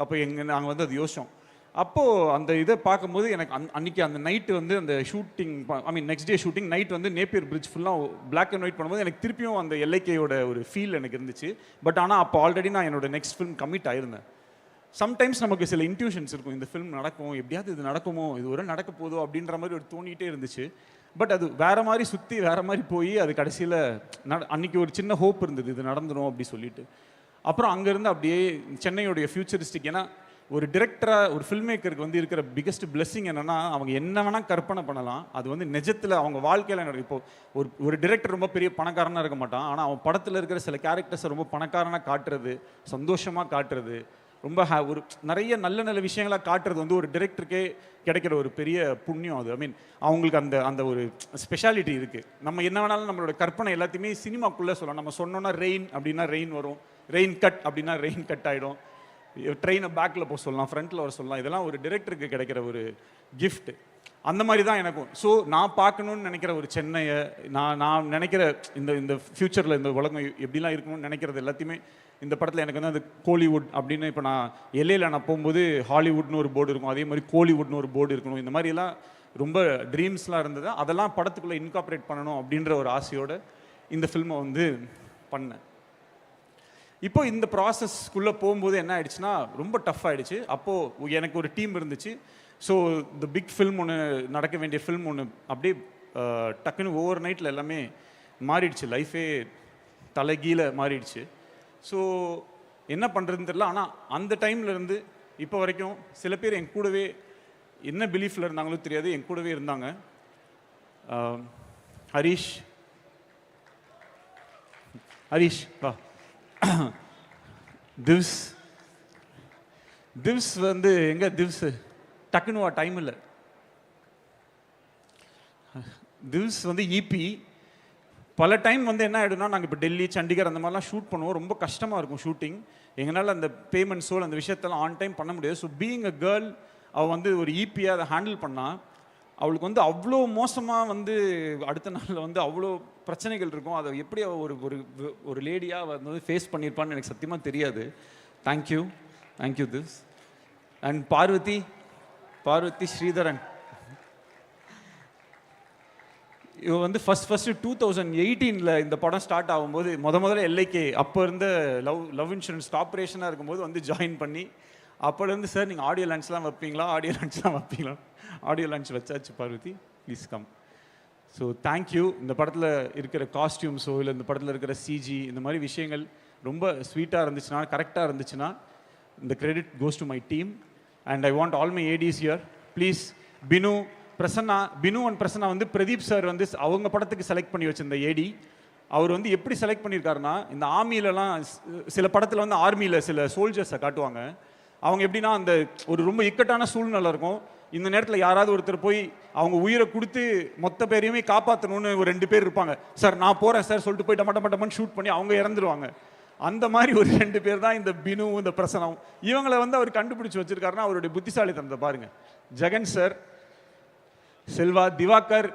அப்போ நாங்கள் வந்து அது யோசித்தோம். அப்போது அந்த இதை பார்க்கும்போது எனக்கு அன்றைக்கி அந்த நைட்டு வந்து அந்த shooting next day shooting night வந்து நேப்பியர் பிரிட்ஜ் ஃபுல்லாக பிளாக் அண்ட் ஒயிட் பண்ணும்போது எனக்கு திருப்பியும் அந்த எல்ஐகேயோட ஒரு ஃபீல் எனக்கு இருந்துச்சு. பட் ஆனால் அப்போ ஆல்ரெடி நான் என்னோட நெக்ஸ்ட் ஃபிலிம் கமிட் ஆயிருந்தேன். சம்டைம்ஸ் நமக்கு சில இன்ட்யூஷன்ஸ் இருக்கும், இந்த ஃபிலிம் நடக்கும், எப்படியாவது இது நடக்குமோ, இது ஒரு நடக்க போதோ அப்படின்ற மாதிரி ஒரு தோணிகிட்டே இருந்துச்சு. பட் அது வேறு மாதிரி சுற்றி வேறு மாதிரி போய் அது கடைசியில் அன்றைக்கி ஒரு சின்ன ஹோப் இருந்தது, இது நடந்துடும் அப்படி சொல்லிட்டு. அப்புறம் அங்கேருந்து அப்படியே சென்னையோடைய ஃபியூச்சரிஸ்டிக், ஏன்னா ஒரு டிரெக்டராக ஒரு ஃபில்ம் மேக்கருக்கு வந்து இருக்கிற பிக்கஸ்ட் பிளெஸிங் என்னென்னா அவங்க என்ன வேணால் கற்பனை பண்ணலாம், அது வந்து நிஜத்தில் அவங்க வாழ்க்கையில் நடக்கும். இப்போது ஒரு டிரெக்டர் ரொம்ப பெரிய பணக்காரனாக இருக்க மாட்டான், ஆனால் அவன் படத்தில் இருக்கிற சில கேரக்டர்ஸை ரொம்ப பணக்காரனாக காட்டுறது, சந்தோஷமாக காட்டுறது, ரொம்ப ஒரு நிறைய நல்ல நல்ல விஷயங்களாக காட்டுறது வந்து ஒரு டிரெக்டருக்கே கிடைக்கிற ஒரு பெரிய புண்ணியம் அது. அவங்களுக்கு அந்த அந்த ஒரு ஸ்பெஷாலிட்டி இருக்குது. நம்ம என்ன வேணாலும் நம்மளோட கற்பனை எல்லாத்தையுமே சினிமாக்குள்ளே சொல்லலாம். நம்ம சொன்னோன்னா ரெயின் அப்படின்னா ரெயின் வரும், ரெயின் கட் அப்படின்னா ரெயின் கட் ஆகிடும், ட்ரெயினை பேக்கில் போக சொல்லலாம், ஃப்ரண்ட்டில் வர சொல்லலாம். இதெல்லாம் ஒரு டிரெக்டருக்கு கிடைக்கிற ஒரு கிஃப்ட். அந்த மாதிரி தான் எனக்கும். ஸோ நான் பார்க்கணுன்னு நினைக்கிற ஒரு சென்னையை, நான் நினைக்கிற இந்த ஃப்யூச்சரில் இந்த உலகம் எப்படிலாம் இருக்கணும்னு நினைக்கிறது எல்லாத்தையுமே இந்த படத்தில் எனக்கு வந்து அந்த கோலிவுட் அப்படின்னு, இப்போ நான் எல்லையில் நான் போகும்போது ஹாலிவுட்னு ஒரு போர்டு இருக்கும், அதே மாதிரி கோலிவுட்னு ஒரு போர்டு இருக்கணும். இந்த மாதிரிலாம் ரொம்ப ட்ரீம்ஸ்லாம் இருந்தது. அதெல்லாம் படத்துக்குள்ளே இன்கார்பரேட் பண்ணணும் அப்படின்ற ஒரு ஆசையோடு இந்த ஃபில்மை வந்து பண்ணேன். இப்போ இந்த ப்ராசஸ்க்குள்ளே போகும்போது என்ன ஆயிடுச்சுன்னா ரொம்ப டஃப் ஆகிடுச்சு. அப்போது எனக்கு ஒரு டீம் இருந்துச்சு. ஸோ இந்த பிக் ஃபில்ம் ஒன்று, நடக்க வேண்டிய ஃபில்ம் ஒன்று அப்படியே டக்குன்னு ஓவர் நைட்டில் எல்லாமே மாறிடுச்சு, லைஃபே தலைகீழ மாறிடுச்சு. ஸோ என்ன பண்ணுறதுன்னு தெரியல. ஆனால் அந்த டைம்லேருந்து இப்போ வரைக்கும் சில பேர் என் கூடவே என்ன பிலீஃபில் இருந்தாங்களோ தெரியாது, என் கூடவே இருந்தாங்க. ஹரீஷ் வா, திவ்ஸ் வந்து எங்க திவ்ஸ் டக்குன்னு வா, டைம் இல்லை. திவ்ஸ் வந்து இபி பல டைம் வந்து என்ன ஆகிடும்னா, நாங்கள் இப்போ டெல்லி, சண்டிகர் அந்த மாதிரிலாம் ஷூட் பண்ணுவோம். ரொம்ப கஷ்டமாக இருக்கும் ஷூட்டிங். எங்களால் அந்த பேமெண்ட்ஸோ அந்த விஷயத்தெல்லாம் ஆன் டைம் பண்ண முடியாது. ஸோ பீயிங் அ கேர்ள், அவள் வந்து ஒரு இபியாக அதை ஹேண்டில் பண்ணால் அவளுக்கு வந்து அவ்வளோ மோசமாக வந்து அடுத்த நாளில் வந்து அவ்வளோ பிரச்சனைகள் இருக்கும். அதை எப்படி அவள் ஒரு லேடியாக வந்து ஃபேஸ் பண்ணியிருப்பான்னு எனக்கு சத்தியமாக தெரியாது. Thank you this. And Parvathy Sreedharan, இவ வந்து ஃபஸ்ட்டு 2018 இந்த படம் ஸ்டார்ட் ஆகும்போது முதல்ல எல்ஐகே அப்போ இருந்த லவ் இன்சூரன்ஸ் கார்பரேஷனாக இருக்கும்போது வந்து ஜாயின் பண்ணி, அப்போலேருந்து சார் நீங்கள் ஆடியோ லான்ச்லாம் வைப்பீங்களா, ஆடியோ லான்ச் வச்சாச்சு Parvathy, please come. So thank you. இந்த படத்தில் இருக்கிற காஸ்டியூம்ஸோ இல்லை இந்த படத்தில் இருக்கிற சிஜி இந்த மாதிரி விஷயங்கள் ரொம்ப ஸ்வீட்டாக இருந்துச்சுன்னா, கரெக்டாக இருந்துச்சுன்னா, இந்த credit goes to my team. And I want all my ADs here. Please Binu and Prasanna வந்து பிரதீப் சார் வந்து அவங்க படத்துக்கு செலக்ட் பண்ணி வச்சிருந்த ஏடி. அவர் வந்து எப்படி செலக்ட் பண்ணியிருக்காருன்னா, இந்த ஆர்மியிலலாம் சில படத்தில் வந்து ஆர்மியில் சில சோல்ஜர்ஸை காட்டுவாங்க. அவங்க எப்படின்னா அந்த ஒரு ரொம்ப இக்கட்டான சூழ்நிலை இருக்கும், இந்த நேரத்தில் யாராவது ஒருத்தர் போய் அவங்க உயிரை கொடுத்து மொத்த பேரையுமே காப்பாற்றணும்னு ஒரு 2 பேர் இருப்பாங்க. சார் நான் போகிறேன் சார் சொல்லிட்டு போய் டமட்டமன்னு ஷூட் பண்ணி அவங்க இறந்துருவாங்க. அந்த மாதிரி ஒரு 2 பேர் தான் இந்த பினு, இந்த பிரசனம். இவங்களை வந்து அவர் கண்டுபிடிச்சி வச்சிருக்காருன்னா அவருடைய புத்திசாலித்தனத்தை பாருங்க. ஜெகன் சார், செல்வா, திவாகர்,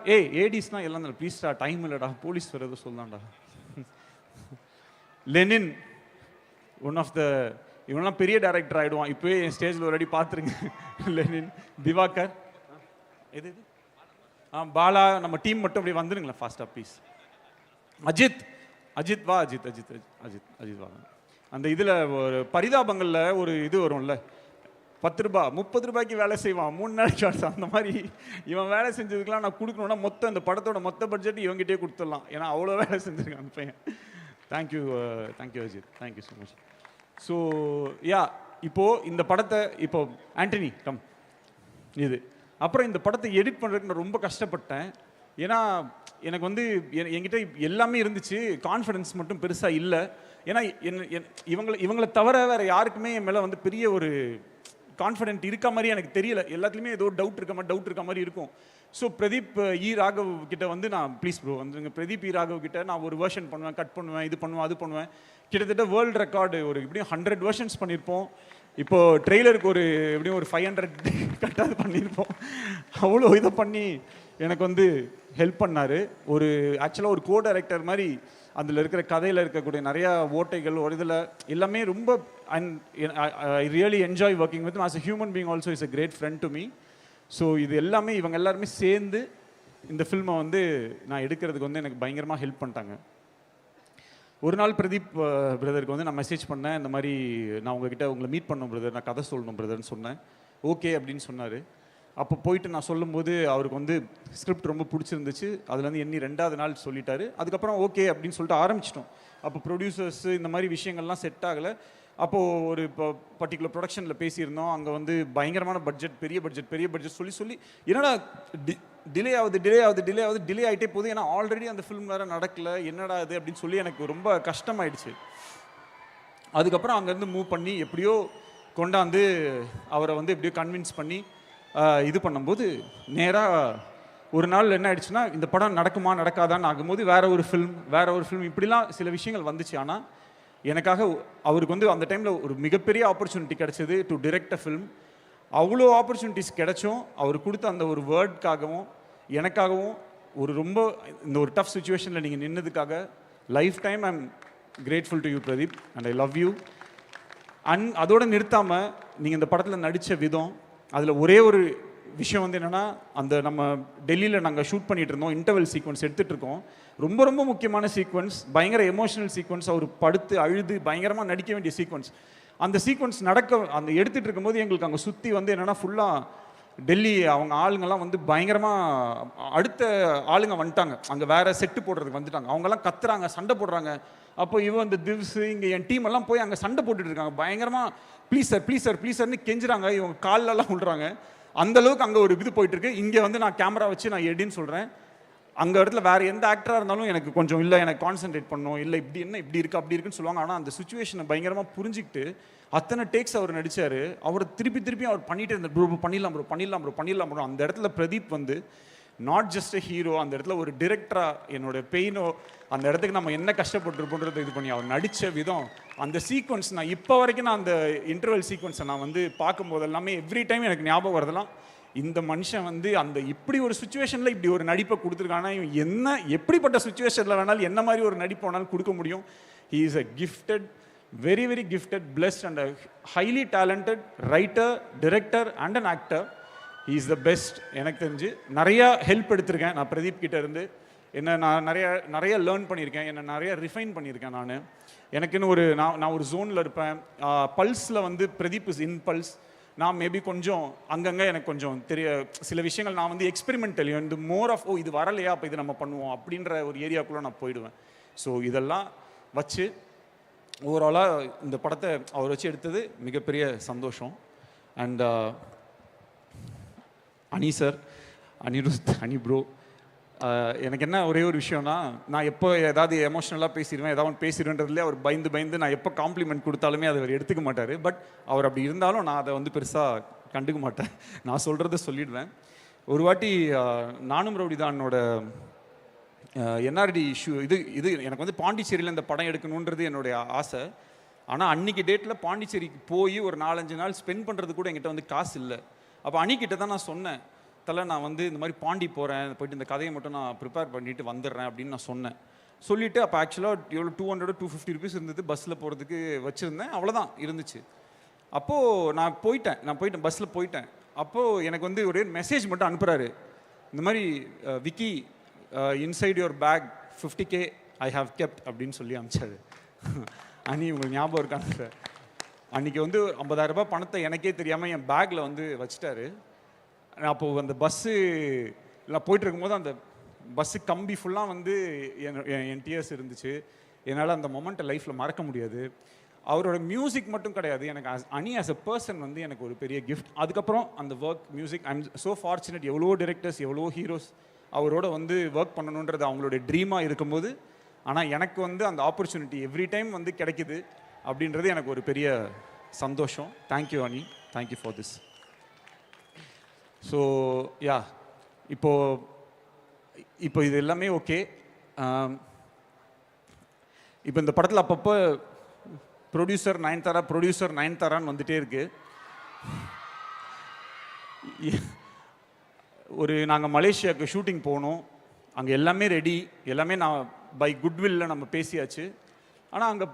ஏடிஸ்னா எல்லாம் ப்ளீஸ்டா, டைம் இல்லைடா, போலீஸ் வர்றது சொல்லலாம்டா. லெனின், ஒன் ஆஃப் த, இவனெல்லாம் பெரிய டைரக்டர் ஆகிடுவான், இப்போயே என் ஸ்டேஜில் ஒரு அடி பார்த்துருங்க. லெனின், திவாகர், பாலா, நம்ம டீம் மட்டும் அப்படியே வந்துடுங்களேன் ஃபாஸ்ட்டாக ப்ளீஸ். அஜித் வா, அஜித் வா. அந்த இதில் ஒரு பரிதாபங்களில் ஒரு இது வரும்ல, 10 ரூபா 30 ரூபாய்க்கு வேலை செய்வான் 3 நாளைக்கு ஷார்ட்ஸ். அந்த மாதிரி இவன் வேலை செஞ்சதுக்கெலாம் நான் கொடுக்கணுன்னா மொத்தம் இந்த படத்தோட மொத்த பட்ஜெட் இவங்ககிட்டே கொடுத்துடலாம், ஏன்னா அவ்வளோ வேலை செஞ்சுருக்கான் அந்த பையன். Thank you Ajith, thank you so much. So இப்போது இந்த படத்தை ஆண்டனி கம் இது அப்புறம் இந்த படத்தை எடிட் பண்ணுறதுக்கு நான் ரொம்ப கஷ்டப்பட்டேன். ஏன்னா எனக்கு வந்து என்கிட்ட எல்லாமே இருந்துச்சு, கான்ஃபிடன்ஸ் மட்டும் பெருசாக இல்லை. ஏன்னா இவங்களை தவிர வேறு யாருக்குமே என் மேலே வந்து பெரிய ஒரு கான்ஃபிடென்ட் இருக்க மாதிரி எனக்கு தெரியல. எல்லாத்துலேயுமே ஏதோ டவுட் இருக்க மாதிரி இருக்கும். ஸோ பிரதீப் ராகவ் கிட்ட வந்து நான் ப்ளீஸ் ப்ரோ வந்துங்க, பிரதீப் ராகவ் கிட்ட நான் ஒரு வெர்ஷன் பண்ணுவேன், கட் பண்ணுவேன், இது பண்ணுவேன், அது பண்ணுவேன். கிட்டத்தட்ட வேர்ல்டு ரெக்கார்டு ஒரு எப்படியும் 100 வெர்ஷன்ஸ் பண்ணியிருப்போம். இப்போது ட்ரெய்லருக்கு ஒரு எப்படியும் ஒரு 500 கட்டாவது பண்ணியிருப்போம். அவ்வளோ இதை பண்ணி எனக்கு வந்து ஹெல்ப் பண்ணார். ஆக்சுவலாக ஒரு கோ டைரக்டர் மாதிரி அதில் இருக்கிற கதையில் இருக்கக்கூடிய நிறையா ஓட்டைகள் ஒரு இதில் எல்லாமே ரொம்ப and I really enjoy working with as a human being also is a great friend to me. So இது எல்லாமே இவங்க எல்லாருமே சேர்ந்து இந்த ஃபில்மை வந்து நான் எடுக்கிறதுக்கு வந்து எனக்கு பயங்கரமாக ஹெல்ப் பண்ணிட்டாங்க. ஒரு நாள் பிரதீப் பிரதருக்கு வந்து நான் மெசேஜ் பண்ணேன், இந்த மாதிரி நான் உங்களை மீட் பண்ணணும் பிரதர், நான் கதை சொல்லணும் பிரதர்னு சொன்னேன். ஓகே அப்படின்னு சொன்னார். அப்போ போயிட்டு நான் சொல்லும்போது அவருக்கு வந்து ஸ்கிரிப்ட் ரொம்ப பிடிச்சிருந்துச்சு. அதுலேருந்து எண்ணி 2வது நாள் சொல்லிட்டாரு. அதுக்கப்புறம் ஓகே அப்படின்னு சொல்லிட்டு ஆரம்பிச்சிட்டோம். அப்போ ப்ரொடியூசர்ஸ் இந்த மாதிரி விஷயங்கள்லாம் செட் ஆகலை. அப்போது ஒரு இப்போ பர்டிகுலர் ப்ரொடக்ஷனில் பேசியிருந்தோம். அங்கே வந்து பயங்கரமான பட்ஜெட், பெரிய பட்ஜெட் சொல்லி என்னடா டிலே ஆகிட்டே போகுது. ஏன்னா ஆல்ரெடி அந்த ஃபிலிம் வேறு நடக்கலை, என்னடா இது அப்படின்னு சொல்லி எனக்கு ரொம்ப கஷ்டமாயிடுச்சு. அதுக்கப்புறம் அங்கேருந்து மூவ் பண்ணி எப்படியோ கொண்டாந்து அவரை வந்து எப்படியோ கன்வின்ஸ் பண்ணி இது பண்ணும்போது நேராக ஒரு நாள் என்ன ஆயிடுச்சுன்னா, இந்த படம் நடக்குமா நடக்காதான்னு ஆகும்போது வேற ஒரு ஃபிலிம் இப்படிலாம் சில விஷயங்கள் வந்துச்சு. ஆனால் எனக்காக அவருக்கு வந்து அந்த டைமில் ஒரு மிகப்பெரிய ஆப்பர்ச்சுனிட்டி கிடைச்சது டு டிரெக்ட் அ ஃபிலிம். அவ்வளோ ஆப்பர்ச்சுனிட்டிஸ் கிடைச்சும் அவர் கொடுத்த அந்த ஒரு வேர்டுக்காகவும் எனக்காகவும் ரொம்ப இந்த ஒரு டஃப் சுச்சுவேஷனில் நீங்கள் நின்னதுக்காக lifetime I am grateful to you Pradeep and I love you. அதோடு நிறுத்தாமல் நீங்கள் இந்த படத்தில் நடித்த விதம், அதில் ஒரே ஒரு விஷயம் வந்து என்னென்னா, அந்த நம்ம டெல்லியில் நாங்கள் ஷூட் பண்ணிகிட்டு இருந்தோம், இன்டர்வல் சீக்வன்ஸ் எடுத்துகிட்டு இருக்கோம். ரொம்ப முக்கியமான சீக்வன்ஸ், பயங்கர எமோஷனல் சீக்வன்ஸ், அவர் படுத்து அழுது பயங்கரமாக நடிக்க வேண்டிய சீக்வன்ஸ். அந்த சீக்வன்ஸ் அந்த எடுத்துகிட்டு இருக்கும்போது எங்களுக்கு அங்கே சுற்றி வந்து என்னென்னா ஃபுல்லாக டெல்லி அவங்க ஆளுங்கெல்லாம் வந்து பயங்கரமாக அடுத்த ஆளுங்க வந்துட்டாங்க. அங்கே வேறு செட்டு போடுறதுக்கு வந்துட்டாங்க. அவங்கெல்லாம் கத்துறாங்க, சண்டை போடுறாங்க. அப்போ இந்த திவ்ஸ் இங்கே என் டீம் எல்லாம் போய் அங்கே சண்டை போட்டுட்டு இருக்காங்க. பயங்கரமாக ப்ளீஸ் சார்னு கெஞ்சுறாங்க. இவங்க காலெல்லாம் விழுறாங்க. அந்தளவுக்கு அங்கே ஒரு இது போயிட்டுருக்கு. இங்கே வந்து நான் கேமரா வச்சு நான் எடின்னு சொல்கிறேன். அங்கே இடத்துல வேறு எந்த ஆக்டராக இருந்தாலும் எனக்கு கொஞ்சம் இல்லை, எனக்கு கான்சென்ட்ரேட் பண்ணணும், இல்லை இப்படி இருக்குது அப்படி இருக்குன்னு சொல்லுவாங்க. ஆனால் அந்த சுச்சுவேஷனை பயங்கரமாக புரிஞ்சுக்கிட்டு அத்தனை டேக்ஸ் அவர் நடித்தார். அவர் திருப்பி அவர் பண்ணிகிட்டே இருந்தார். ப்ரோ பண்ணிடலாம் ப்ரோ. அந்த இடத்துல பிரதீப் வந்து நாட் ஜஸ்ட் அ ஹீரோ, அந்த இடத்துல ஒரு டிரெக்டராக என்னோட பெயினோ அந்த இடத்துக்கு நம்ம என்ன கஷ்டப்பட்டுருப்போன்றதை இது பண்ணி அவர் நடித்த விதம், அந்த சீக்வன்ஸ் நான் இப்போ வரைக்கும் நான் அந்த இன்டர்வல் சீக்வன்ஸை நான் வந்து பார்க்கும்போது எல்லாமே எவ்ரி டைம் எனக்கு ஞாபகம் வரதெல்லாம், இந்த மனுஷன் வந்து அந்த இப்படி ஒரு சுச்சுவேஷனில் இப்படி ஒரு நடிப்பை கொடுத்துருக்கானா, இவன் எப்படிப்பட்ட சுச்சுவேஷனில் வேணாலும் என்ன மாதிரி ஒரு நடிப்பு வேணாலும் கொடுக்க முடியும். He is a gifted, very gifted, blessed and a highly talented writer, director and an actor. He is the best. எனக்கு தெரிஞ்சு நிறையா ஹெல்ப் எடுத்திருக்கேன் நான் பிரதீப் கிட்ட இருந்து. நான் நிறைய லேர்ன் பண்ணியிருக்கேன், என்னை நிறைய ரிஃபைன் பண்ணியிருக்கேன். எனக்குன்னு நான் ஒரு ஜோனில் இருப்பேன். பல்ஸில் வந்து பிரதீப் இஸ் இன் பல்ஸ். நான் மேபி கொஞ்சம் அங்கங்கே எனக்கு கொஞ்சம் சில விஷயங்கள் நான் வந்து எக்ஸ்பெரிமெண்டல், இந்த மோர் ஆஃப் இது வரலையா அப்போ இது நம்ம பண்ணுவோம் அப்படின்ற ஒரு ஏரியாக்குள்ளே நான் போயிடுவேன். ஸோ இதெல்லாம் வச்சு ஓவராலாக இந்த படத்தை அவர் வச்சு எடுத்தது மிகப்பெரிய சந்தோஷம். அண்ட் அனி சார், அனி ப்ரோ, எனக்கு என்ன ஒரே ஒரு விஷயம்னா, நான் எப்போ ஏதாவது எமோஷ்னலாக பேசிடுவேன்றதுலேயே அவர் பயந்து நான் எப்போ காம்ப்ளிமெண்ட் கொடுத்தாலுமே அதை அவர் எடுத்துக்க மாட்டார். பட் அவர் அப்படி இருந்தாலும் நான் அதை வந்து பெருசாக கண்டுக்க மாட்டேன். நான் சொல்கிறத சொல்லிடுவேன். ஒரு வாட்டி நானும் ரவுடிதானோட என்ஆர்டி இஷ்யூ இது எனக்கு வந்து பாண்டிச்சேரியில் இந்த படம் எடுக்கணுன்றது என்னுடைய ஆசை. ஆனால் அன்றைக்கி டேட்டில் பாண்டிச்சேரிக்கு போய் ஒரு 4-5 நாள் ஸ்பெண்ட் பண்ணுறது கூட என்கிட்ட வந்து காசு இல்லை. அப்போ அன்னிக்கிட்ட தான் நான் சொன்னேன், நான் வந்து இந்த மாதிரி பாண்டி போகிறேன், போயிட்டு இந்த கதையை மட்டும் நான் ப்ரிப்பேர் பண்ணிவிட்டு வந்துடுறேன் அப்படின்னு நான் சொன்னேன். சொல்லிவிட்டு அப்போ ஆக்சுவலாக எவ்வளோ 200-250 ருபீஸ் இருந்தது பஸ்ஸில் போகிறதுக்கு வச்சுருந்தேன். அவ்வளோதான் இருந்துச்சு. அப்போது நான் போயிட்டேன் பஸ்ஸில் போயிட்டேன். அப்போது எனக்கு வந்து ஒரு மெசேஜ் மட்டும் அனுப்புகிறாரு, இந்த மாதிரி Vicky inside your bag 50K I have kept அப்படின்னு சொல்லி அனுப்பிச்சாரு. அன்னி உங்களுக்கு ஞாபகம் இருக்காங்க சார்? அன்றைக்கி வந்து 50,000 ரூபாய் பணத்தை எனக்கே தெரியாமல் என் பேக்கில் வந்து வச்சுட்டாரு. அப்போது அந்த பஸ்ஸில் போயிட்டு இருக்கும்போது அந்த பஸ்ஸு கம்பி ஃபுல்லாக வந்து என் டிஎஸ் இருந்துச்சு. என்னால் அந்த மொமெண்ட்டை லைஃப்பில் மறக்க முடியாது. அவரோட மியூசிக் மட்டும் கிடையாது, எனக்கு அனி ஆஸ் அ பர்சன் வந்து எனக்கு ஒரு பெரிய கிஃப்ட். அதுக்கப்புறம் அந்த work music, I am so fortunate. எவ்வளோ டிரெக்டர்ஸ், எவ்வளோ ஹீரோஸ் அவரோட வந்து ஒர்க் பண்ணணுன்றது அவங்களோட ட்ரீமாக இருக்கும்போது, ஆனால் எனக்கு வந்து அந்த ஆப்பர்ச்சுனிட்டி எவ்ரி டைம் வந்து கிடைக்குது அப்படின்றது எனக்கு ஒரு பெரிய சந்தோஷம். தேங்க்யூ அனி, thank you for this. So yeah, இப்போ இது எல்லாமே ஓகே. இப்போ இந்த படத்தில் அப்பப்போ ப்ரொடியூசர் நயன்தாரான்னு வந்துட்டே இருக்கு. நாங்கள் மலேசியாவுக்கு ஷூட்டிங் போனோம். அங்கே எல்லாமே ரெடி, எல்லாமே நான் பை குட்வில்ல நம்ம பேசியாச்சு. ஆனால் அங்கே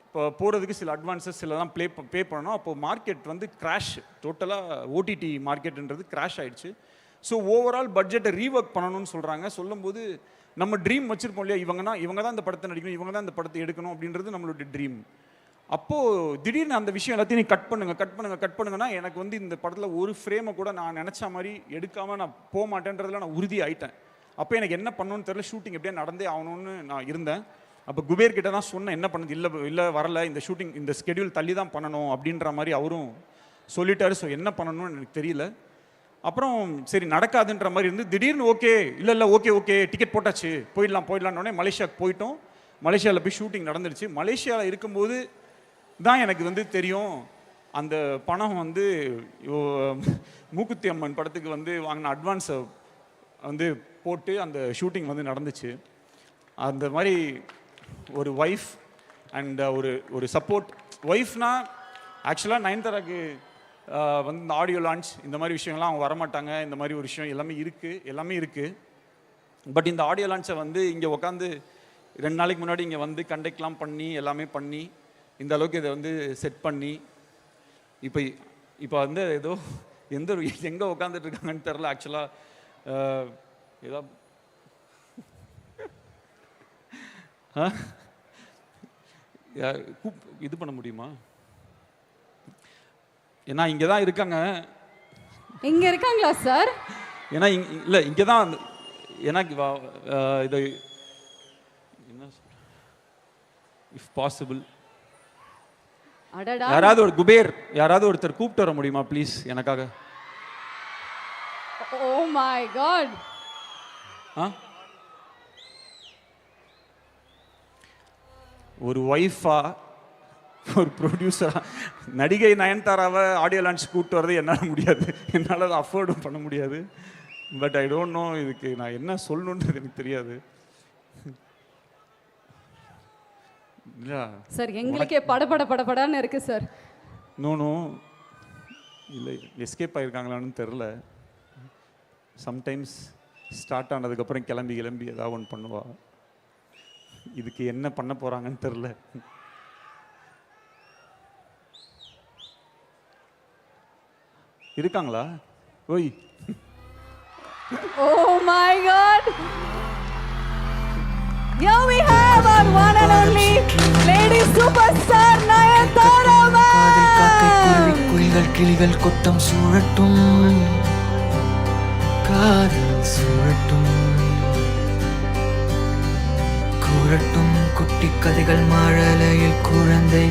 இப்போ போகிறதுக்கு சில அட்வான்ஸஸ் சிலதான் பே பண்ணணும். அப்போது மார்க்கெட் வந்து கிராஷ், டோட்டலாக ஓடிடி மார்க்கெட்டுன்றது கிராஷ் ஆயிடுச்சு. ஸோ ஓவரால் பட்ஜெட்டை ரீஒர்க் பண்ணணும்னு சொல்கிறாங்க. சொல்லும்போது நம்ம ட்ரீம் வச்சுருப்போம் இல்லையா, இவங்க தான் இந்த படத்தை நடிக்கணும், இவங்க தான் இந்த படத்தை எடுக்கணும் அப்படின்றது நம்மளுடைய ட்ரீம். அப்போது திடீர்னு அந்த விஷயம் எல்லாத்தையும் நீ கட் பண்ணுங்கன்னா எனக்கு வந்து இந்த படத்தில் ஒரு ஃப்ரேமை கூட நான் நினச்ச மாதிரி எடுக்காமல் நான் போக மாட்டேன்றதுல நான் உறுதி ஆயிட்டேன். அப்போ எனக்கு என்ன பண்ணணும்னு தெரியல, ஷூட்டிங் எப்படியே நடந்தே ஆகணும்னு நான் இருந்தேன். அப்போ குபேர் கிட்ட தான் சொன்னேன் என்ன பண்ணது, இல்லை வரல, இந்த ஷூட்டிங் இந்த ஸ்கெடியூல் தள்ளி தான் பண்ணணும் அப்படின்ற மாதிரி அவரும் சொல்லிட்டாரு. ஸோ என்ன பண்ணணும்னு எனக்கு தெரியல. அப்புறம் சரி நடக்காதுன்ற மாதிரி இருந்து திடீர்னு இல்லை ஓகே டிக்கெட் போட்டாச்சு போயிடலான்னொடனே மலேசியாவுக்கு போயிட்டோம். மலேசியாவில் போய் ஷூட்டிங் நடந்துருச்சு. மலேசியாவில் இருக்கும்போது தான் எனக்கு வந்து தெரியும் அந்த பணம் வந்து மூக்குத்தி அம்மன் படத்துக்கு வந்து வாங்கின அட்வான்ஸை வந்து போட்டு அந்த ஷூட்டிங் வந்து நடந்துச்சு. அந்த மாதிரி ஒரு ஒய்ஃப் அண்ட் ஒரு சப்போர்ட் ஒய்ஃப்னா ஆக்சுவலாக நயன்தாராக்கு வந்து இந்த ஆடியோ லான்ச் இந்த மாதிரி விஷயங்கள்லாம் அவங்க வரமாட்டாங்க. இந்த மாதிரி ஒரு விஷயம் எல்லாமே இருக்குது. பட் இந்த ஆடியோ லான்ச்சை வந்து இங்கே உட்காந்து 2 நாளைக்கு முன்னாடி இங்கே வந்து கண்டக்ட்லாம் பண்ணி எல்லாமே பண்ணி இந்த அளவுக்கு இதை வந்து செட் பண்ணி இப்போ வந்து ஏதோ எங்கே உட்காந்துட்டு இருக்காங்கன்னு தெரில. ஆக்சுவலாக ஏதோ இது பண்ண முடியுமா? ஏன்னா இங்கே தான் இருக்காங்க. இங்க இருக்காங்களா சார்? ஏன்னா இல்லை இங்கே தான், ஏன்னா இதை என்ன இஃப் பாசிபிள் யாராவது ஒரு குபேர் யாராவது ஒருத்தர் கூப்பிட்டு வர முடியுமா ப்ளீஸ் எனக்காக? Oh my god. ஒரு ஒய்ஃபா ஒரு ப்ரொடியூசரா நடிகை நயன்தாராவை ஆடியோ லான்ச் கூப்பிட்டு வரது என்னால் முடியாது, என்னால் அதை அஃபோர்டும் பண்ண முடியாது. பட் ஐ டோன்ட் நோ இதுக்கு நான் என்ன சொல்லணுன்றது எனக்கு தெரியாது. சார் எங்களுக்கே படபடன்னு இருக்கு சார். நோ இல்லை எஸ்கேப் ஆகிருக்காங்களான்னு தெரில. சம்டைம்ஸ் ஸ்டார்ட் ஆனதுக்கப்புறம் கிளம்பி ஏதாவது ஒன்று பண்ணுவா. இதுக்கு என்ன பண்ண போகிறாங்கன்னு தெரில. இருக்காங்களா? ஓய் Oh my God! Here we have our one and only lady superstar Nayanthara ma'am. குயில்கள் கிளிகள் கொட்டம் சூழட்டும், காதல் சூழட்டும், கூறட்டும் குட்டி கதைகள் மழலையில் குழந்தைகள்